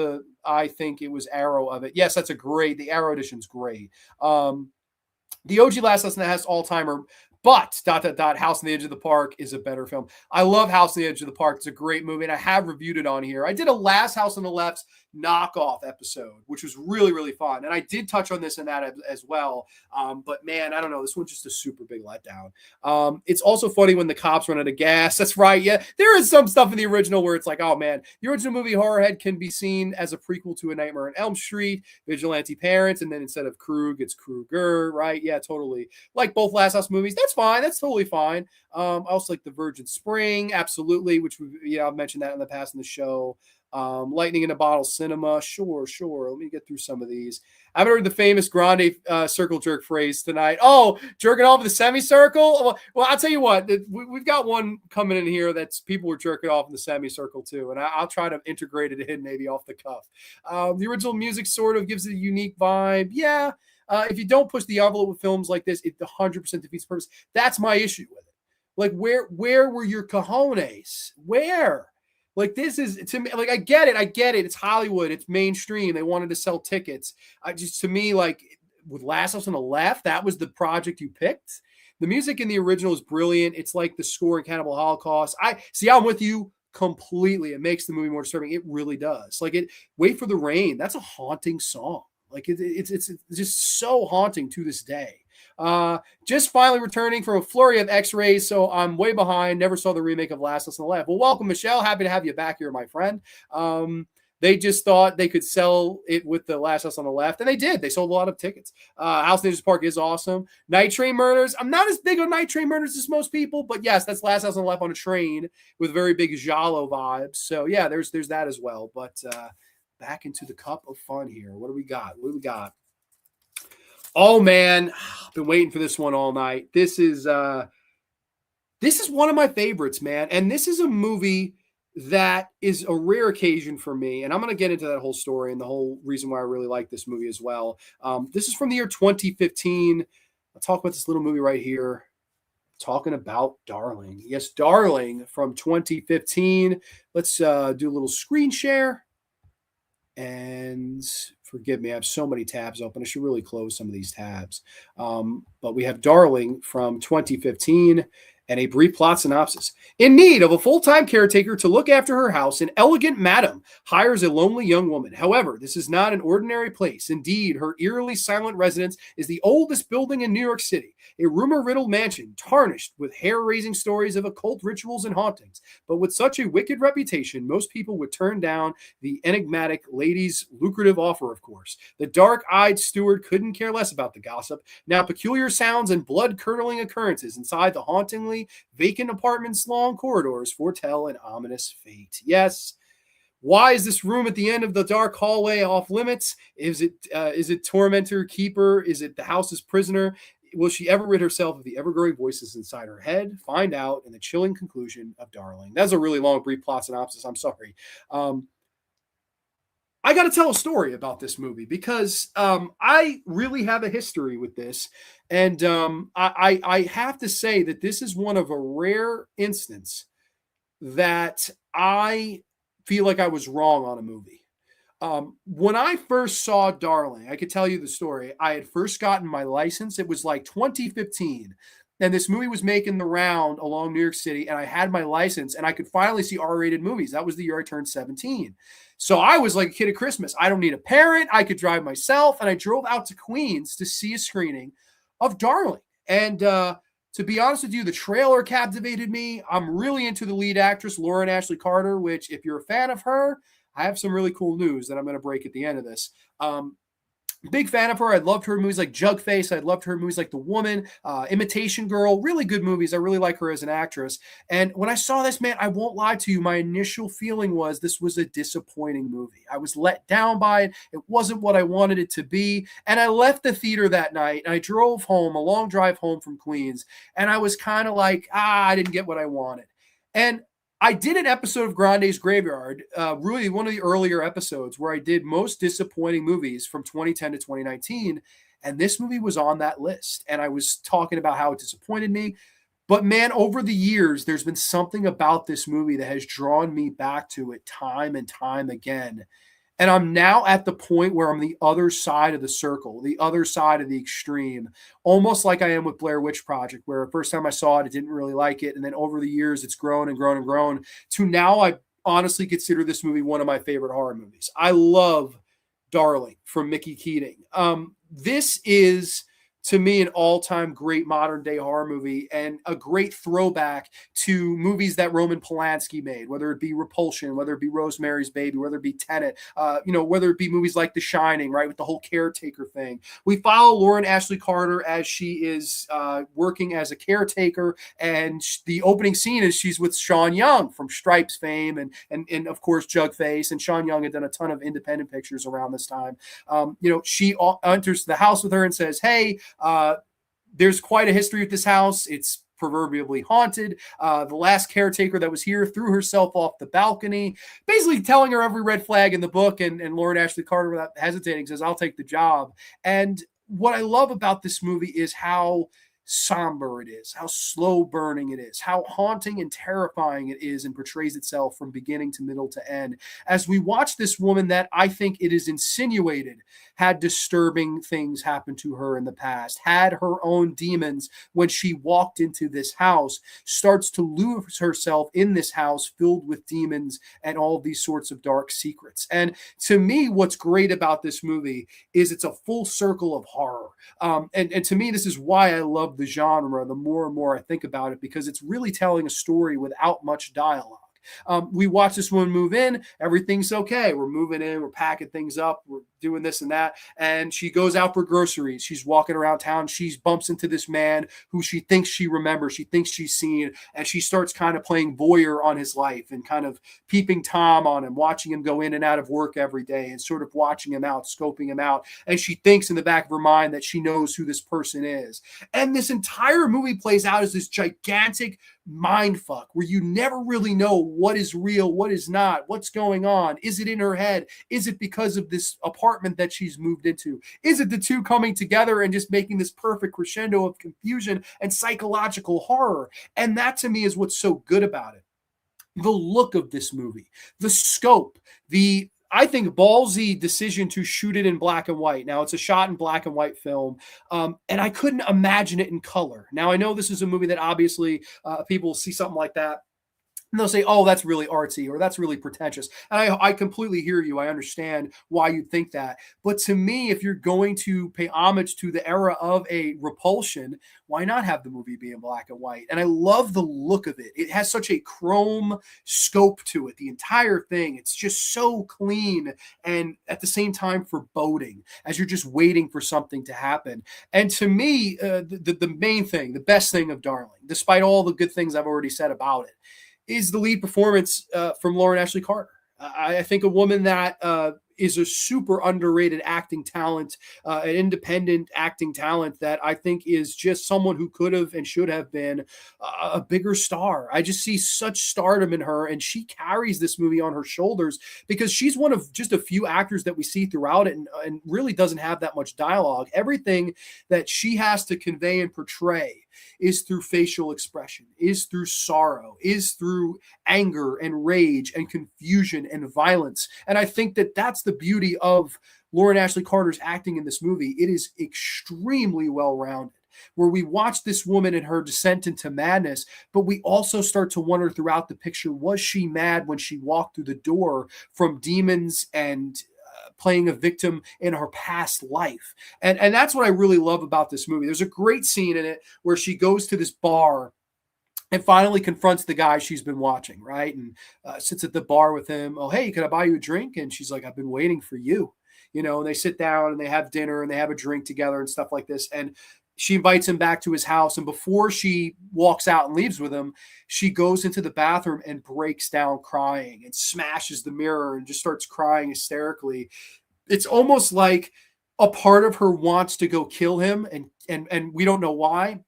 I think it was Arrow of it. Yes, the Arrow edition's great. The OG Last House on the Left all-timer, but ... House on the Edge of the Park is a better film. I love House on the Edge of the Park. It's a great movie, and I have reviewed it on here. I did a Last House on the Left's knockoff episode, which was really, really fun. And I did touch on this in that as well. But man, I don't know. This one's just a super big letdown. It's also funny when the cops run out of gas. That's right. Yeah, there is some stuff in the original where it's like, oh man, the original movie Horrorhead can be seen as a prequel to A Nightmare on Elm Street, Vigilante Parents, and then instead of Krug, it's Kruger, right? Yeah, totally. Like both Last House movies. That's fine. That's totally fine. I also like the Virgin Spring, absolutely, which I've mentioned that in the past in the show. Lightning in a Bottle Cinema. Sure. Let me get through some of these. I've heard the famous Grande circle jerk phrase tonight. Oh, jerking off in the semicircle? Well, I'll tell you what. We've got one coming in here that's people were jerking off in the semicircle too, and I'll try to integrate it in maybe off the cuff. The original music sort of gives it a unique vibe. Yeah. If you don't push the envelope with films like this, it 100% defeats the purpose. That's my issue with it. Like, where were your cojones? Where? Like, this is, to me, like, I get it. It's Hollywood. It's mainstream. They wanted to sell tickets. To me, like, with Last House on the Left, that was the project you picked. The music in the original is brilliant. It's like the score in Cannibal Holocaust. I'm with you completely. It makes the movie more disturbing. It really does. Like, Wait for the Rain. That's a haunting song. Like, it's just so haunting to this day. Just finally returning from a flurry of X-rays, so I'm way behind. Never saw the remake of Last House on the Left. Well, welcome, Michelle. Happy to have you back here, my friend. They just thought they could sell it with the Last House on the Left, and they did. They sold a lot of tickets. House Ninjas Park is awesome. Night Train Murders. I'm not as big on Night Train Murders as most people, but yes, that's Last House on the Left on a train with very big giallo vibes. So yeah, there's that as well. But back into the cup of fun here. What do we got? Oh man, I've been waiting for this one all night. This is one of my favorites, man. And this is a movie that is a rare occasion for me. And I'm going to get into that whole story and the whole reason why I really like this movie as well. This is from the year 2015. I'll talk about this little movie right here. Talking about Darling. Yes, Darling from 2015. Let's do a little screen share. And forgive me, I have so many tabs open. I should really close some of these tabs. But we have Darling from 2015 and a brief plot synopsis. In need of a full-time caretaker to look after her house, an elegant madam hires a lonely young woman. However, this is not an ordinary place. Indeed, her eerily silent residence is the oldest building in New York City, a rumor-riddled mansion tarnished with hair-raising stories of occult rituals and hauntings. But with such a wicked reputation, most people would turn down the enigmatic lady's lucrative offer, of course. The dark-eyed steward couldn't care less about the gossip. Now, peculiar sounds and blood-curdling occurrences inside the hauntingly vacant apartment's long corridors foretell an ominous fate. Yes. Why is this room at the end of the dark hallway off limits? Is it tormentor, keeper? Is it the house's prisoner? Will she ever rid herself of the ever-growing voices inside her head? Find out in the chilling conclusion of Darling. That's a really long, brief plot synopsis. I'm sorry. I got to tell a story about this movie because I really have a history with this. And I have to say that this is one of a rare instance that I feel like I was wrong on a movie. When I first saw Darling, I could tell you the story. I had first gotten my license. It was like 2015. And this movie was making the round along New York City. And I had my license and I could finally see R-rated movies. That was the year I turned 17. So I was like a kid at Christmas. I don't need a parent. I could drive myself. And I drove out to Queens to see a screening of Darling. And to be honest with you, the trailer captivated me. I'm really into the lead actress, Lauren Ashley Carter, which if you're a fan of her, I have some really cool news that I'm going to break at the end of this. Big fan of her. I loved her movies like Jugface. I loved her movies like The Woman, Imitation Girl. Really good movies. I really like her as an actress. And when I saw this, man, I won't lie to you. My initial feeling was this was a disappointing movie. I was let down by it. It wasn't what I wanted it to be. And I left the theater that night. And I drove home, a long drive home from Queens. And I was kind of like, I didn't get what I wanted. And I did an episode of Grande's Graveyard, really one of the earlier episodes where I did most disappointing movies from 2010 to 2019. And this movie was on that list. And I was talking about how it disappointed me. But man, over the years, there's been something about this movie that has drawn me back to it time and time again. And I'm now at the point where I'm the other side of the circle, the other side of the extreme, almost like I am with Blair Witch Project, where the first time I saw it, I didn't really like it. And then over the years, it's grown and grown and grown to now I honestly consider this movie one of my favorite horror movies. I love Darling from Mickey Keating. This is, to me, an all-time great modern-day horror movie and a great throwback to movies that Roman Polanski made, whether it be Repulsion, whether it be Rosemary's Baby, whether it be Tenet, whether it be movies like The Shining, right, with the whole caretaker thing. We follow Lauren Ashley Carter as she is working as a caretaker, and the opening scene is she's with Sean Young from Stripes fame and of course, Jugface, and Sean Young had done a ton of independent pictures around this time. She enters the house with her and says, hey, there's quite a history with this house. It's proverbially haunted. The last caretaker that was here threw herself off the balcony, basically telling her every red flag in the book. And Lauren Ashley Carter, without hesitating, says, I'll take the job. And what I love about this movie is how somber it is, how slow burning it is, how haunting and terrifying it is, and portrays itself from beginning to middle to end. As we watch this woman that I think it is insinuated had disturbing things happen to her in the past, had her own demons when she walked into this house, starts to lose herself in this house filled with demons and all these sorts of dark secrets. And to me, what's great about this movie is it's a full circle of horror. And to me, this is why I love the genre the more and more I think about it, because it's really telling a story without much dialogue. We watch this one move in, everything's okay. We're moving in, we're packing things up, we're doing this and that. And she goes out for groceries. She's walking around town. She bumps into this man who she thinks she remembers, she thinks she's seen, and she starts kind of playing voyeur on his life and kind of peeping Tom on him, watching him go in and out of work every day and sort of watching him out, scoping him out. And she thinks in the back of her mind that she knows who this person is. And this entire movie plays out as this gigantic mind fuck where you never really know what is real, what is not, what's going on. Is it in her head? Is it because of this apartment that she's moved into? Is it the two coming together and just making this perfect crescendo of confusion and psychological horror? And that to me is what's so good about it. The look of this movie, the scope, the I think ballsy decision to shoot it in black and white. Now it's a shot in black and white film, and I couldn't imagine it in color. Now I know this is a movie that obviously people see something like that and they'll say, oh, that's really artsy or that's really pretentious. And I completely hear you. I understand why you think that. But to me, if you're going to pay homage to the era of a Repulsion, why not have the movie be in black and white? And I love the look of it. It has such a chrome scope to it, the entire thing. It's just so clean and at the same time foreboding as you're just waiting for something to happen. And to me, the main thing, the best thing of Darling, despite all the good things I've already said about it, is the lead performance from Lauren Ashley Carter. I think a woman that is a super underrated acting talent, an independent acting talent that I think is just someone who could have and should have been a bigger star. I just see such stardom in her, and she carries this movie on her shoulders because she's one of just a few actors that we see throughout it and really doesn't have that much dialogue. Everything that she has to convey and portray is through facial expression, is through sorrow, is through anger and rage and confusion and violence. And I think that that's the beauty of Lauren Ashley Carter's acting in this movie. It is extremely well-rounded, where we watch this woman in her descent into madness, but we also start to wonder throughout the picture, was she mad when she walked through the door from demons and playing a victim in her past life? And that's what I really love about this movie. There's a great scene in it where she goes to this bar and finally confronts the guy she's been watching, right? And sits at the bar with him. Oh, hey, can I buy you a drink? And she's like, I've been waiting for you. You know, and they sit down and they have dinner and they have a drink together and stuff like this. And she invites him back to his house. And before she walks out and leaves with him, she goes into the bathroom and breaks down crying and smashes the mirror and just starts crying hysterically. It's almost like a part of her wants to go kill him and we don't know why.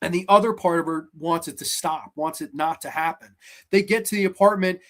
And the other part of her wants it to stop, wants it not to happen. They get to the apartment.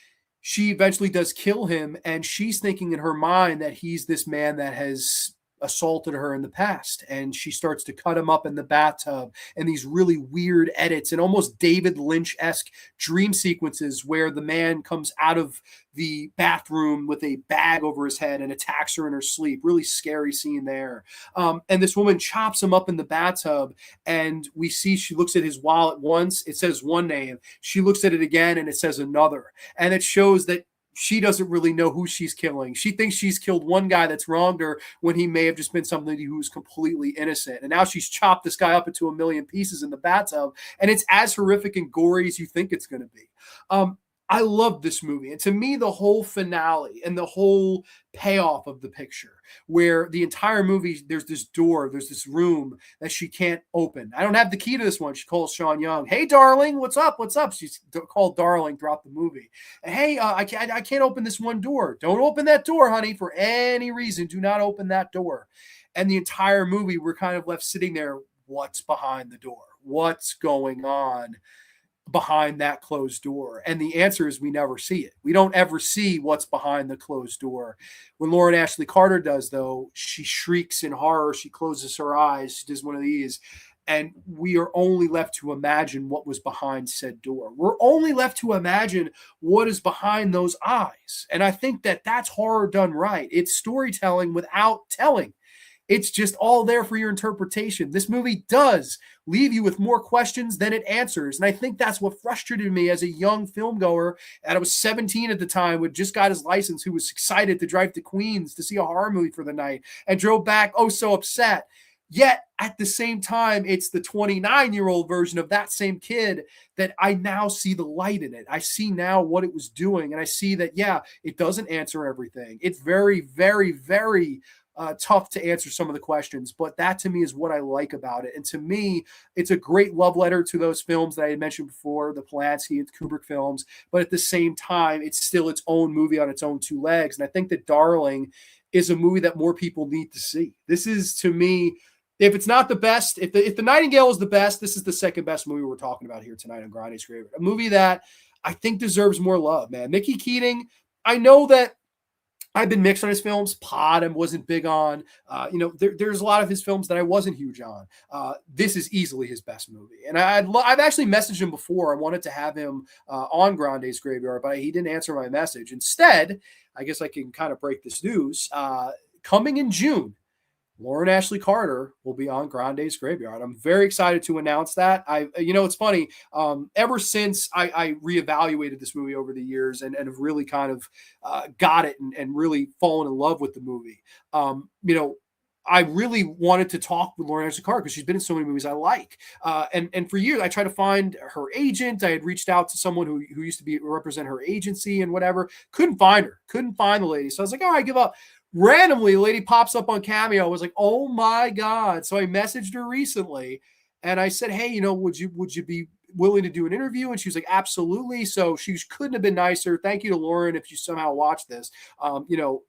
She eventually does kill him, and she's thinking in her mind that he's this man that has assaulted her in the past. And she starts to cut him up in the bathtub and these really weird edits and almost David Lynch-esque dream sequences where the man comes out of the bathroom with a bag over his head and attacks her in her sleep. Really scary scene there. And this woman chops him up in the bathtub, and we see she looks at his wallet once. It says one name. She looks at it again, and it says another. And it shows that she doesn't really know who she's killing. She thinks she's killed one guy that's wronged her when he may have just been somebody who's completely innocent. And now she's chopped this guy up into a million pieces in the bathtub, and it's as horrific and gory as you think it's going to be. I love this movie. And to me, the whole finale and the whole payoff of the picture, where the entire movie, there's this door, there's this room that she can't open. I don't have the key to this one. She calls Sean Young. Hey, darling, what's up? What's up? She's called darling throughout the movie. Hey, I can't open this one door. Don't open that door, honey, for any reason. Do not open that door. And the entire movie, we're kind of left sitting there. What's behind the door? What's going on behind that closed door? And the answer is we never see it. We don't ever see what's behind the closed door. When Lauren Ashley Carter does, though, she shrieks in horror. She closes her eyes. She does one of these. and we are only left to imagine what was behind said door. We're only left to imagine what is behind those eyes. And I think that that's horror done right. It's storytelling without telling. It's just all there for your interpretation. This movie does leave you with more questions than it answers. And I think that's what frustrated me as a young film goer. And I was 17 at the time, who just got his license, who was excited to drive to Queens to see a horror movie for the night and drove back, oh, so upset. Yet at the same time, it's the 29-year-old version of that same kid that I now see the light in it. I see now what it was doing. And I see that, yeah, it doesn't answer everything. It's very, very, very tough to answer some of the questions, but that to me is what I like about it. And to me, it's a great love letter to those films that I had mentioned before, the Polanski and Kubrick films, but at the same time, it's still its own movie on its own two legs. And I think that Darling is a movie that more people need to see. This is, to me, if it's not the best, if the Nightingale is the best, this is the second best movie we're talking about here tonight on Grande's Grave. A movie that I think deserves more love, man. Mickey Keating, I know that I've been mixed on his films. Pod I wasn't big on. There's a lot of his films that I wasn't huge on. This is easily his best movie. And I've actually messaged him before. I wanted to have him on Grande's Graveyard, but he didn't answer my message. Instead, I guess I can kind of break this news. Coming in June, Lauren Ashley Carter will be on Grande's Graveyard. I'm very excited to announce that. It's funny. Ever since I reevaluated this movie over the years and have really kind of got it and really fallen in love with the movie. I really wanted to talk with Lauren Ashley Carter because she's been in so many movies I like. And for years, I tried to find her agent. I had reached out to someone who used to represent her agency and whatever. Couldn't find her. Couldn't find the lady. So I was like, all right, give up. Randomly, a lady pops up on Cameo. I was like, oh my God. So I messaged her recently and I said, hey, would you be willing to do an interview? And she was like, absolutely. So she couldn't have been nicer. Thank you to Lauren if you somehow watched this.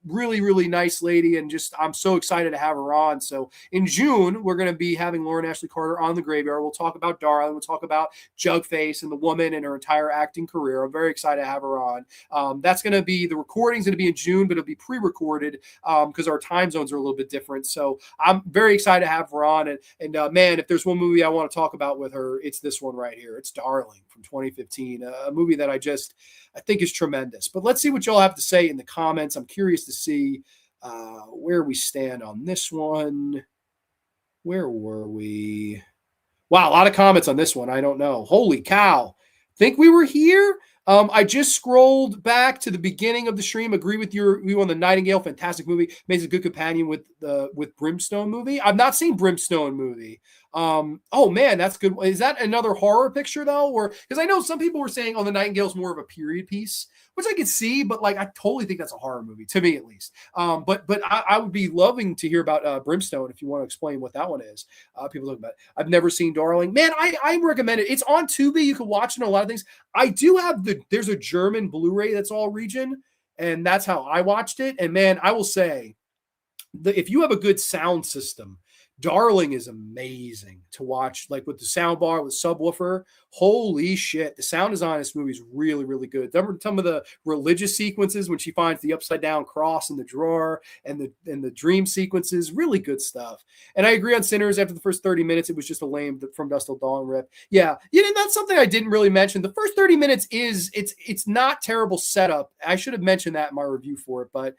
Really, really nice lady. And just, I'm so excited to have her on. So in June, we're going to be having Lauren Ashley Carter on the Graveyard. We'll talk about Darling. We'll talk about Jugface and the woman and her entire acting career. I'm very excited to have her on. That's going to be, the recording's going to be in June, but it'll be pre-recorded because our time zones are a little bit different. So I'm very excited to have her on. And man, if there's one movie I want to talk about with her, it's this one right here. It's Darling from 2015, a movie that I think is tremendous. But let's see what y'all have to say in the comments. I'm curious to see where we stand on this one. Where were we? Wow, a lot of comments on this one. I don't know. Holy cow. Think we were here? I just scrolled back to the beginning of the stream. Agree with you on the Nightingale. Fantastic movie. Makes a good companion with Brimstone movie. I've not seen Brimstone movie. Oh man, that's good. Is that another horror picture though? Or because I know some people were saying, the Nightingale's more of a period piece, which I could see, but like I totally think that's a horror movie to me at least. But I would be loving to hear about Brimstone if you want to explain what that one is. People talk about it. I've never seen Darling. Man, I recommend it. It's on Tubi. You can watch it on a lot of things. I do have there's a German Blu-ray that's all region, and that's how I watched it. And man, I will say if you have a good sound system, Darling is amazing to watch, like with the sound bar, with subwoofer. Holy shit. The sound design of this movie is really, really good. Remember some of the religious sequences when she finds the upside down cross in the drawer and the dream sequences, really good stuff. And I agree on Sinners. After the first 30 minutes, it was just a lame From Dusk Till Dawn rip. Yeah. That's something I didn't really mention. The first 30 minutes it's not terrible setup. I should have mentioned that in my review for it, but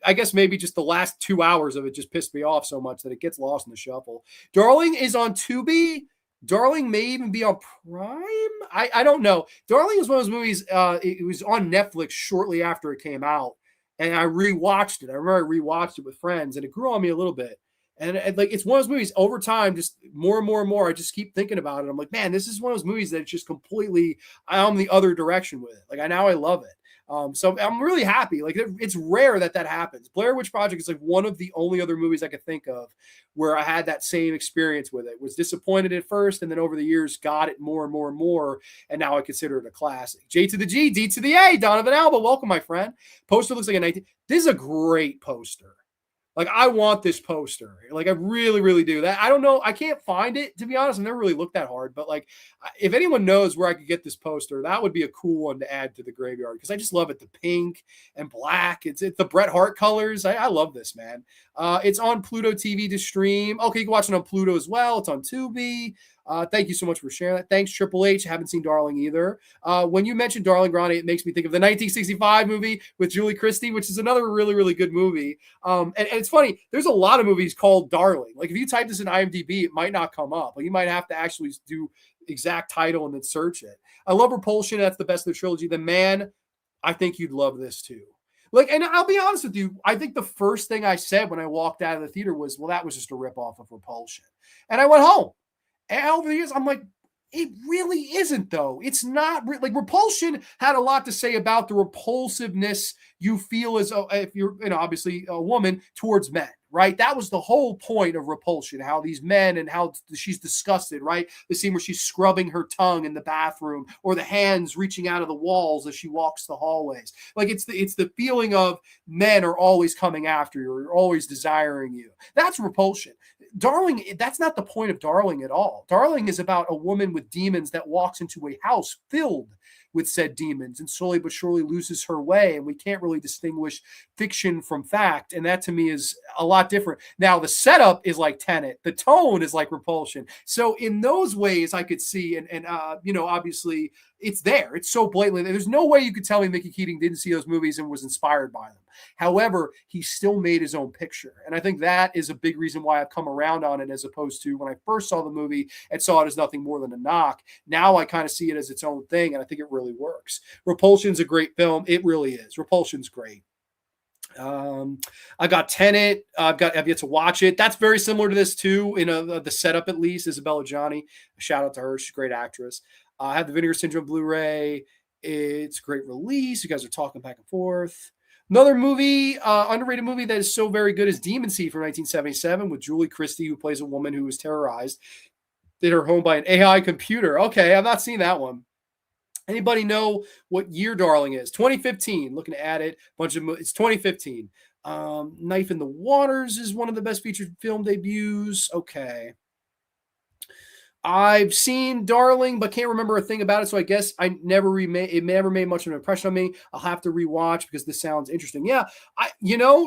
I guess maybe just the last 2 hours of it just pissed me off so much that it gets lost in the shuffle. Darling is on Tubi. Darling may even be on Prime. I don't know. Darling is one of those movies. It was on Netflix shortly after it came out, and I rewatched it. I remember I rewatched it with friends, and it grew on me a little bit. And it's one of those movies over time, just more and more and more. I just keep thinking about it. I'm like, man, this is one of those movies that it's just completely, I'm the other direction with it. Like I love it. So I'm really happy. Like it's rare that happens. Blair Witch Project is like one of the only other movies I could think of where I had that same experience with it. Was disappointed at first, and then over the years got it more and more and more, and now I consider it a classic. J to the G, D to the A. Donovan Alba, welcome, my friend. Poster looks like a 19. This is a great poster. Like, I want this poster. Like, I really, really do. That I don't know. I can't find it, to be honest. I've never really looked that hard. But like, if anyone knows where I could get this poster, that would be a cool one to add to the graveyard because I just love it. The pink and black. It's the Bret Hart colors. I love this, man. It's on Pluto TV to stream. Okay, you can watch it on Pluto as well. It's on Tubi. Thank you so much for sharing that. Thanks, Triple H. Haven't seen Darling either. When you mentioned Darling Grande, it makes me think of the 1965 movie with Julie Christie, which is another really, really good movie. And it's funny, there's a lot of movies called Darling. Like if you type this in IMDb, it might not come up. Like you might have to actually do exact title and then search it. I love Repulsion. That's the best of the trilogy. The Man, I think you'd love this too. Like, and I'll be honest with you, I think the first thing I said when I walked out of the theater was, well, that was just a ripoff of Repulsion. And I went home. And over the years, I'm like, it really isn't, though. It's not like Repulsion had a lot to say about the repulsiveness you feel as if you're, obviously a woman towards men, right? That was the whole point of Repulsion, how these men and how she's disgusted, right? The scene where she's scrubbing her tongue in the bathroom or the hands reaching out of the walls as she walks the hallways. Like it's the feeling of men are always coming after you or always desiring you. That's Repulsion. Darling, that's not the point of Darling at all. Darling is about a woman with demons that walks into a house filled with said demons and slowly but surely loses her way. And we can't really distinguish fiction from fact. And that to me is a lot different. Now, the setup is like Tenet. The tone is like Repulsion. So in those ways, I could see, and obviously it's there. It's so blatantly. There's no way you could tell me Mickey Keating didn't see those movies and was inspired by them. However, he still made his own picture. And I think that is a big reason why I've come around on it as opposed to when I first saw the movie and saw it as nothing more than a knock. Now I kind of see it as its own thing, and I think it really works. Repulsion's a great film. It really is. Repulsion's great. I got Tenet. I've yet to watch it. That's very similar to this too. The setup at least. Isabella Gianni. A shout out to her. She's a great actress. I have the Vinegar Syndrome Blu-ray. It's a great release. You guys are talking back and forth. Another movie, underrated movie that is so very good is Demon Seed from 1977 with Julie Christie, who plays a woman who was terrorized in her home by an AI computer. Okay, I've not seen that one. Anybody know what year Darling is? 2015. Looking at it. It's 2015. Knife in the Waters is one of the best featured film debuts. Okay. I've seen Darling, but can't remember a thing about it. So I guess it never made much of an impression on me. I'll have to rewatch because this sounds interesting. Yeah,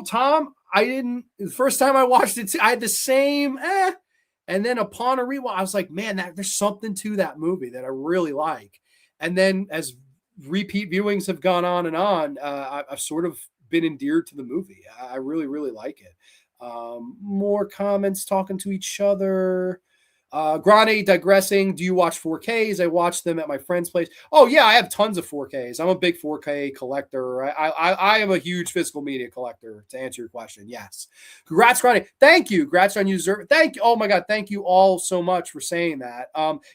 Tom, the first time I watched it, I had the same, and then upon a rewatch, I was like, man, there's something to that movie that I really like. And then as repeat viewings have gone on and on, I've sort of been endeared to the movie. I really, really like it. More comments talking to each other. Grande digressing. Do you watch 4Ks? I watch them at my friend's place. Oh yeah, I have tons of 4Ks. I'm a big 4K collector. I am a huge physical media collector. To answer your question, yes. Congrats, Grande. Thank you. Congrats on you. Thank you. Oh my God. Thank you all so much for saying that.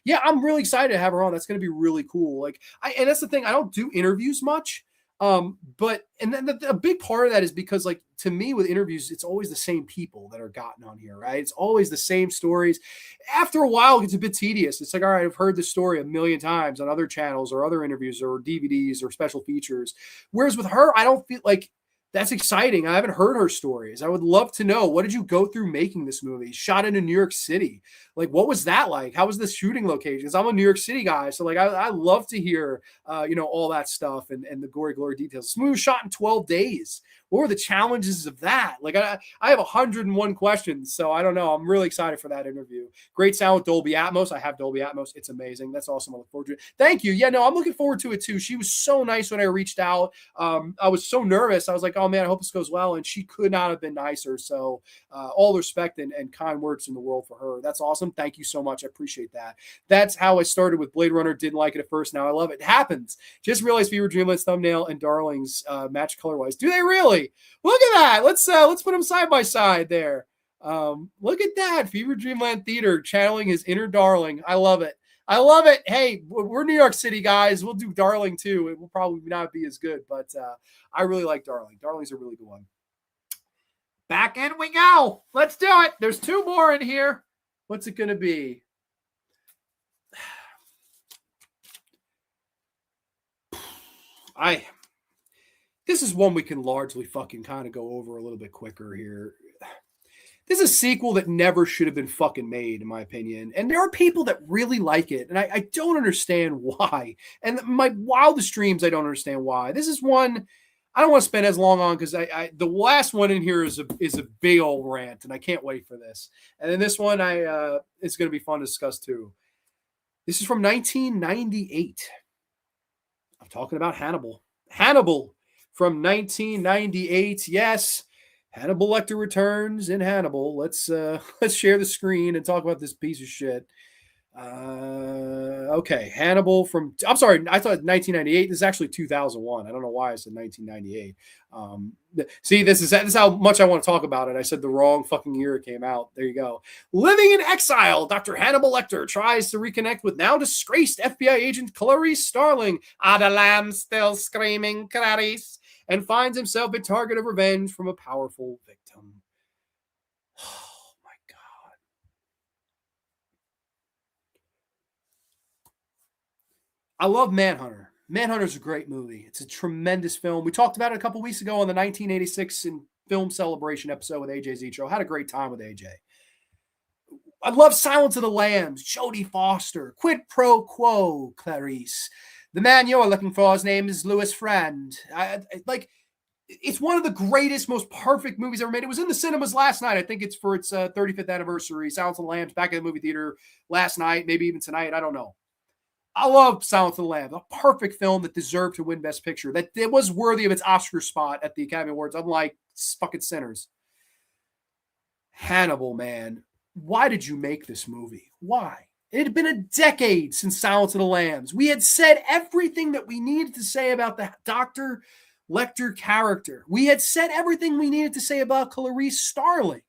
Yeah, I'm really excited to have her on. That's going to be really cool. And that's the thing. I don't do interviews much. But then a big part of that is because, like, to me with interviews, it's always the same people that are gotten on here, right? It's always the same stories. After a while, it gets a bit tedious. It's like, all right, I've heard this story a million times on other channels or other interviews or DVDs or special features. Whereas with her, I don't feel like that's exciting. I haven't heard her stories. I would love to know, what did you go through making this movie? Shot in New York City. Like, what was that like? How was the shooting locations? I'm a New York City guy. So like, I love to hear, all that stuff and the gory glory details. This movie was shot in 12 days. What were the challenges of that? Like, I have 101 questions. So I don't know. I'm really excited for that interview. Great sound with Dolby Atmos. I have Dolby Atmos. It's amazing. That's awesome. I look forward to it. Thank you. Yeah, no, I'm looking forward to it too. She was so nice when I reached out. I was so nervous. I was like, oh man, I hope this goes well. And she could not have been nicer. So all respect and kind words in the world for her. That's awesome. Thank you so much. I appreciate that. That's how I started with Blade Runner. Didn't like it at first. Now I love it. It happens. Just realized Fever Dreamland's thumbnail and Darling's match color-wise. Do they really? Look at that. Let's put them side by side there. Look at that. Fever Dreamland Theater channeling his inner Darling. I love it. I love it. Hey, we're New York City guys. We'll do Darling too. It will probably not be as good, but I really like Darling. Darling's a really good one. Back in we go. Let's do it. There's two more in here. What's it going to be? This is one we can largely fucking kind of go over a little bit quicker here. This is a sequel that never should have been fucking made, in my opinion. And there are people that really like it, and I don't understand why. And my wildest dreams, I don't understand why. This is one I don't want to spend as long on because the last one in here is a big old rant, and I can't wait for this. And then this one it's going to be fun to discuss too. This is from 1998. I'm talking about Hannibal. Hannibal from 1998. Yes, Hannibal Lecter returns in Hannibal. Let's share the screen and talk about this piece of shit. Okay, Hannibal from. I'm sorry, I thought 1998. This is actually 2001. I don't know why I said 1998. See, this is how much I want to talk about it. I said the wrong fucking year it came out. There you go. Living in exile, Dr. Hannibal Lecter tries to reconnect with now disgraced FBI agent Clarice Starling. The lamb still screaming, Clarice, and finds himself a target of revenge from a powerful victim. Oh my God. I love Manhunter. Manhunter's a great movie. It's a tremendous film. We talked about it a couple weeks ago on the 1986 film celebration episode with AJ Zitro. Had a great time with AJ. I love Silence of the Lambs, Jodie Foster, Quid Pro Quo, Clarice. The man you're looking for, his name is Louis Friend. It's one of the greatest, most perfect movies ever made. It was in the cinemas last night. I think it's for its 35th anniversary. Silence of the Lambs, back in the movie theater last night, maybe even tonight. I don't know. I love Silence of the Lambs, a perfect film that deserved to win Best Picture, that it was worthy of its Oscar spot at the Academy Awards, unlike fucking Sinners. Hannibal, man. Why did you make this movie? Why? It had been a decade since Silence of the Lambs. We had said everything that we needed to say about the Dr. Lecter character. We had said everything we needed to say about Clarice Starling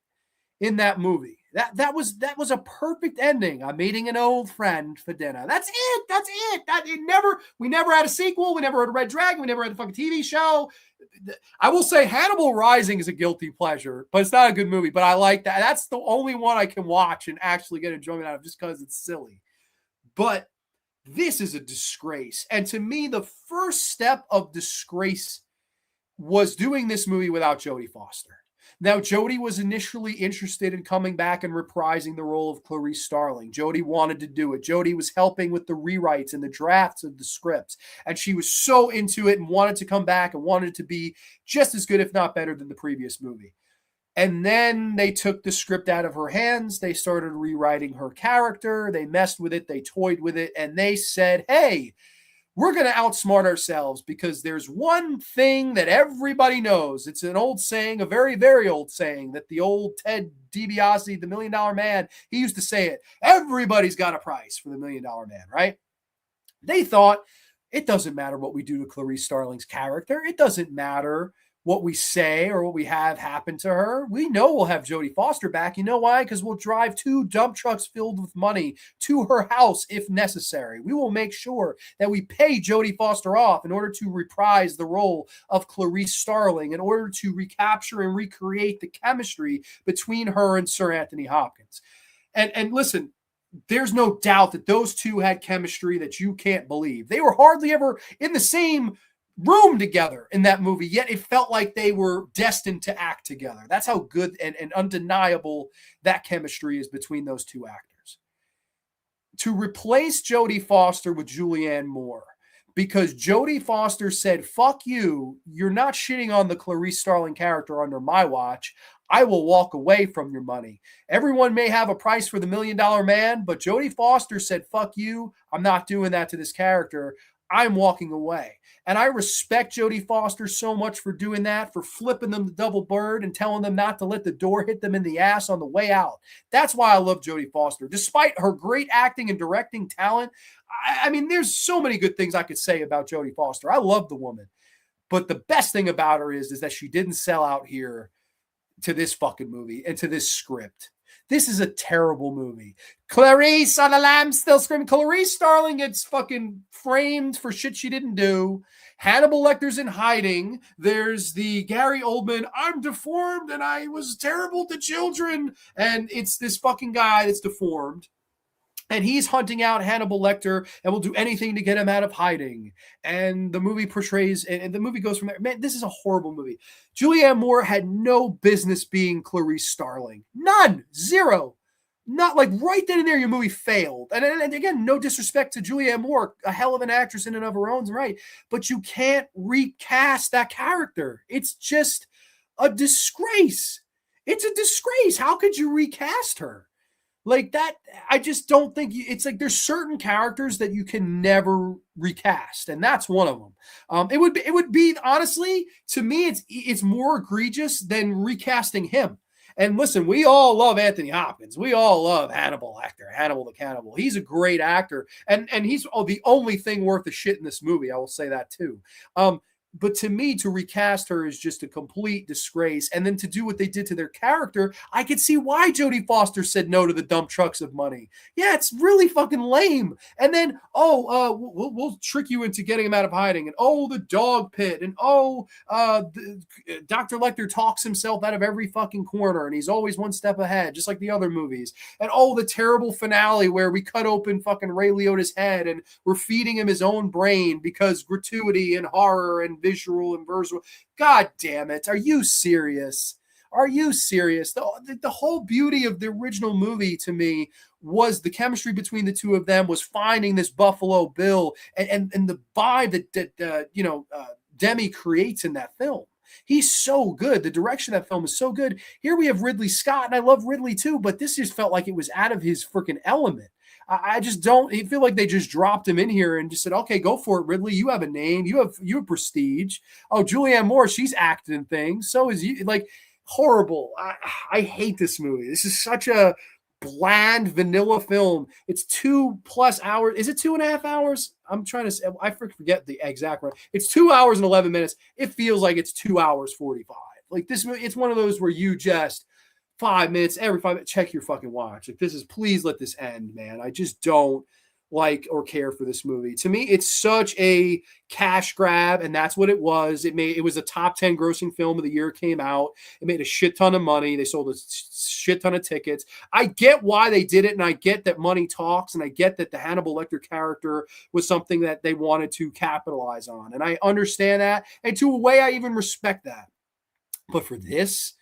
in that movie. That was a perfect ending. I'm meeting an old friend for dinner. That's it. That's it. We never had a sequel. We never had a Red Dragon. We never had a fucking TV show. I will say Hannibal Rising is a guilty pleasure, but it's not a good movie. But I like that. That's the only one I can watch and actually get enjoyment out of just because it's silly. But this is a disgrace. And to me, the first step of disgrace was doing this movie without Jodie Foster. Now, Jodie was initially interested in coming back and reprising the role of Clarice Starling. Jodie wanted to do it. Jodie was helping with the rewrites and the drafts of the scripts. And she was so into it and wanted to come back and wanted it to be just as good, if not better, than the previous movie. And then they took the script out of her hands. They started rewriting her character. They messed with it. They toyed with it. And they said, hey, we're going to outsmart ourselves because there's one thing that everybody knows. It's an old saying, a very, very old saying that the old Ted DiBiase, the $1 Million Man, he used to say it. Everybody's got a price for the $1 Million Man, right? They thought it doesn't matter what we do to Clarice Starling's character. It doesn't matter what we say or what we have happen to her. We know we'll have Jodie Foster back. You know why? Because we'll drive 2 dump trucks filled with money to her house if necessary. We will make sure that we pay Jodie Foster off in order to reprise the role of Clarice Starling, in order to recapture and recreate the chemistry between her and Sir Anthony Hopkins. And listen, there's no doubt that those two had chemistry that you can't believe. They were hardly ever in the same room together in that movie, yet it felt like they were destined to act together. That's how good and undeniable that chemistry is between those two actors. To replace Jodie Foster with Julianne Moore, because Jodie Foster said, fuck you, you're not shitting on the Clarice Starling character under my watch. I will walk away from your money. Everyone may have a price for the $1 Million Man, but Jodie Foster said, fuck you, I'm not doing that to this character. I'm walking away. And I respect Jodie Foster so much for doing that, for flipping them the double bird and telling them not to let the door hit them in the ass on the way out. That's why I love Jodie Foster. Despite her great acting and directing talent, I mean, there's so many good things I could say about Jodie Foster. I love the woman. But the best thing about her is that she didn't sell out here to this fucking movie and to this script. This is a terrible movie. Clarice on the lamb still screaming. Clarice Starling gets fucking framed for shit she didn't do. Hannibal Lecter's in hiding. There's the Gary Oldman, I'm deformed and I was terrible to children. And it's this fucking guy that's deformed. And he's hunting out Hannibal Lecter and will do anything to get him out of hiding. And the movie portrays, and the movie goes from there. Man, this is a horrible movie. Julianne Moore had no business being Clarice Starling. None. Zero. Not like right then and there, your movie failed. And again, no disrespect to Julianne Moore, a hell of an actress in and of her own right, but you can't recast that character. It's just a disgrace. It's a disgrace. How could you recast her? Like that, I just don't think it's like there's certain characters that you can never recast, and that's one of them. It would be honestly to me, it's more egregious than recasting him. And listen, we all love Anthony Hopkins. We all love Hannibal actor, Hannibal the Cannibal. He's a great actor, and he's the only thing worth the shit in this movie. I will say that too. But to me, to recast her is just a complete disgrace. And then to do what they did to their character, I could see why Jodie Foster said no to the dump trucks of money. Yeah, it's really fucking lame. And then, we'll trick you into getting him out of hiding. And the dog pit. And Dr. Lecter talks himself out of every fucking corner. And he's always one step ahead, just like the other movies. And the terrible finale where we cut open fucking Ray Liotta's head and we're feeding him his own brain because gratuity and horror and visual and virtual. God damn it. Are you serious? Are you serious? The whole beauty of the original movie to me was the chemistry between the two of them, was finding this Buffalo Bill and the vibe that Demi creates in that film. He's so good. The direction of that film is so good. Here we have Ridley Scott, and I love Ridley too, but this just felt like it was out of his freaking element. I just don't feel like they just dropped him in here and just said, okay, go for it, Ridley. You have a name. You have prestige. Oh, Julianne Moore, she's acted in things. So is you. Like, horrible. I hate this movie. This is such a bland vanilla film. It's 2+ hours. Is it 2.5 hours? I'm trying to say, I forget the exact one. It's 2 hours and 11 minutes. It feels like it's 2 hours 45. Like this movie, it's one of those where you just 5 minutes, every 5 minutes, check your fucking watch. Like, this is, please let this end, man. I just don't like or care for this movie. To me, it's such a cash grab, and that's what it was. It was a top 10 grossing film of the year it came out. It made a shit ton of money. They sold a shit ton of tickets. I get why they did it, and I get that money talks, and I get that the Hannibal Lecter character was something that they wanted to capitalize on, and I understand that, and to a way, I even respect that. But for this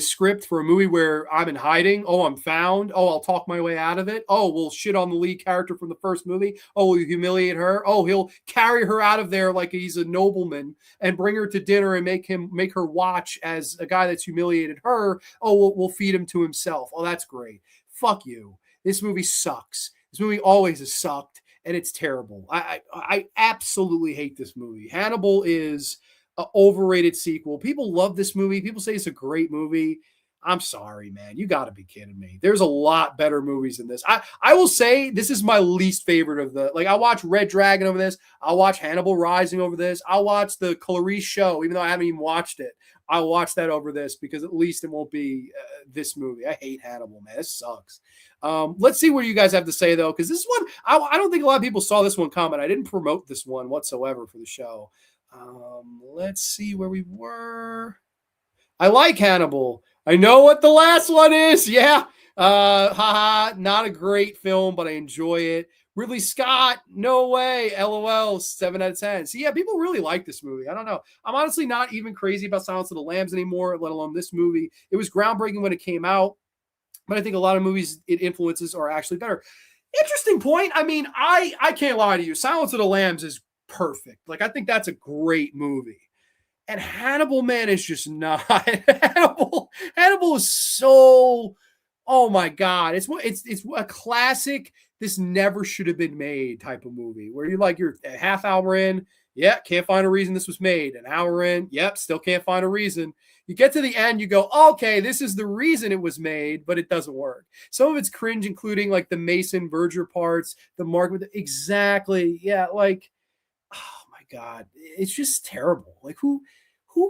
script, for a movie where I'm in hiding, I'm found, I'll talk my way out of it, we'll shit on the lead character from the first movie, we'll humiliate her, he'll carry her out of there like he's a nobleman and bring her to dinner and make her watch as a guy that's humiliated her, we'll feed him to himself. That's great. Fuck you. This movie sucks. This movie always has sucked, and it's terrible. I absolutely hate this movie. Hannibal is an overrated sequel. People love this movie. People say it's a great movie. I'm sorry, man. You got to be kidding me. There's a lot better movies than this. I will say this is my least favorite of the, like, I watch Red Dragon over this. I'll watch Hannibal Rising over this. I'll watch the Clarice Show, even though I haven't even watched it. I'll watch that over this because at least it won't be this movie. I hate Hannibal, man. This sucks. Let's see what you guys have to say, though, because this one, I don't think a lot of people saw this one coming. I didn't promote this one whatsoever for the show. Let's see where we were. I like Hannibal. I know what the last one is. Yeah. Not a great film, but I enjoy it. Ridley Scott, no way. LOL, 7 out of 10. So yeah, people really like this movie. I don't know. I'm honestly not even crazy about Silence of the Lambs anymore, let alone this movie. It was groundbreaking when it came out, but I think a lot of movies it influences are actually better. Interesting point. I mean, I can't lie to you. Silence of the Lambs is perfect. Like, I think that's a great movie. And Hannibal, man, is just not. Hannibal is so, oh my God. It's a classic, this never should have been made type of movie where you're a half hour in, yeah, can't find a reason this was made. An hour in, yep, still can't find a reason. You get to the end, you go, okay, this is the reason it was made, but it doesn't work. Some of it's cringe, including like the Mason Verger parts, the mark with exactly, yeah, like, oh my God, it's just terrible. Like, who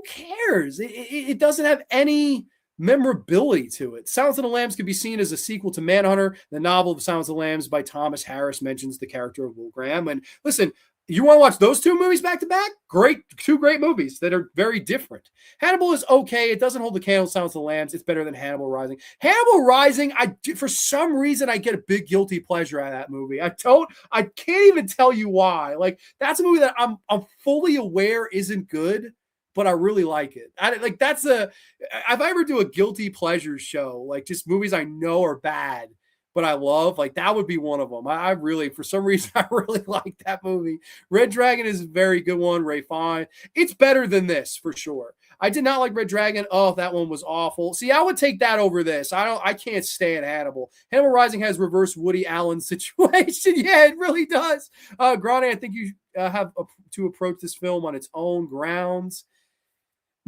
cares? It doesn't have any memorability to it. Silence of the Lambs could be seen as a sequel to Manhunter. The novel of Silence of the Lambs by Thomas Harris mentions the character of Will Graham. And listen, you want to watch those two movies back to back? Great, two great movies that are very different. Hannibal is okay. It doesn't hold the candle to Silence of the Lambs. It's better than Hannibal Rising. Hannibal Rising, for some reason, I get a big guilty pleasure out of that movie. I can't even tell you why. Like, that's a movie that I'm fully aware isn't good, but I really like it. That's if I ever do a guilty pleasure show, like just movies I know are bad, but I love, like that would be one of them. I really, for some reason, I really like that movie. Red Dragon is a very good one. Ray Fine. It's better than this for sure. I did not like Red Dragon. Oh, that one was awful. See, I would take that over this. I can't stand Hannibal. Hannibal Rising has reverse Woody Allen situation. Yeah, it really does. Grande, I think you have to approach this film on its own grounds.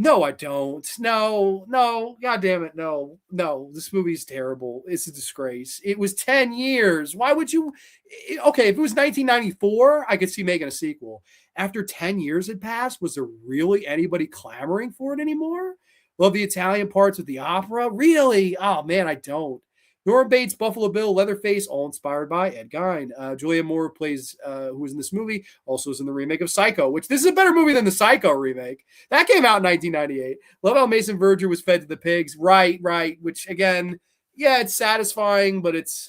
No, I don't. No. God damn it. No. This movie's terrible. It's a disgrace. It was 10 years. Why would you? Okay, if it was 1994, I could see making a sequel. After 10 years had passed, was there really anybody clamoring for it anymore? Love the Italian parts with the opera? Really? Oh, man, I don't. Norman Bates, Buffalo Bill, Leatherface, all inspired by Ed Gein. Julianne Moore plays, who was in this movie, also is in the remake of Psycho, which this is a better movie than the Psycho remake. That came out in 1998. Love how Mason Verger was fed to the pigs. Right. Which, again, yeah, it's satisfying, but it's,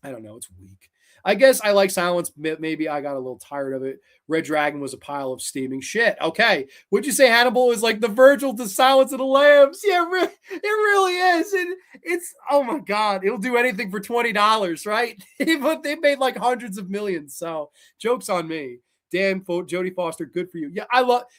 I don't know, it's weak. I guess I like Silence. Maybe I got a little tired of it. Red Dragon was a pile of steaming shit. Okay. Would you say Hannibal is like the Virgil to Silence of the Lambs? Yeah, it really is. And it's, oh my God, it'll do anything for $20, right? But they made like hundreds of millions. So joke's on me. Damn, Jodie Foster, good for you. Yeah,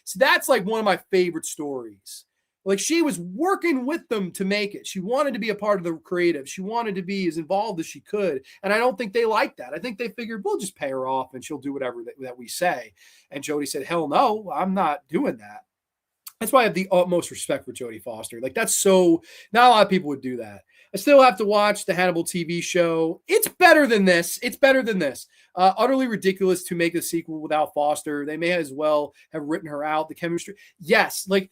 so that's like one of my favorite stories. Like she was working with them to make it. She wanted to be a part of the creative. She wanted to be as involved as she could. And I don't think they liked that. I think they figured we'll just pay her off and she'll do whatever that we say. And Jodie said, hell no, I'm not doing that. That's why I have the utmost respect for Jodie Foster. Like that's so, not a lot of people would do that. I still have to watch the Hannibal TV show. It's better than this. Utterly ridiculous to make a sequel without Foster. They may as well have written her out. The chemistry. Yes. Like,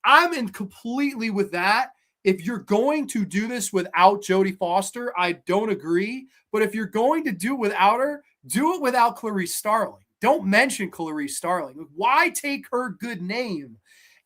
I'm in completely with that. If you're going to do this without Jodie Foster, I don't agree. But if you're going to do it without her, do it without Clarice Starling. Don't mention Clarice Starling. Why take her good name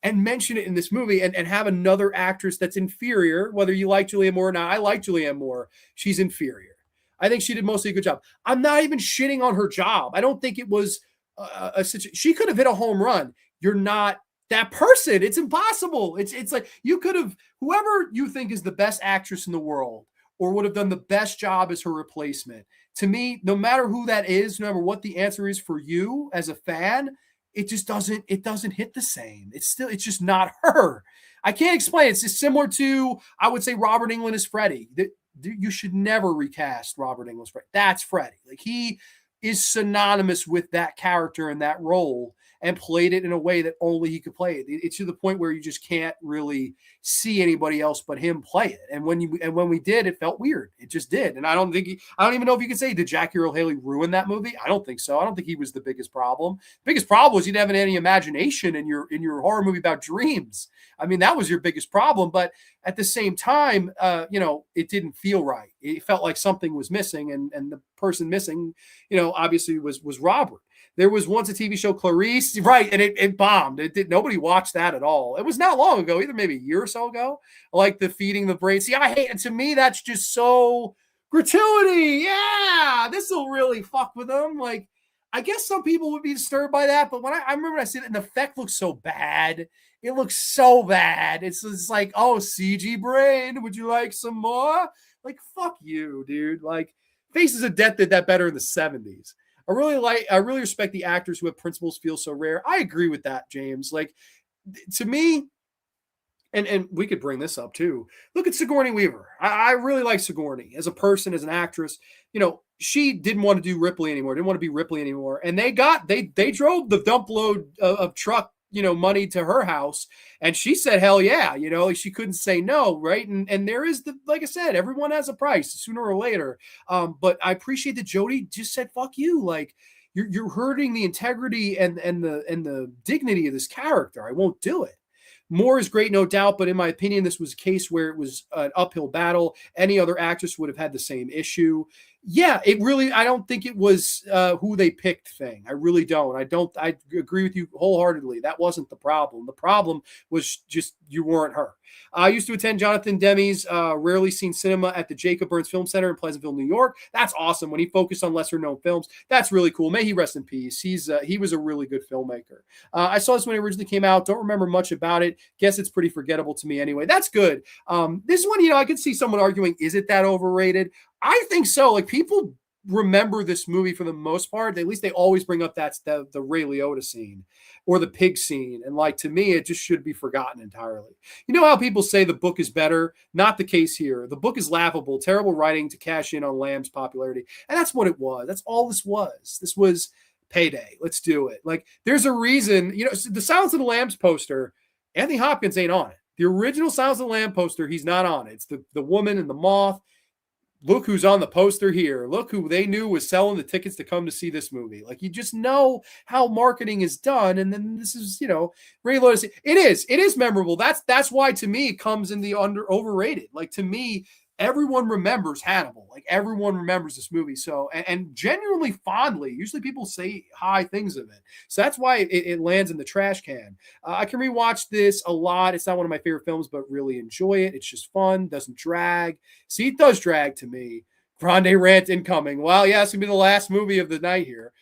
and mention it in this movie and have another actress that's inferior, whether you like Julianne Moore or not? I like Julianne Moore. She's inferior. I think she did mostly a good job. I'm not even shitting on her job. I don't think it was a situation. She could have hit a home run. You're not that person. It's impossible. It's like you could have, whoever you think is the best actress in the world or would have done the best job as her replacement. To me, no matter who that is, no matter what the answer is for you as a fan, it doesn't hit the same. It's just not her. I can't explain. It's just similar to, I would say Robert Englund is Freddy. You should never recast Robert Englund's Freddy. That's Freddy. Like he is synonymous with that character and that role and played it in a way that only he could play it. It's to the point where you just can't really see anybody else but him play it. And when we did, it felt weird. It just did. And I don't even know if you could say, did Jackie Earle Haley ruin that movie? I don't think so. I don't think he was the biggest problem. The biggest problem was you didn't have any imagination in your horror movie about dreams. I mean, that was your biggest problem. But at the same time, it didn't feel right. It felt like something was missing, and the person missing, obviously was Robert. There was once a TV show, Clarice, right, and it bombed. Nobody watched that at all. It was not long ago, either maybe a year or so ago. Like the feeding the brain. See, I hate it. To me, that's just so gratuity. Yeah, this will really fuck with them. Like, I guess some people would be disturbed by that, but when I remember when I see it, and the effect looks so bad. It looks so bad. It's like, oh, CG brain, would you like some more? Like, fuck you, dude. Like, Faces of Death did that better in the 70s. I really respect the actors who have principles feel so rare. I agree with that, James. Like, to me, and we could bring this up too. Look at Sigourney Weaver. I really like Sigourney as a person, as an actress. She didn't want to do Ripley anymore. Didn't want to be Ripley anymore. And they drove the dump load of truck, money to her house. And she said, hell yeah, she couldn't say no. Right. And there is like I said, everyone has a price sooner or later. But I appreciate that Jodie just said, fuck you. Like you're hurting the integrity and the dignity of this character. I won't do it. Moore is great, no doubt, but in my opinion, this was a case where it was an uphill battle. Any other actress would have had the same issue. Yeah, it really, I don't think it was who they picked thing. I really don't. I agree with you wholeheartedly. That wasn't the problem. The problem was just you weren't her. I used to attend Jonathan Demme's Rarely Seen Cinema at the Jacob Burns Film Center in Pleasantville, New York. That's awesome. When he focused on lesser known films, that's really cool. May he rest in peace. He was a really good filmmaker. I saw this when it originally came out. Don't remember much about it. Guess it's pretty forgettable to me anyway. That's good. This one, I could see someone arguing, is it that overrated? I think so. Like, people remember this movie for the most part. At least they always bring up the Ray Liotta scene or the pig scene. And like, to me, it just should be forgotten entirely. You know how people say the book is better? Not the case here. The book is laughable, terrible writing to cash in on Lamb's popularity. And that's what it was. That's all this was. This was payday. Let's do it. Like, there's a reason, the Silence of the Lambs poster, Anthony Hopkins ain't on it. The original Silence of the Lambs poster, he's not on it. It's the woman and the moth. Look who's on the poster here. Look who they knew was selling the tickets to come to see this movie. Like, you just know how marketing is done. And then this is, Ray Liotta. It is memorable. That's why, to me, it comes in the overrated. Like, to me, everyone remembers Hannibal. Like, everyone remembers this movie. So, and genuinely fondly. Usually people say high things of it. So that's why it lands in the trash can. I can rewatch this a lot. It's not one of my favorite films, but really enjoy it. It's just fun. Doesn't drag. See, it does drag to me. Grande rant incoming. Well, yeah, it's going to be the last movie of the night here.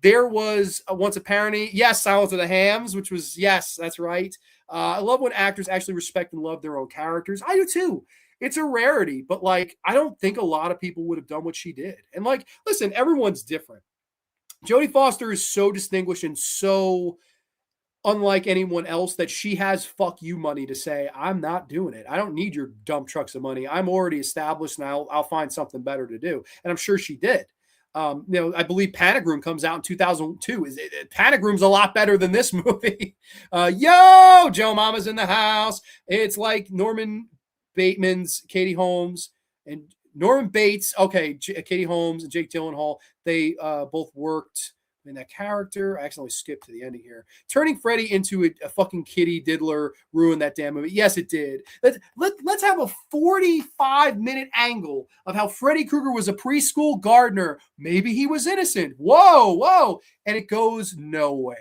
There was Once Upon a yes, Silence of the Hams, which was, yes, that's right. I love when actors actually respect and love their own characters. I do too. It's a rarity, but like, I don't think a lot of people would have done what she did. And like, listen, everyone's different. Jodie Foster is so distinguished and so unlike anyone else that she has fuck you money to say, I'm not doing it. I don't need your dump trucks of money. I'm already established and I'll find something better to do. And I'm sure she did. I believe Panic Room comes out in 2002. Panic Room's a lot better than this movie. Yo, Joe Mama's in the house. It's like Norman Bateman's Katie Holmes and Norman Bates. Okay, Katie Holmes and Jake Gyllenhaal. They both worked in that character. I accidentally skipped to the ending here. Turning Freddy into a fucking kitty diddler ruined that damn movie. Yes, it did. Let's have a 45-minute angle of how Freddy Krueger was a preschool gardener. Maybe he was innocent. Whoa. And it goes nowhere.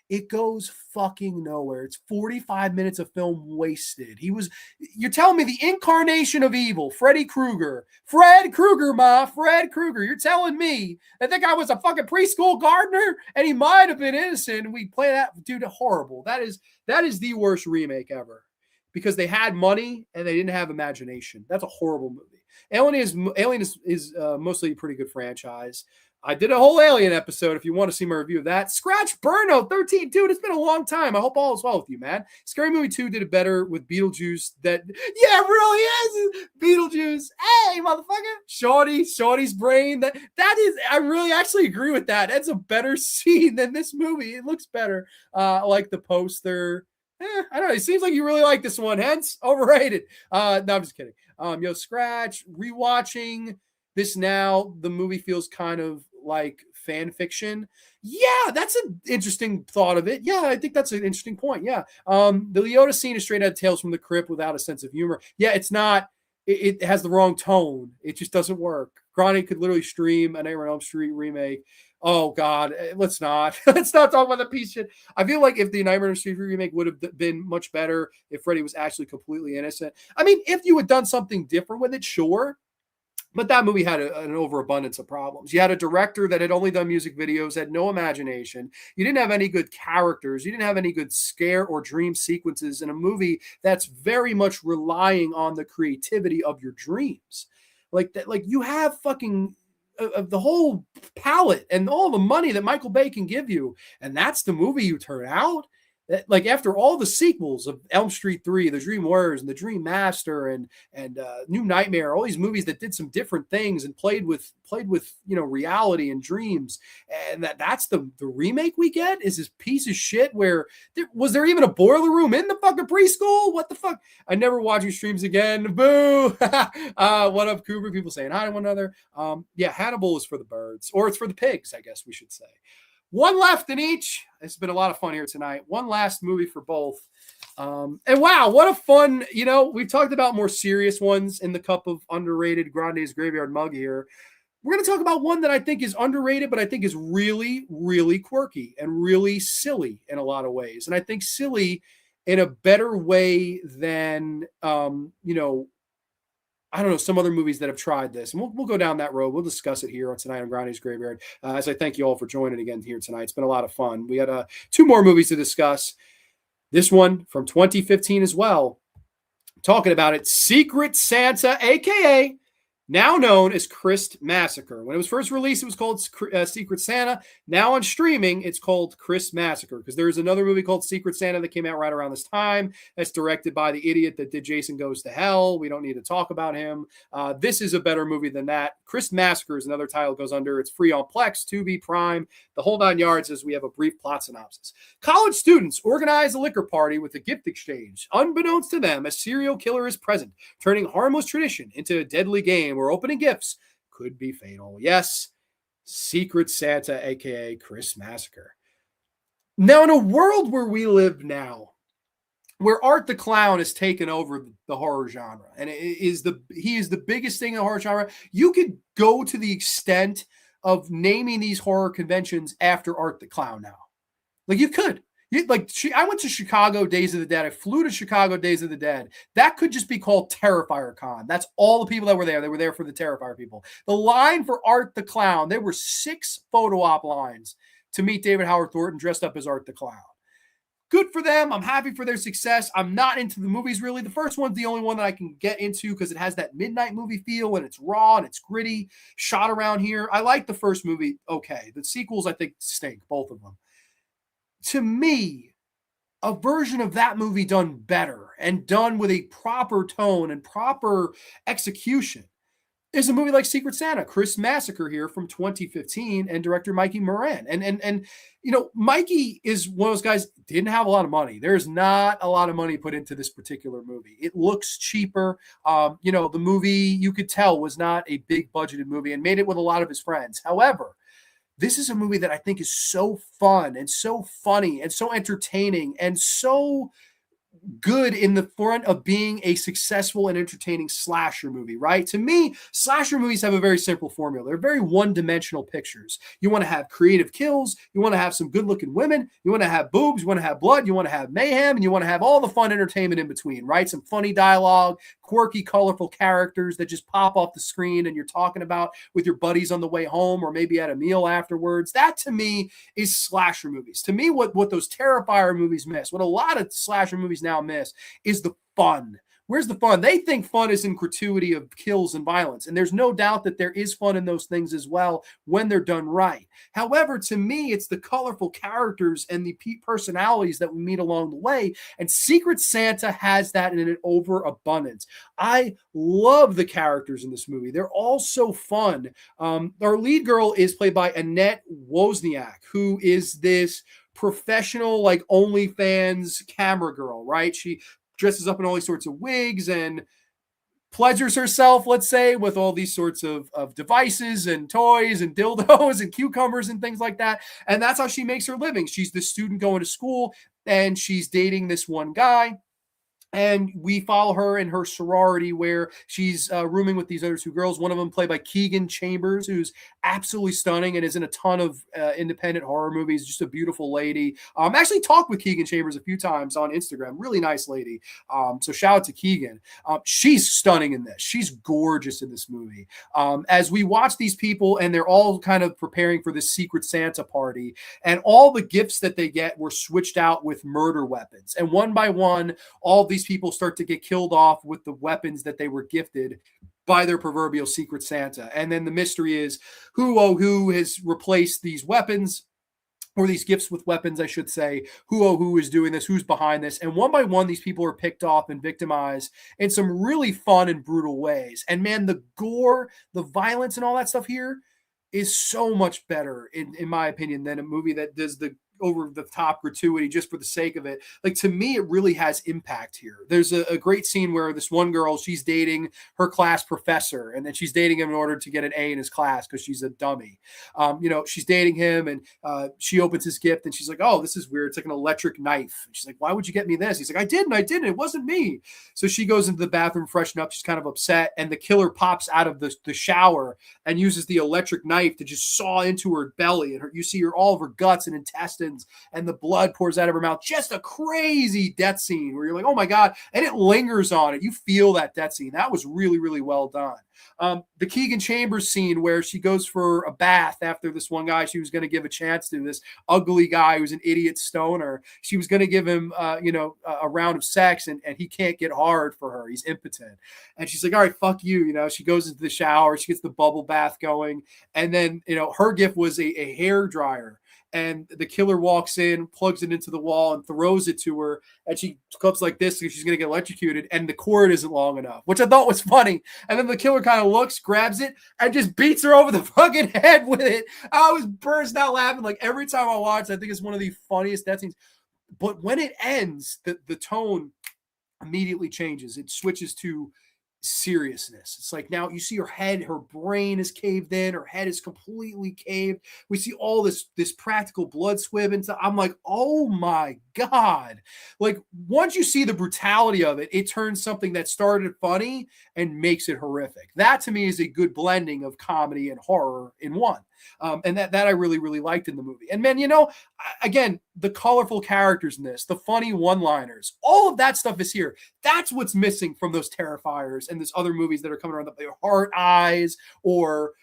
It goes fucking nowhere. It's 45 minutes of film wasted. You're telling me the incarnation of evil, Freddy Krueger. Fred Krueger. You're telling me that guy was a fucking preschool gardener and he might have been innocent. We play that dude horrible. That is the worst remake ever because they had money and they didn't have imagination. That's a horrible movie. Alien is mostly a pretty good franchise. I did a whole Alien episode if you want to see my review of that. Scratch Burnout 13. Dude, it's been a long time. I hope all is well with you, man. Scary Movie 2 did it better with Beetlejuice. It really is. Beetlejuice. Hey, motherfucker. Shorty's brain. That is, I really actually agree with that. That's a better scene than this movie. It looks better. I like the poster. I don't know. It seems like you really like this one. Hence, overrated. No, I'm just kidding. Scratch. Rewatching this now, the movie feels kind of like fan fiction. Yeah, that's an interesting thought of it. Yeah, I think that's an interesting point. Yeah. The Liotta scene is straight out of Tales from the Crypt without a sense of humor. Yeah, it's not, it has the wrong tone. It just doesn't work. Grande could literally stream a Nightmare on Elm Street remake. Oh God, let's not talk about the piece of shit. I feel like if the Nightmare on Elm Street remake would have been much better if Freddy was actually completely innocent. I mean, if you had done something different with it, sure. But that movie had an overabundance of problems. You had a director that had only done music videos, had no imagination. You didn't have any good characters. You didn't have any good scare or dream sequences in a movie that's very much relying on the creativity of your dreams. Like that, like you have fucking the whole palette and all the money that Michael Bay can give you, and that's the movie you turn out. Like after all the sequels of Elm Street 3, The Dream Warriors and The Dream Master and New Nightmare, all these movies that did some different things and played with reality and dreams, and that's the remake we get is this piece of shit where was there even a boiler room in the fucking preschool? What the fuck? I never watch your streams again. Boo! What up, Cooper? People saying hi to one another. Yeah, Hannibal is for the birds, or it's for the pigs, I guess we should say. One left in each. It's been a lot of fun here tonight. One last movie for both. And wow, what a fun, we've talked about more serious ones in the cup of underrated Grande's Graveyard Mug here. We're going to talk about one that I think is underrated, but I think is really, really quirky and really silly in a lot of ways. And I think silly in a better way than, I don't know, some other movies that have tried this. And we'll go down that road. We'll discuss it here tonight on Grande's Graveyard. As I thank you all for joining again here tonight. It's been a lot of fun. We had 2 more movies to discuss. This one from 2015 as well. Talking about it, Secret Santa, a.k.a. now known as Christ Massacre. When it was first released, it was called Secret Santa. Now on streaming, it's called Christ Massacre, because there is another movie called Secret Santa that came out right around this time. That's directed by the idiot that did Jason Goes to Hell. We don't need to talk about him. This is a better movie than that. Christ Massacre is another title it goes under. It's free on Plex, Tubi, Prime, the whole 9 yards, as we have a brief plot synopsis. College students organize a liquor party with a gift exchange. Unbeknownst to them, a serial killer is present, turning harmless tradition into a deadly game where opening gifts could be fatal. Yes, Secret Santa, a.k.a. Christ Massacre. Now, in a world where we live now, where Art the Clown has taken over the horror genre, and he is the biggest thing in the horror genre, you could go to the extent of naming these horror conventions after Art the Clown now. Like, you could. I went to Chicago Days of the Dead. I flew to Chicago Days of the Dead. That could just be called Terrifier Con. That's all the people that were there. They were there for the Terrifier people. The line for Art the Clown, there were 6 photo op lines to meet David Howard Thornton dressed up as Art the Clown. Good for them. I'm happy for their success. I'm not into the movies, really. The first one's the only one that I can get into because it has that midnight movie feel, and it's raw and it's gritty, shot around here. I like the first movie. Okay. The sequels, I think, stink, both of them. To me, a version of that movie done better and done with a proper tone and proper execution is a movie like Secret Santa, Christ Massacre here from 2015, and director Mikey Moran. And Mikey is one of those guys, didn't have a lot of money. There's not a lot of money put into this particular movie. It looks cheaper. The movie, you could tell, was not a big budgeted movie and made it with a lot of his friends. However, this is a movie that I think is so fun and so funny and so entertaining and so good in the front of being a successful and entertaining slasher movie, right? To me, slasher movies have a very simple formula. They're very one-dimensional pictures. You want to have creative kills. You want to have some good-looking women. You want to have boobs. You want to have blood. You want to have mayhem. And you want to have all the fun entertainment in between, right? Some funny dialogue, quirky, colorful characters that just pop off the screen and you're talking about with your buddies on the way home or maybe at a meal afterwards. That, to me, is slasher movies. To me, what those Terrifier movies miss, what a lot of slasher movies now miss, is the fun. Where's the fun? They think fun is in gratuity of kills and violence. And there's no doubt that there is fun in those things as well when they're done right. However, to me, it's the colorful characters and the personalities that we meet along the way. And Secret Santa has that in an overabundance. I love the characters in this movie. They're all so fun. Our lead girl is played by Annette Wozniak, who is this professional, like, OnlyFans camera girl, right? She dresses up in all these sorts of wigs and pleasures herself, let's say, with all these sorts of devices and toys and dildos and cucumbers and things like that. And that's how she makes her living. She's the student going to school and she's dating this one guy. And we follow her in her sorority where she's rooming with these other 2 girls. One of them played by Keegan Chambers, who's absolutely stunning and is in a ton of independent horror movies. Just a beautiful lady. I actually talked with Keegan Chambers a few times on Instagram. Really nice lady. So shout out to Keegan. She's stunning in this. She's gorgeous in this movie. As we watch these people and they're all kind of preparing for this Secret Santa party, and all the gifts that they get were switched out with murder weapons. And one by one, all these people start to get killed off with the weapons that they were gifted by their proverbial Secret Santa. And then the mystery is who has replaced these weapons, or these gifts with weapons, I should say. Who is doing this? Who's behind this? And one by one, these people are picked off and victimized in some really fun and brutal ways. And man, the gore, the violence and all that stuff here is so much better, in my opinion, than a movie that does the over the top gratuity just for the sake of it. Like, to me, it really has impact here. There's a great scene where this one girl, she's dating her class professor, and then she's dating him in order to get an A in his class because she's a dummy. She's dating him, and she opens his gift, and she's like, "Oh, this is weird. It's like an electric knife." And she's like, "Why would you get me this?" He's like, I didn't. It wasn't me." So she goes into the bathroom, freshen up. She's kind of upset, and the killer pops out of the shower and uses the electric knife to just saw into her belly, and you see all of her guts and intestines, and the blood pours out of her mouth. Just a crazy death scene where you're like, "Oh my god!" And it lingers on it. You feel that death scene. That was really, really well done. The Keegan Chambers scene where she goes for a bath after this one guy she was going to give a chance to, this ugly guy who's an idiot stoner. She was going to give him, a round of sex, and he can't get hard for her. He's impotent. And she's like, "All right, fuck you." She goes into the shower. She gets the bubble bath going. And then, her gift was a hair dryer. And the killer walks in, plugs it into the wall, and throws it to her. And she comes like this because she's going to get electrocuted. And the cord isn't long enough, which I thought was funny. And then the killer kind of looks, grabs it, and just beats her over the fucking head with it. I was burst out laughing. Like, every time I watch, I think it's one of the funniest death scenes. But when it ends, the tone immediately changes. It switches to seriousness. It's like, now you see her head, her brain is caved in, her head is completely caved. We see all this practical blood swimming. So I'm like, oh my god. Like, once you see the brutality of it, it turns something that started funny and makes it horrific. That to me is a good blending of comedy and horror in one. And that I really, really liked in the movie. And man, again, the colorful characters in this, the funny one-liners, all of that stuff is here. That's what's missing from those Terrifiers and these other movies that are coming around, the Heart Eyes, or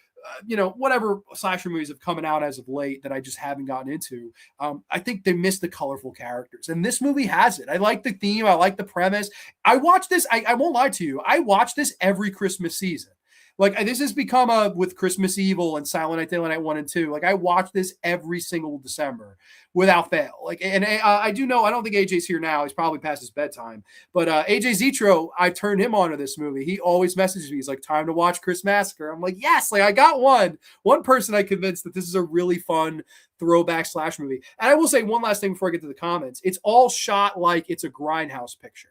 whatever slasher movies have coming out as of late that I just haven't gotten into. I think they miss the colorful characters, and this movie has it. I like the theme. I like the premise. I watch this. I won't lie to you. I watch this every Christmas season. Like, this has become with Christmas Evil and Silent Night, Deadly Night 1 and 2. Like, I watch this every single December without fail. Like, and I do know, I don't think AJ's here now. He's probably past his bedtime. But AJ Zetro, I turned him on to this movie. He always messages me. He's like, "Time to watch Chris Massacre." I'm like, yes, like, I got one person I convinced that this is a really fun throwback slash movie. And I will say one last thing before I get to the comments. It's all shot like it's a Grindhouse picture.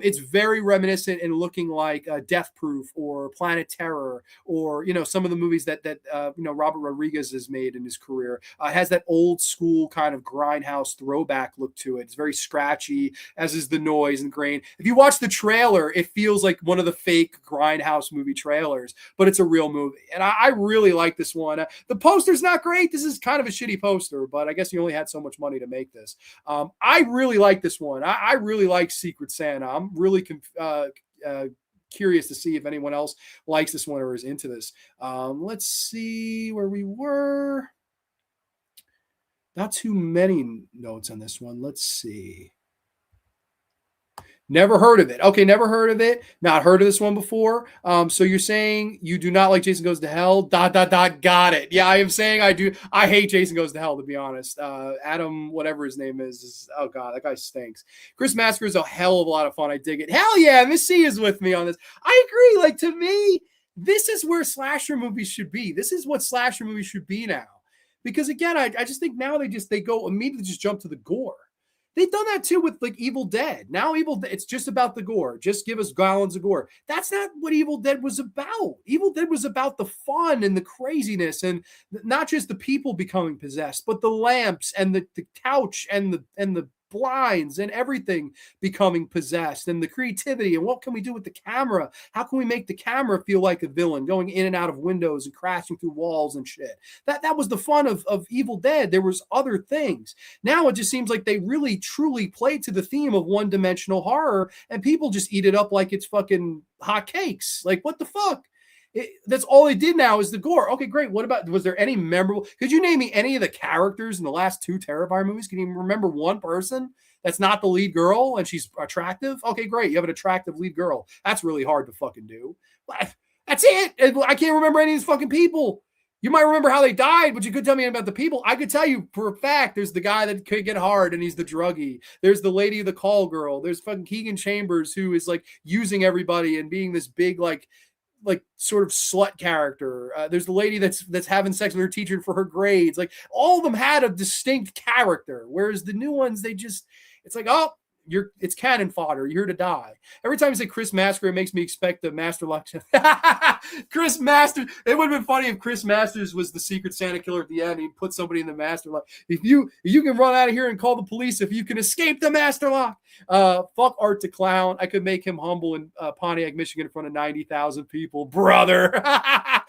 It's very reminiscent and looking like Death Proof or Planet Terror, or some of the movies that Robert Rodriguez has made in his career. It has that old school kind of Grindhouse throwback look to it. It's very scratchy, as is the noise and grain. If you watch the trailer, it feels like one of the fake Grindhouse movie trailers, but it's a real movie. And I really like this one. The poster's not great. This is kind of a shitty poster, but I guess you only had so much money to make this. I really like this one. I really like Secret Santa. I'm really curious to see if anyone else likes this one or is into this. Let's see where we were. Not too many notes on this one. Let's see. Never heard of it. Okay, never heard of it. Not heard of this one before. So you're saying you do not like Jason Goes to Hell? ... Got it. Yeah, I am saying I do. I hate Jason Goes to Hell, to be honest. Adam, whatever his name is oh god, that guy stinks. Chris Massacre is a hell of a lot of fun. I dig it. Hell yeah, Miss C is with me on this. I agree. Like, to me, this is where slasher movies should be. This is what slasher movies should be now. Because again, I just think now they go immediately just jump to the gore. They've done that too with like Evil Dead. Now it's just about the gore. Just give us gallons of gore. That's not what Evil Dead was about. Evil Dead was about the fun and the craziness, and not just the people becoming possessed, but the lamps and the couch and the blinds and everything becoming possessed, and the creativity, and what can we do with the camera? How can we make the camera feel like a villain going in and out of windows and crashing through walls and shit? That was the fun of Evil Dead. There was other things. Now it just seems like they really truly play to the theme of one-dimensional horror, and people just eat it up like it's fucking hot cakes. Like, what the fuck? That's all they did now is the gore. Okay, great. What about, was there any memorable? Could you name me any of the characters in the last two Terrifier movies? Can you remember one person that's not the lead girl and she's attractive? Okay, great. You have an attractive lead girl. That's really hard to fucking do. That's it. I can't remember any of these fucking people. You might remember how they died, but you could tell me about the people. I could tell you for a fact there's the guy that could get hard and he's the druggie. There's the lady, the call girl. There's fucking Keegan Chambers, who is like using everybody and being this big, like, like sort of slut character. There's the lady that's having sex with her teacher for her grades. Like all of them had a distinct character, whereas the new ones, they just, it's like, oh, it's cannon fodder. You're here to die. Every time you say Chris Masker, it makes me expect the Master Lock. Chris Masters. It would have been funny if Chris Masters was the Secret Santa killer at the end. He'd put somebody in the Master Lock. If you can run out of here and call the police, if you can escape the Master Lock. Fuck Art the Clown. I could make him humble in Pontiac, Michigan, in front of 90,000 people, brother.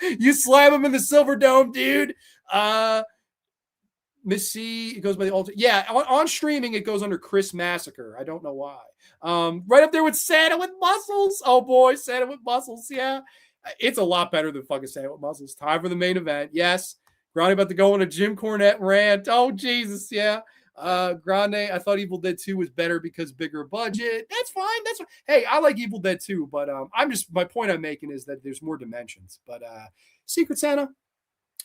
You slam him in the Silver Dome, dude. Miss C, it goes by the alter. Yeah, on streaming, it goes under Chris Massacre. I don't know why. Right up there with Santa with Muscles. Oh boy, Santa with Muscles. Yeah, it's a lot better than fucking Santa with Muscles. Time for the main event. Yes, Grande about to go on a Jim Cornette rant. Oh Jesus, yeah. Grande, I thought Evil Dead 2 was better because bigger budget. That's fine. That's fine. Hey, I like Evil Dead 2, but my point I'm making is that there's more dimensions. But Secret Santa,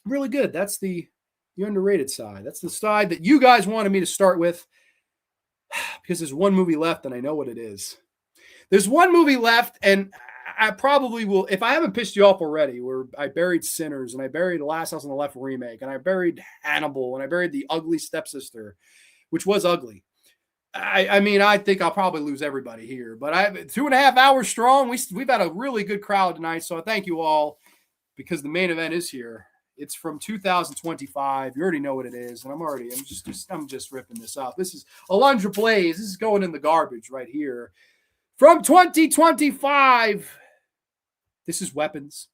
really good. That's the underrated side. That's the side that you guys wanted me to start with, because there's one movie left and I know what it is. There's one movie left, and I probably will, if I haven't pissed you off already, where I buried Sinners and I buried Last House on the Left remake and I buried Hannibal and I buried The Ugly Stepsister, which was ugly. I mean, I think I'll probably lose everybody here, but 2.5 hours strong. We've had a really good crowd tonight, so I thank you all, because the main event is here. It's from 2025. You already know what it is, and I'm just ripping this up. This is Alundra Blaze. This is going in the garbage right here. From 2025. This is Weapons.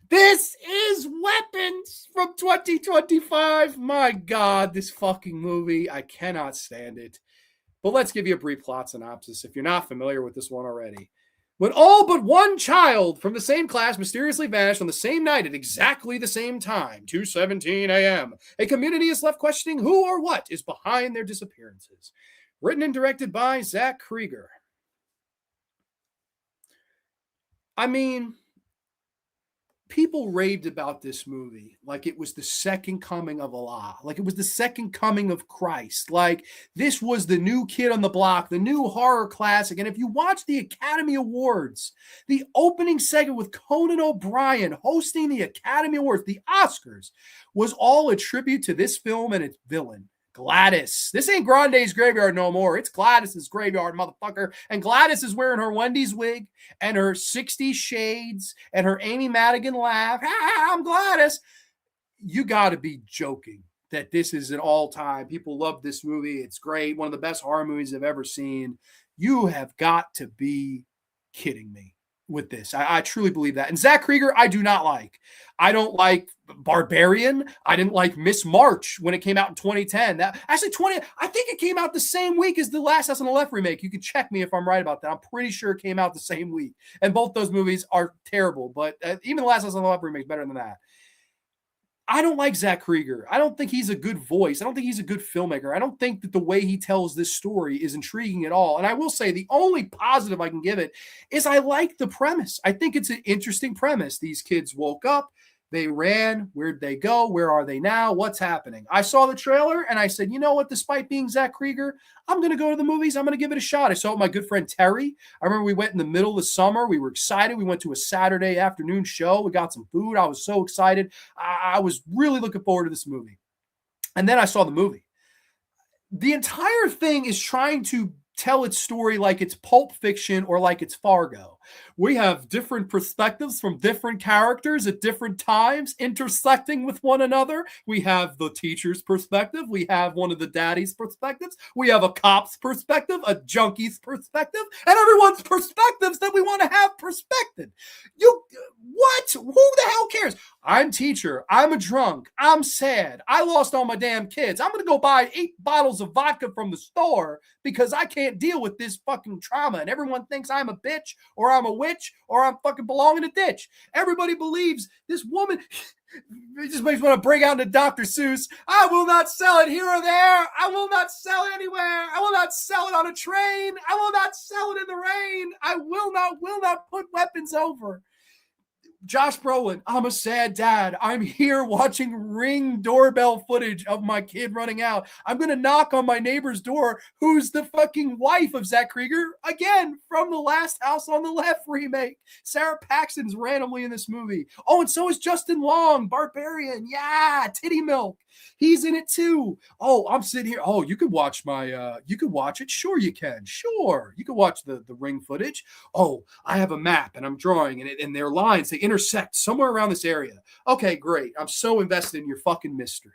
This is Weapons from 2025. My God, this fucking movie. I cannot stand it. But let's give you a brief plot synopsis if you're not familiar with this one already. When all but one child from the same class mysteriously vanished on the same night at exactly the same time, 2:17 a.m., a community is left questioning who or what is behind their disappearances. Written and directed by Zach Krieger. I mean, people raved about this movie like it was the second coming of Allah, like it was the second coming of Christ, like this was the new kid on the block, the new horror classic. And if you watch the Academy Awards, the opening segment with Conan O'Brien hosting the Academy Awards, the Oscars, was all a tribute to this film and its villain, Gladys. This ain't Grande's graveyard no more. It's Gladys's graveyard, motherfucker. And Gladys is wearing her Wendy's wig and her 60 shades and her Amy Madigan laugh. I'm Gladys. You got to be joking that this is an all-time. People love this movie. It's great. One of the best horror movies I've ever seen. You have got to be kidding me with this. I truly believe that. And Zach Krieger, I do not like. I don't like Barbarian. I didn't like Miss March when it came out in 2010. I think it came out the same week as the Last House on the Left remake. You can check me if I'm right about that. I'm pretty sure it came out the same week. And both those movies are terrible, but even the Last House on the Left remake is better than that. I don't like Zach Krieger. I don't think he's a good voice. I don't think he's a good filmmaker. I don't think that the way he tells this story is intriguing at all. And I will say the only positive I can give it is I like the premise. I think it's an interesting premise. These kids woke up. They ran. Where'd they go? Where are they now? What's happening? I saw the trailer and I said, you know what? Despite being Zach Krieger, I'm going to go to the movies. I'm going to give it a shot. I saw it with my good friend Terry. I remember we went in the middle of the summer. We were excited. We went to a Saturday afternoon show. We got some food. I was so excited. I was really looking forward to this movie. And then I saw the movie. The entire thing is trying to tell its story like it's Pulp Fiction or like it's Fargo. We have different perspectives from different characters at different times intersecting with one another. We have the teacher's perspective. We have one of the daddy's perspectives. We have a cop's perspective, a junkie's perspective, and everyone's perspectives that we want to have perspective. What? Who the hell cares? I'm teacher. I'm a drunk. I'm sad. I lost all my damn kids. I'm going to go buy 8 bottles of vodka from the store because I can't deal with this fucking trauma. And everyone thinks I'm a bitch or I'm a witch or I'm fucking belong in a ditch. Everybody believes this woman. It just makes me want to break out into Dr. Seuss. I will not sell it here or there. I will not sell it anywhere. I will not sell it on a train. I will not sell it in the rain. I will not put weapons over. Josh Brolin, I'm a sad dad. I'm here watching Ring doorbell footage of my kid running out. I'm going to knock on my neighbor's door, who's the fucking wife of Zach Krieger, again, from the Last House on the Left remake. Sarah Paxton's randomly in this movie. Oh, and so is Justin Long, Barbarian. Yeah, Titty Milk. He's in it too. Oh, I'm sitting here. Oh, you could watch you could watch it. Sure, you can. Sure. You could watch the Ring footage. Oh, I have a map and I'm drawing and their lines, they intersect somewhere around this area. Okay, great. I'm so invested in your fucking mystery.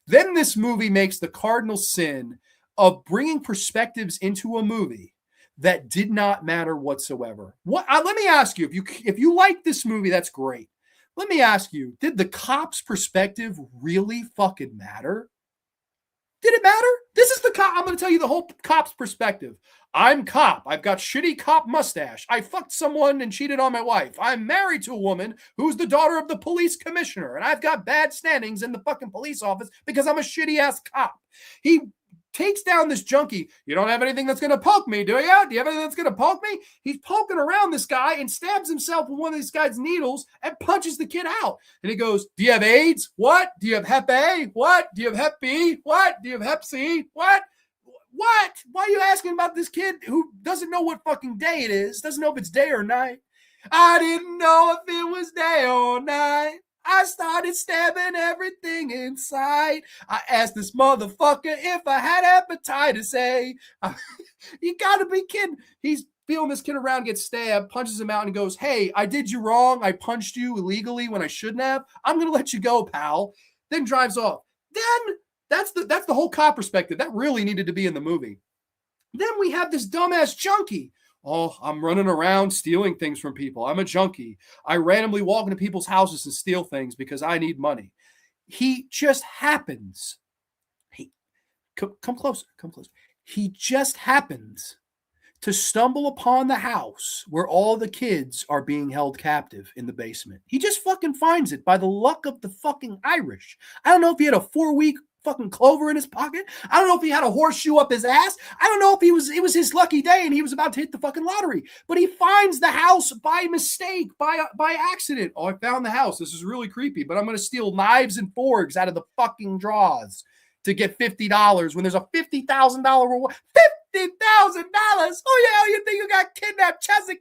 Then this movie makes the cardinal sin of bringing perspectives into a movie that did not matter whatsoever. Let me ask you, if you like this movie, that's great. Let me ask you, did the cop's perspective really fucking matter? Did it matter? This is the cop. I'm going to tell you the whole cop's perspective. I'm cop. I've got shitty cop mustache. I fucked someone and cheated on my wife. I'm married to a woman who's the daughter of the police commissioner. And I've got bad standings in the fucking police office because I'm a shitty ass cop. He takes down this junkie. You don't have anything that's going to poke me, do you? Do you have anything that's going to poke me? He's poking around this guy and stabs himself with one of these guy's needles and punches the kid out. And he goes, do you have AIDS? What? Do you have Hep A? What? Do you have Hep B? What? Do you have Hep C? What? What? Why are you asking about this kid who doesn't know what fucking day it is, doesn't know if it's day or night? I didn't know if it was day or night. I started stabbing everything in sight. I asked this motherfucker if I had hepatitis A. You gotta be kidding. He's feeling this kid around, gets stabbed, punches him out, and goes, hey, I did you wrong. I punched you illegally when I shouldn't have. I'm gonna let you go, pal. Then drives off. Then that's the whole cop perspective. That really needed to be in the movie. Then we have this dumbass junkie. Oh, I'm running around stealing things from people. I'm a junkie. I randomly walk into people's houses and steal things because I need money. He just happens. Come closer. He just happens to stumble upon the house where all the kids are being held captive in the basement. He just fucking finds it by the luck of the fucking Irish. I don't know if he had a 4-week fucking clover in his pocket. I don't know if he had a horseshoe up his ass. I don't know if it was his lucky day and he was about to hit the fucking lottery. But he finds the house by mistake, by accident. Oh, I found the house. This is really creepy, but I'm going to steal knives and forks out of the fucking drawers to get $50 when there's a $50,000 reward. $50,000. Oh yeah, you think you got kidnapped, Chelsea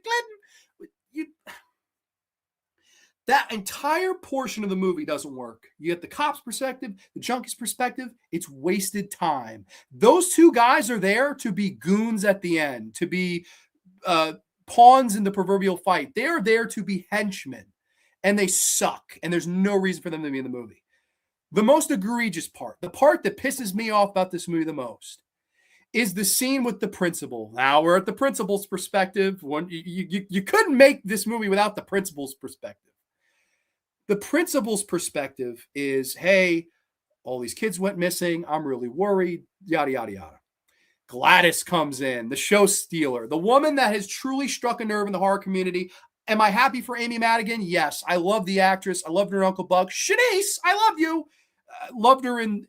Clinton? That entire portion of the movie doesn't work. You get the cop's perspective, the junkie's perspective. It's wasted time. Those two guys are there to be goons at the end, to be pawns in the proverbial fight. They're there to be henchmen, and they suck, and there's no reason for them to be in the movie. The most egregious part, the part that pisses me off about this movie the most, is the scene with the principal. Now we're at the principal's perspective. You couldn't make this movie without the principal's perspective. The principal's perspective is, hey, all these kids went missing. I'm really worried, yada, yada, yada. Gladys comes in, the show stealer, the woman that has truly struck a nerve in the horror community. Am I happy for Amy Madigan? Yes. I love the actress. I loved her in Uncle Buck. Shanice, I love you. Loved her in,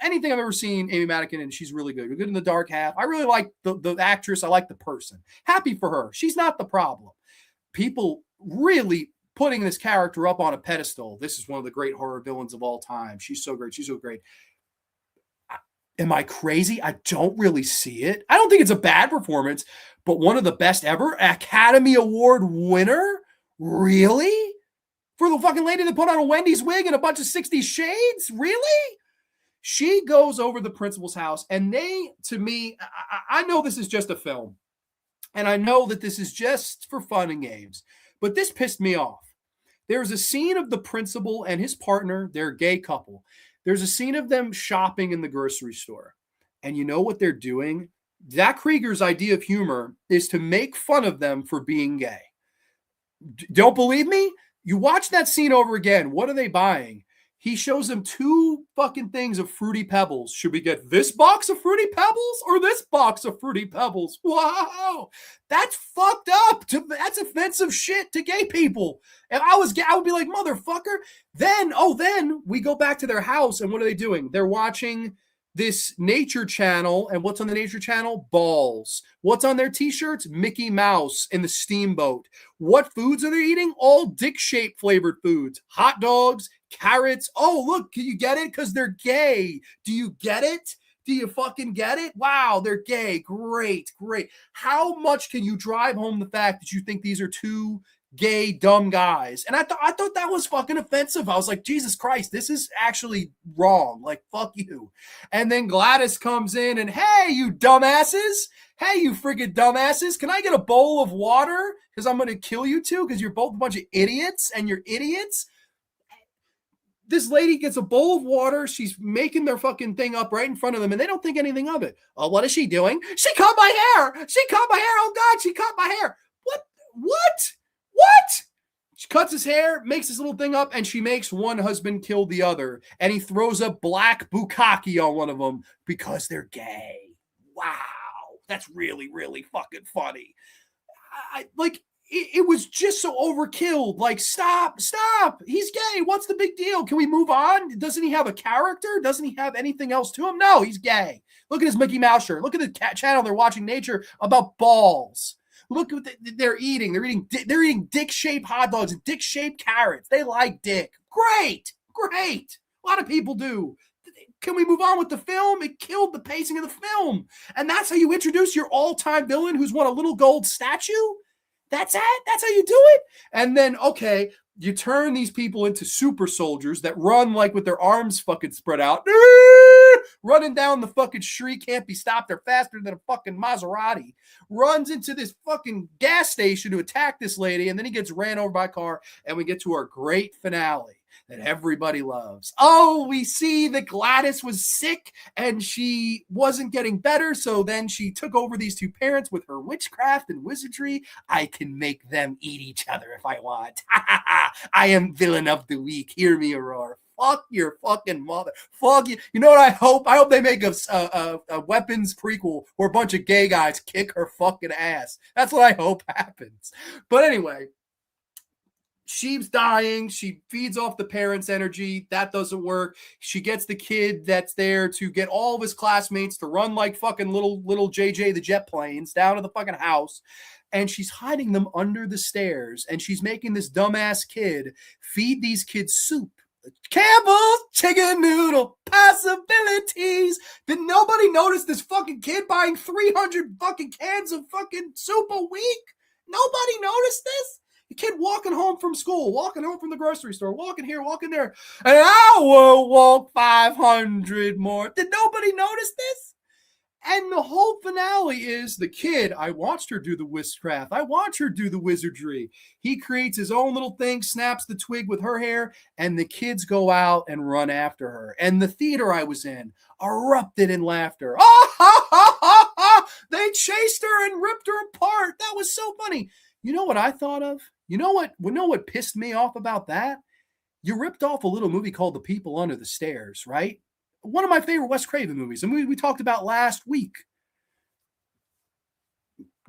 anything I've ever seen Amy Madigan in. She's really good. Good in The Dark Half. I really like the actress. I like the person. Happy for her. She's not the problem. People really putting this character up on a pedestal. This is one of the great horror villains of all time. She's so great. She's so great. Am I crazy? I don't really see it. I don't think it's a bad performance, but one of the best ever. Academy Award winner? Really? For the fucking lady that put on a Wendy's wig and a bunch of 60 shades? Really? She goes over the principal's house, and they, to me, I know this is just a film, and I know that this is just for fun and games, but this pissed me off. There's a scene of the principal and his partner, they're a gay couple. There's a scene of them shopping in the grocery store. And you know what they're doing? Zach Krieger's idea of humor is to make fun of them for being gay. Don't believe me? You watch that scene over again. What are they buying? He shows them 2 fucking things of Fruity Pebbles. Should we get this box of Fruity Pebbles or this box of Fruity Pebbles? Wow. That's fucked up. That's offensive shit to gay people. If I was gay, I would be like, motherfucker. Then we go back to their house, and what are they doing? They're watching this nature channel, and what's on the nature channel? Balls. What's on their t-shirts? Mickey Mouse in the steamboat. What foods are they eating? All dick-shaped flavored foods. Hot dogs, carrots. Oh, look, can you get it? Because they're gay. Do you get it? Do you fucking get it? Wow, they're gay. Great, great. How much can you drive home the fact that you think these are two gay, dumb guys? And I thought that was fucking offensive. I was like, Jesus Christ, this is actually wrong. Like, fuck you. And then Gladys comes in and, hey, you dumbasses. Hey, you freaking dumbasses. Can I get a bowl of water? Because I'm going to kill you two because you're both a bunch of idiots and you're idiots. This lady gets a bowl of water. She's making their fucking thing up right in front of them, and they don't think anything of it. Oh, what is she doing? She cut my hair. She cut my hair. Oh, God, she cut my hair. What? She cuts his hair, makes this little thing up, and she makes one husband kill the other. And he throws a black bukkake on one of them because they're gay. Wow. That's really, really fucking funny. It was just so overkill. Like, stop. He's gay. What's the big deal? Can we move on? Doesn't he have a character? Doesn't he have anything else to him? No, he's gay. Look at his Mickey Mouse shirt. Look at the channel they're watching nature about balls. Look what they're eating. They're eating dick-shaped hot dogs and dick-shaped carrots. They like dick. Great. A lot of people do. Can we move on with the film? It killed the pacing of the film. And that's how you introduce your all-time villain who's won a little gold statue? That's it? That's how you do it? And then, okay, you turn these people into super soldiers that run like with their arms fucking spread out, running down the fucking street, can't be stopped. They're faster than a fucking Maserati. Runs into this fucking gas station to attack this lady, and then he gets ran over by a car, and we get to our great finale that everybody loves. Oh, we see that Gladys was sick and she wasn't getting better, so then she took over these two parents with her witchcraft and wizardry. I can make them eat each other if I want. I am villain of the week. Hear me roar. Fuck your fucking mother. Fuck you. You know what I hope? I hope they make a Weapons prequel where a bunch of gay guys kick her fucking ass. That's what I hope happens. But anyway, she's dying. She feeds off the parents' energy. That doesn't work. She gets the kid that's there to get all of his classmates to run like fucking little JJ the jet planes down to the fucking house. And she's hiding them under the stairs. And she's making this dumbass kid feed these kids soup. Campbell's chicken noodle possibilities. Did nobody notice this fucking kid buying 300 fucking cans of fucking soup a week? Nobody noticed this? The kid walking home from school, walking home from the grocery store, walking here, walking there, and I will walk 500 more. Did nobody notice this? And the whole finale is the kid. I watched her do the witchcraft. I watched her do the wizardry. He creates his own little thing, snaps the twig with her hair, and the kids go out and run after her. And the theater I was in erupted in laughter. They chased her and ripped her apart. That was so funny. You know what I thought of? You know what pissed me off about that? You ripped off a little movie called The People Under the Stairs, right? One of my favorite Wes Craven movies, a movie we talked about last week.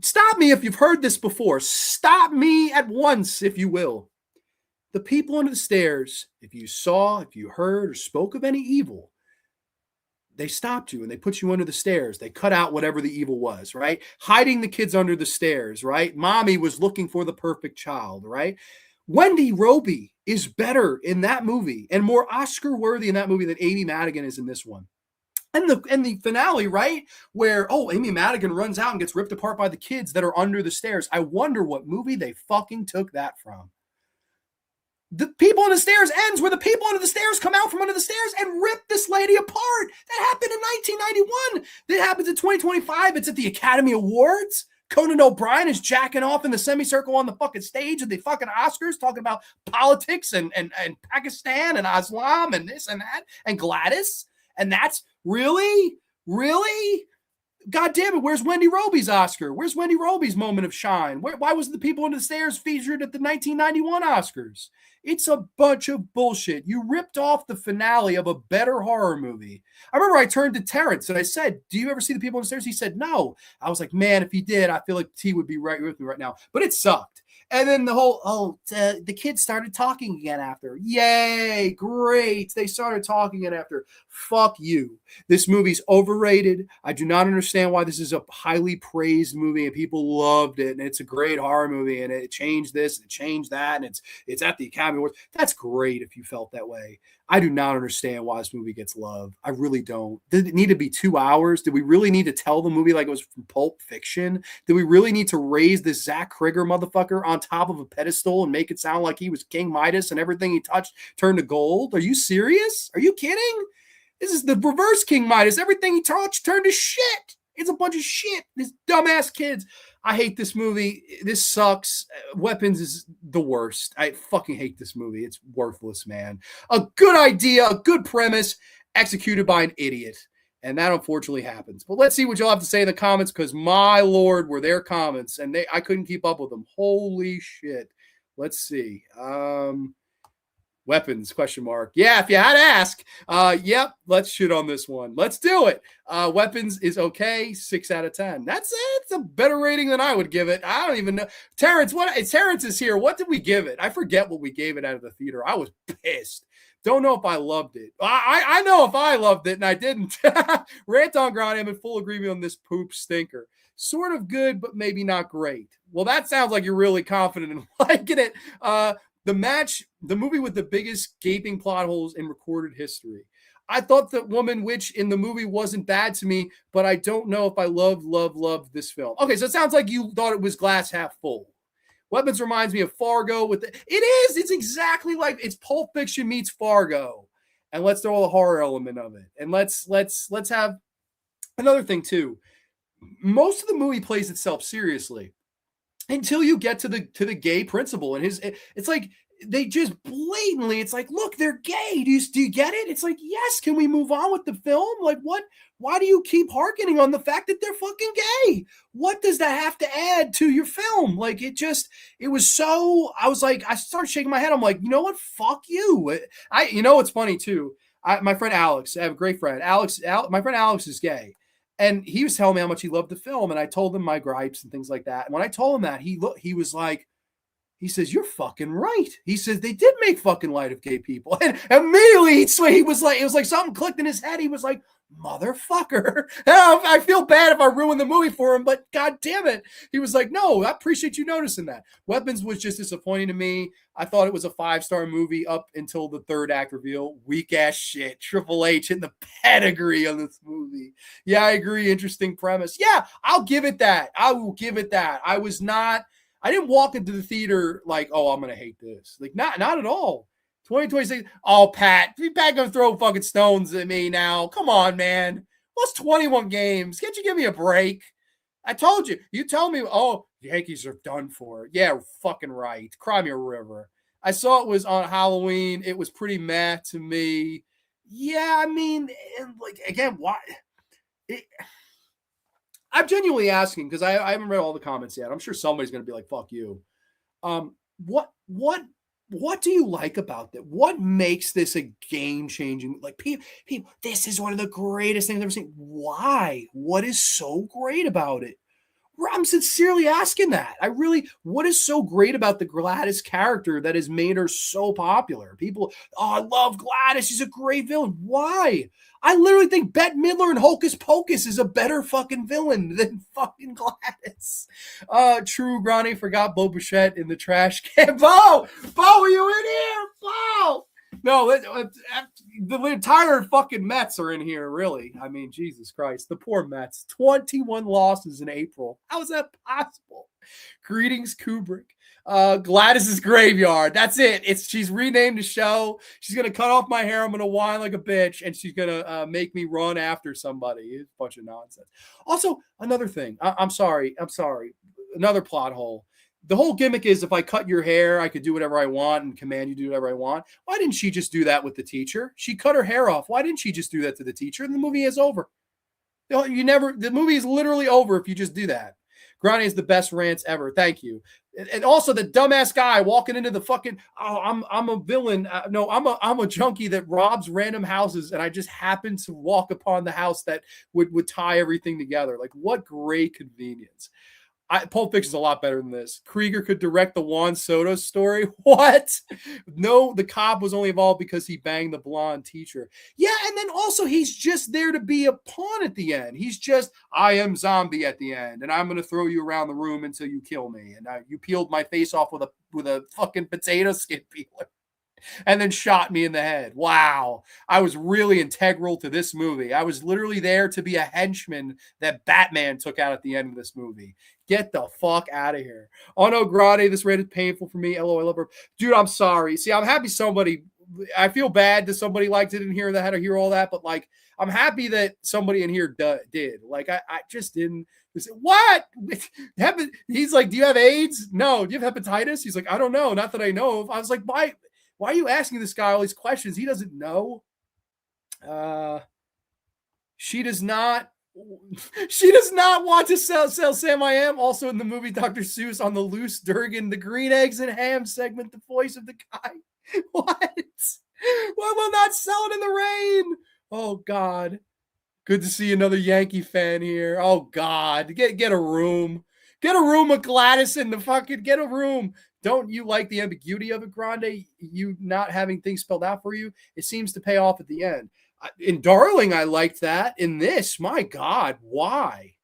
Stop me if you've heard this before. Stop me at once, if you will. The People Under the Stairs, if you saw, if you heard, or spoke of any evil, they stopped you and they put you under the stairs. They cut out whatever the evil was, right? Hiding the kids under the stairs, right? Mommy was looking for the perfect child, right? Wendy Roby is better in that movie and more Oscar worthy in that movie than Amy Madigan is in this one. And the finale, right? Where, Amy Madigan runs out and gets ripped apart by the kids that are under the stairs. I wonder what movie they fucking took that from. The People on the Stairs ends where the people under the stairs come out from under the stairs and rip this lady apart. That happened in 1991. That happens in 2025. It's at the Academy Awards. Conan O'Brien is jacking off in the semicircle on the fucking stage at the fucking Oscars talking about politics and Pakistan and Islam and this and that and Gladys. And that's really God damn it, where's Wendy Roby's Oscar? Where's Wendy Roby's moment of shine? Why wasn't The People Under the Stairs featured at the 1991 Oscars? It's a bunch of bullshit. You ripped off the finale of a better horror movie. I remember I turned to Terrence and I said, do you ever see The People Under the Stairs? He said, no. I was like, man, if he did, I feel like T would be right with me right now. But it sucked. And then the whole, the kids started talking again after. Yay, great. They started talking again after. Fuck you. This movie's overrated. I do not understand why this is a highly praised movie and people loved it. And it's a great horror movie and it changed this, it changed that, and it's at the Academy Awards. That's great if you felt that way. I do not understand why this movie gets love. I really don't. Did it need to be 2 hours? Did we really need to tell the movie like it was from Pulp Fiction? Did we really need to raise this Zach Krieger motherfucker on top of a pedestal and make it sound like he was King Midas and everything he touched turned to gold? Are you serious? Are you kidding? This is the reverse King Midas. Everything he touched turned to shit. It's a bunch of shit. These dumbass kids. I hate this movie. This sucks. Weapons is the worst. I fucking hate this movie. It's worthless, man. A good idea, a good premise, executed by an idiot. And that unfortunately happens. But let's see what you'll have to say in the comments, because my lord, were their comments, and I couldn't keep up with them. Holy shit. Let's see. Weapons, question mark. Yeah, if you had to ask. Yep, let's shit on this one. Let's do it. Weapons is okay, 6 out of 10. That's it. It's a better rating than I would give it. I don't even know. Terrence is here. What did we give it? I forget what we gave it out of the theater. I was pissed. Don't know if I loved it. I know if I loved it, and I didn't. Rant on Grande, I'm in full agreement on this poop stinker. Sort of good, but maybe not great. Well, that sounds like you're really confident in liking it. The movie with the biggest gaping plot holes in recorded history. I thought that Woman Witch in the movie wasn't bad to me, but I don't know if I loved this film. Okay, so it sounds like you thought it was glass half full. Weapons reminds me of Fargo. It's exactly like it's Pulp Fiction meets Fargo. And let's throw the horror element of it. And let's have another thing too. Most of the movie plays itself seriously until you get to the gay principal and it's like they just blatantly, it's like, look, they're gay. Do you get it? It's like, yes, can we move on with the film? Like, what? Why do you keep hearkening on the fact that they're fucking gay? What does that have to add to your film? Like, it was so, I was like, I started shaking my head. I'm like, you know what? Fuck you. You know what's funny too? My friend Alex, I have a great friend. My friend Alex is gay. And he was telling me how much he loved the film. And I told him my gripes and things like that. And when I told him that, he was like, he says, you're fucking right. He says, they did make fucking light of gay people. And immediately he was like, it was like something clicked in his head. He was like, motherfucker. I feel bad if I ruin the movie for him, but God damn it. He was like, no, I appreciate you noticing that. Weapons was just disappointing to me. I thought it was a 5-star movie up until the third act reveal. Weak ass shit. Triple H in the pedigree on this movie. Yeah, I agree. Interesting premise. Yeah, I'll give it that. I will give it that. I didn't walk into the theater like, oh, I'm going to hate this. Like, not at all. 2026. Oh, Pat going to throw fucking stones at me now. Come on, man. Lost 21 games. Can't you give me a break? I told you. You tell me, oh, the Yankees are done for. Yeah, fucking right. Cry me a river. I saw it was on Halloween. It was pretty meh to me. Yeah, I mean, like, again, why? I'm genuinely asking because I haven't read all the comments yet. I'm sure somebody's going to be like, fuck you. What do you like about that? What makes this a game-changing? Like, people, this is one of the greatest things I've ever seen. Why? What is so great about it? I'm sincerely asking that. What is so great about the Gladys character that has made her so popular? People, oh, I love Gladys. She's a great villain. Why? I literally think Bette Midler in Hocus Pocus is a better fucking villain than fucking Gladys. True, Grande forgot Bo Bichette in the trash can. Bo, are you in here? Bo! No, the entire fucking Mets are in here, really. I mean, Jesus Christ. The poor Mets. 21 losses in April. How is that possible? Greetings, Kubrick. Gladys's Graveyard. That's it. She's renamed the show. She's going to cut off my hair. I'm going to whine like a bitch, and she's going to make me run after somebody. It's a bunch of nonsense. Also, another thing. I'm sorry. Another plot hole. The whole gimmick is if I cut your hair, I could do whatever I want and command you to do whatever I want. Why didn't she just do that with the teacher? She cut her hair off. Why didn't she just do that to the teacher? And the movie is over. The movie is literally over if you just do that. Grande is the best rants ever. Thank you. And also the dumbass guy walking into the fucking, I'm a villain. No, I'm a junkie that robs random houses, and I just happen to walk upon the house that would tie everything together. Like, what great convenience. Pulp Fiction's a lot better than this. Krieger could direct the Juan Soto story. What? No, the cop was only involved because he banged the blonde teacher. Yeah, and then also he's just there to be a pawn at the end. He's just, I am zombie at the end, and I'm going to throw you around the room until you kill me. And you peeled my face off with a fucking potato skin peeler. And then shot me in the head. Wow. I was really integral to this movie. I was literally there to be a henchman that Batman took out at the end of this movie. Get the fuck out of here. Oh no, Grande, this rate is painful for me. LO, I love her. Dude, I'm sorry. See, I'm happy I feel bad that somebody liked it in here that had to hear all that, but like, I'm happy that somebody in here did. Like, I just didn't. What? He's like, do you have AIDS? No. Do you have hepatitis? He's like, I don't know. Not that I know of. I was like, why are you asking this guy all these questions? He doesn't know. She does not want to sell Sam I Am. Also in the movie Dr. Seuss on the loose Durgan, the green eggs and ham segment, the voice of the guy. What? Why will not sell it in the rain? Oh God. Good to see another Yankee fan here. Oh God. Get a room. Get a room with Gladys in the fucking, get a room. Don't you like the ambiguity of it, Grande? You not having things spelled out for you? It seems to pay off at the end. In Darling, I liked that. In this, my God, why?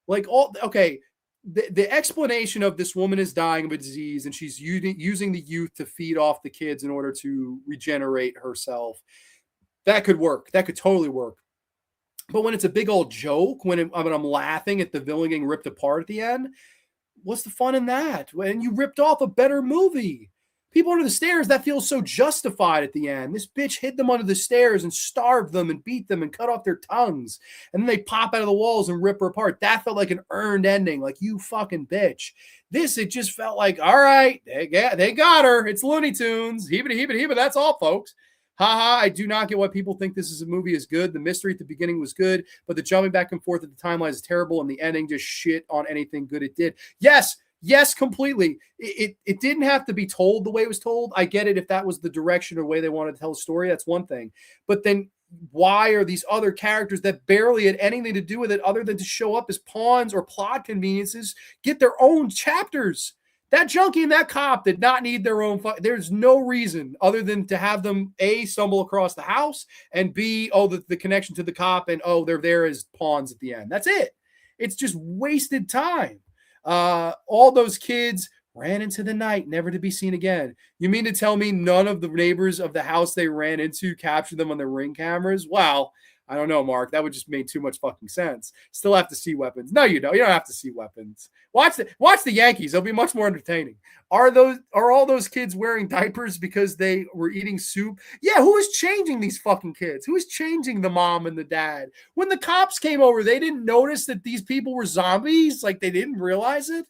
Like, okay, the explanation of this woman is dying of a disease and she's using the youth to feed off the kids in order to regenerate herself. That could work. That could totally work. But when it's a big old joke, when I'm laughing at the villain getting ripped apart at the end, what's the fun in that? When you ripped off a better movie. People under the stairs, that feels so justified at the end. This bitch hid them under the stairs and starved them and beat them and cut off their tongues. And then they pop out of the walls and rip her apart. That felt like an earned ending. Like, you fucking bitch. This, it just felt like, all right, they got her. It's Looney Tunes. Heebity, that's all, folks. Haha, I do not get why people think this is a movie is good. The mystery at the beginning was good, but the jumping back and forth at the timeline is terrible, and the ending just shit on anything good it did. Yes, completely. It didn't have to be told the way it was told. I get it if that was the direction or way they wanted to tell a story. That's one thing. But then why are these other characters that barely had anything to do with it other than to show up as pawns or plot conveniences get their own chapters? That junkie and that cop did not need their own. There's no reason other than to have them A, stumble across the house, and B, the connection to the cop, and they're there as pawns at the end. That's it. It's just wasted time. All those kids ran into the night, never to be seen again. You mean to tell me none of the neighbors of the house they ran into captured them on their Ring cameras? Wow. I don't know, Mark. That would just make too much fucking sense. Still have to see weapons. No, you don't. You don't have to see weapons. Watch the Yankees. It'll be much more entertaining. Are all those kids wearing diapers because they were eating soup? Yeah, who is changing these fucking kids? Who is changing the mom and the dad? When the cops came over, they didn't notice that these people were zombies? Like, they didn't realize it?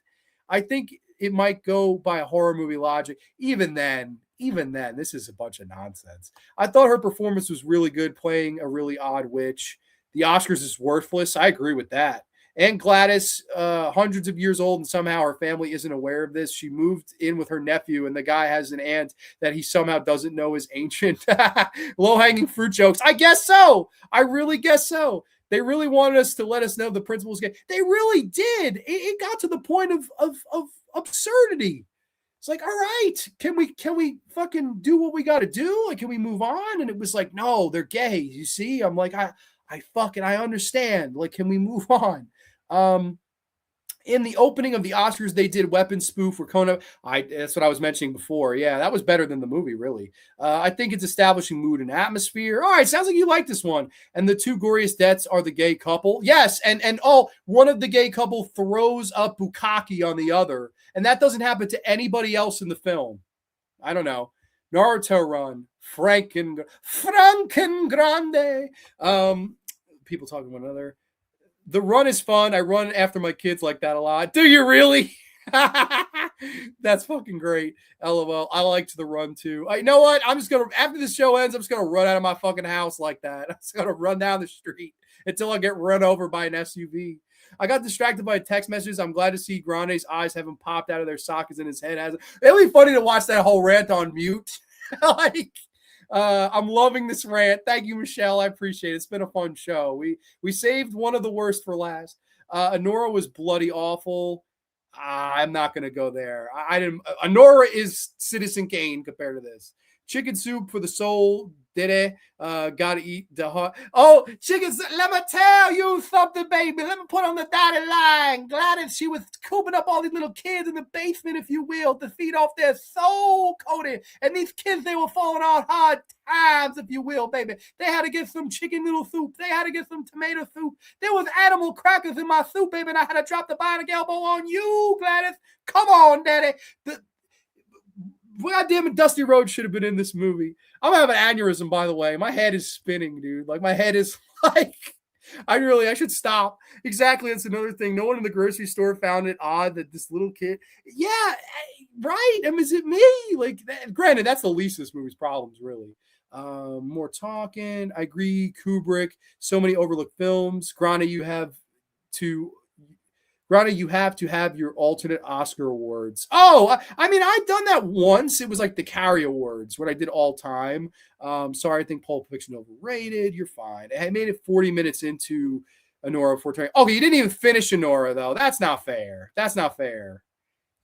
I think it might go by a horror movie logic. Even then, this is a bunch of nonsense. I thought her performance was really good playing a really odd witch. The Oscars is worthless. I agree with that. And Gladys, hundreds of years old, and somehow her family isn't aware of this. She moved in with her nephew, and the guy has an aunt that he somehow doesn't know is ancient. Low-hanging fruit jokes. I guess so. I really guess so. They really wanted us to let us know the principal's gay. They really did. It got to the point of absurdity. It's like, all right, can we fucking do what we got to do? Like, can we move on? And it was like, no, they're gay. You see, I'm like, I understand. Like, can we move on? In the opening of the Oscars, they did weapon spoof for Kona. That's what I was mentioning before. Yeah, that was better than the movie, really. I think it's establishing mood and atmosphere. All right, sounds like you like this one. And the two goriest deaths are the gay couple. Yes, and one of the gay couple throws a bukkake on the other, and that doesn't happen to anybody else in the film. I don't know. Naruto Run, Franken Grande. People talking about another. The run is fun. I run after my kids like that a lot. Do you really? That's fucking great. LOL. I liked the run too. You know what? I'm just gonna after this show ends, I'm just gonna run out of my fucking house like that. I'm just gonna run down the street until I get run over by an SUV. I got distracted by text messages. I'm glad to see Grande's eyes haven't popped out of their sockets and his head hasn't. It'll be funny to watch that whole rant on mute. Like, I'm loving this rant. Thank you, Michelle. I appreciate it. It's been a fun show. We saved one of the worst for last. Honora was bloody awful. I'm not going to go there. I didn't. Honora is Citizen Kane compared to this. Chicken soup for the soul. Did it? Gotta eat the heart. Oh, chicken soup. Let me tell you something, baby. Let me put on the dotted line. Gladys, she was cooping up all these little kids in the basement, if you will, to feed off their soul coated. And these kids, they were falling on hard times, if you will, baby. They had to get some chicken noodle soup. They had to get some tomato soup. There was animal crackers in my soup, baby, and I had to drop the bionic elbow on you, Gladys. Come on, daddy. God damn it, Dusty Rhodes should have been in this movie. I'm gonna have an aneurysm, by the way. My head is spinning, dude. Like, my head is like, I should stop. Exactly. That's another thing. No one in the grocery store found it odd that this little kid. Yeah, right. I mean, is it me? Like, granted, that's the least of this movie's problems, really. More talking. I agree. Kubrick. So many overlooked films. Grande, you have to have your alternate Oscar awards. Oh, I mean, I've done that once. It was like the Carrie Awards, what I did all time. Sorry, I think Pulp Fiction overrated. You're fine. I made it 40 minutes into Honora before turning. Oh, you didn't even finish Honora, though. That's not fair. That's not fair.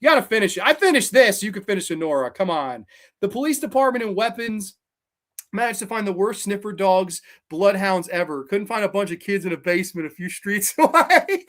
You got to finish it. I finished this. You can finish Honora. Come on. The police department and weapons managed to find the worst sniffer dogs, bloodhounds ever. Couldn't find a bunch of kids in a basement a few streets away.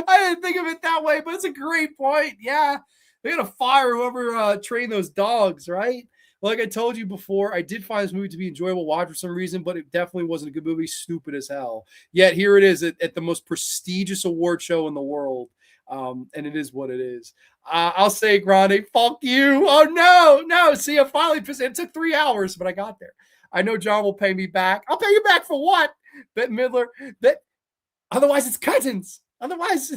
I didn't think of it that way, but it's a great point. Yeah, they gotta fire whoever trained those dogs, right? Like I told you before, I did find this movie to be enjoyable watch for some reason, but it definitely wasn't a good movie. Stupid as hell. Yet here it is at the most prestigious award show in the world, and it is what it is. I'll say, Grande, fuck you. Oh no. See, I finally. It took 3 hours, but I got there. I know John will pay me back. I'll pay you back for what? Bette Midler. Otherwise, it's curtains. Otherwise,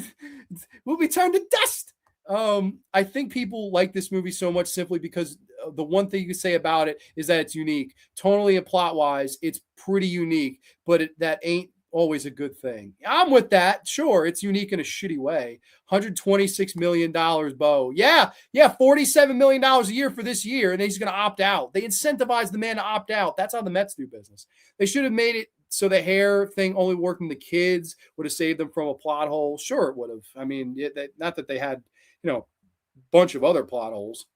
we'll be turned to dust. I think people like this movie so much simply because the one thing you can say about it is that it's unique. Tonally and plot-wise, it's pretty unique, but that ain't always a good thing. I'm with that. Sure, it's unique in a shitty way. $126 million, Bo. Yeah, $47 million a year for this year, and he's going to opt out. They incentivize the man to opt out. That's how the Mets do business. They should have made it so the hair thing only worked in the kids, would have saved them from a plot hole. Sure, it would have. I mean, not that they had, a bunch of other plot holes.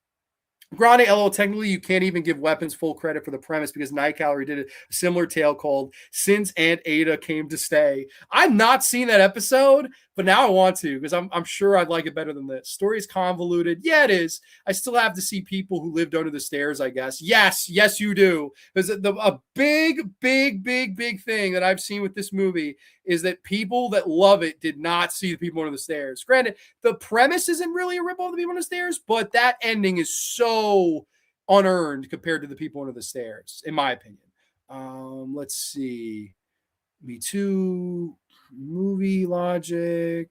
Grande, technically you can't even give Weapons full credit for the premise because Nightingale did a similar tale called Since Aunt Ada Came to Stay. I've not seen that episode, but now I want to because I'm sure I'd like it better than this. Story is convoluted. Yeah, it is. I still have to see people who lived under the stairs, I guess. Yes, you do. Because a big thing that I've seen with this movie is that people that love it did not see the people under the stairs. Granted, the premise isn't really a rip-off of the people under the stairs, but that ending is so unearned compared to the people under the stairs, in my opinion. Let's see. Me Too, movie logic.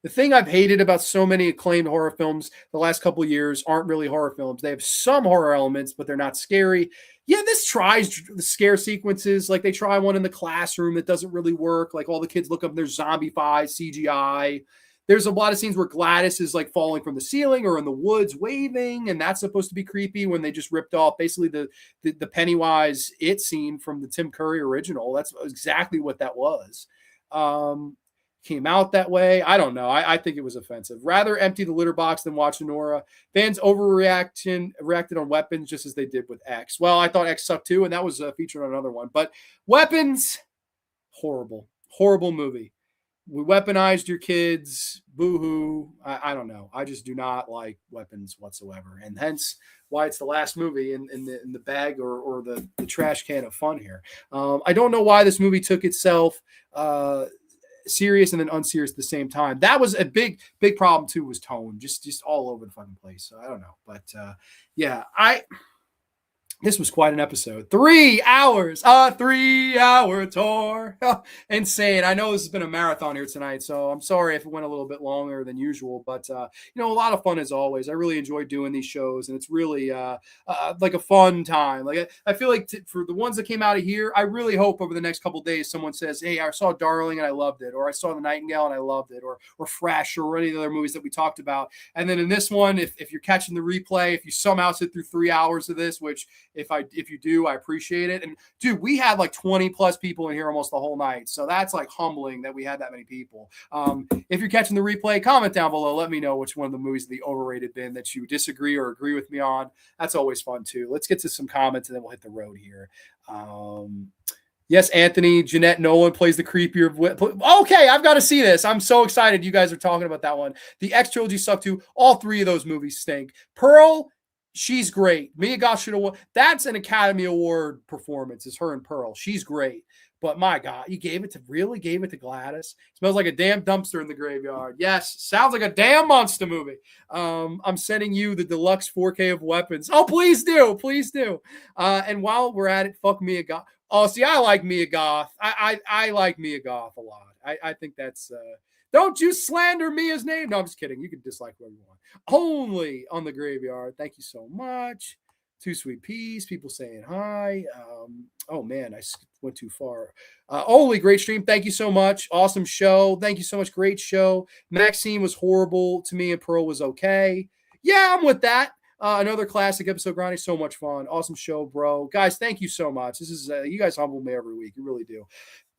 The thing I've hated about so many acclaimed horror films the last couple of years aren't really horror films. They have some horror elements, but they're not scary. Yeah, this tries the scare sequences. Like they try one in the classroom that doesn't really work. Like all the kids look up and there's zombie-fied CGI. There's a lot of scenes where Gladys is like falling from the ceiling or in the woods waving, and that's supposed to be creepy when they just ripped off basically the Pennywise It scene from the Tim Curry original. That's exactly what that was. Came out that way. I don't know. I think it was offensive. Rather empty the litter box than watch Nora. Fans reacted on Weapons just as they did with X. Well, I thought X sucked too, and that was featured on another one. But Weapons, horrible movie. We weaponized your kids. Boo-hoo. I don't know. I just do not like Weapons whatsoever. And hence why it's the last movie in the bag or the trash can of fun here. I don't know why this movie took itself serious and then unserious at the same time. That was a big problem too, was tone. Just all over the fucking place. So I don't know. But yeah, This was quite an episode. 3 hours, a 3 hour tour. Insane. I know this has been a marathon here tonight, so I'm sorry if it went a little bit longer than usual, but a lot of fun as always. I really enjoy doing these shows, and it's really like a fun time. Like I feel like for the ones that came out of here, I really hope over the next couple days someone says, "Hey, I saw Darling and I loved it," or "I saw The Nightingale and I loved it," or Fresh, or any of the other movies that we talked about. And then in this one, if you're catching the replay, if you somehow sit through 3 hours of this, which if you do, I appreciate it. And dude, we had like 20 plus people in here almost the whole night. So that's like humbling that we had that many people. If you're catching the replay, comment down below. Let me know which one of the movies in the overrated bin that you disagree or agree with me on. That's always fun too. Let's get to some comments and then we'll hit the road here. Yes, Anthony, Jeanette Nolan plays the creepier. Okay, I've got to see this. I'm so excited you guys are talking about that one. The X trilogy sucked too. All three of those movies stink. Pearl, she's great. Mia Goth should have won. That's an Academy Award performance. Is her and Pearl. She's great. But my God, you gave it to Gladys. Smells like a damn dumpster in the graveyard. Yes, sounds like a damn monster movie. I'm sending you the deluxe 4K of Weapons. Oh, please do. Please do. And while we're at it, fuck Mia Goth. Oh, see, I like Mia Goth. I like Mia Goth a lot. I think that's don't you slander Mia's name. No, I'm just kidding. You can dislike whoever you want. Only on the graveyard. Thank you so much. Two Sweet Peas. People saying hi. Oh man, I went too far. Only great stream. Thank you so much. Awesome show. Thank you so much. Great show. Maxine was horrible to me and Pearl was okay. Yeah, I'm with that. Another classic episode, Grande. So much fun. Awesome show, bro. Guys, thank you so much. This is you guys humble me every week. You really do.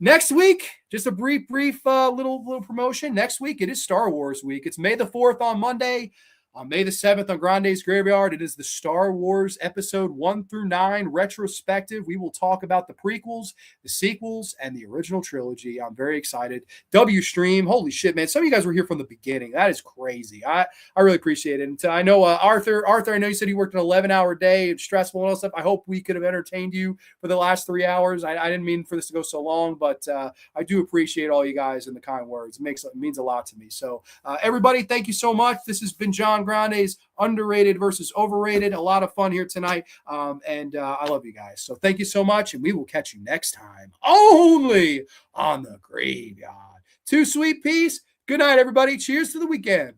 Next week, just a brief little promotion. Next week, it is Star Wars week. It's May the 4th on Monday. On May the 7th on Grande's Graveyard, it is the Star Wars Episode 1 through 9 retrospective. We will talk about the prequels, the sequels, and the original trilogy. I'm very excited. W stream, holy shit, man! Some of you guys were here from the beginning. That is crazy. I really appreciate it. And I know Arthur, I know you said you worked an 11-hour day. It's stressful and all that stuff. I hope we could have entertained you for the last 3 hours. I didn't mean for this to go so long, but I do appreciate all you guys and the kind words. It means a lot to me. So everybody, thank you so much. This has been John Grande's Underrated versus Overrated. A lot of fun here tonight. And I love you guys. So thank you so much. And we will catch you next time only on the Graveyard. Two Sweet Peas. Good night, everybody. Cheers to the weekend.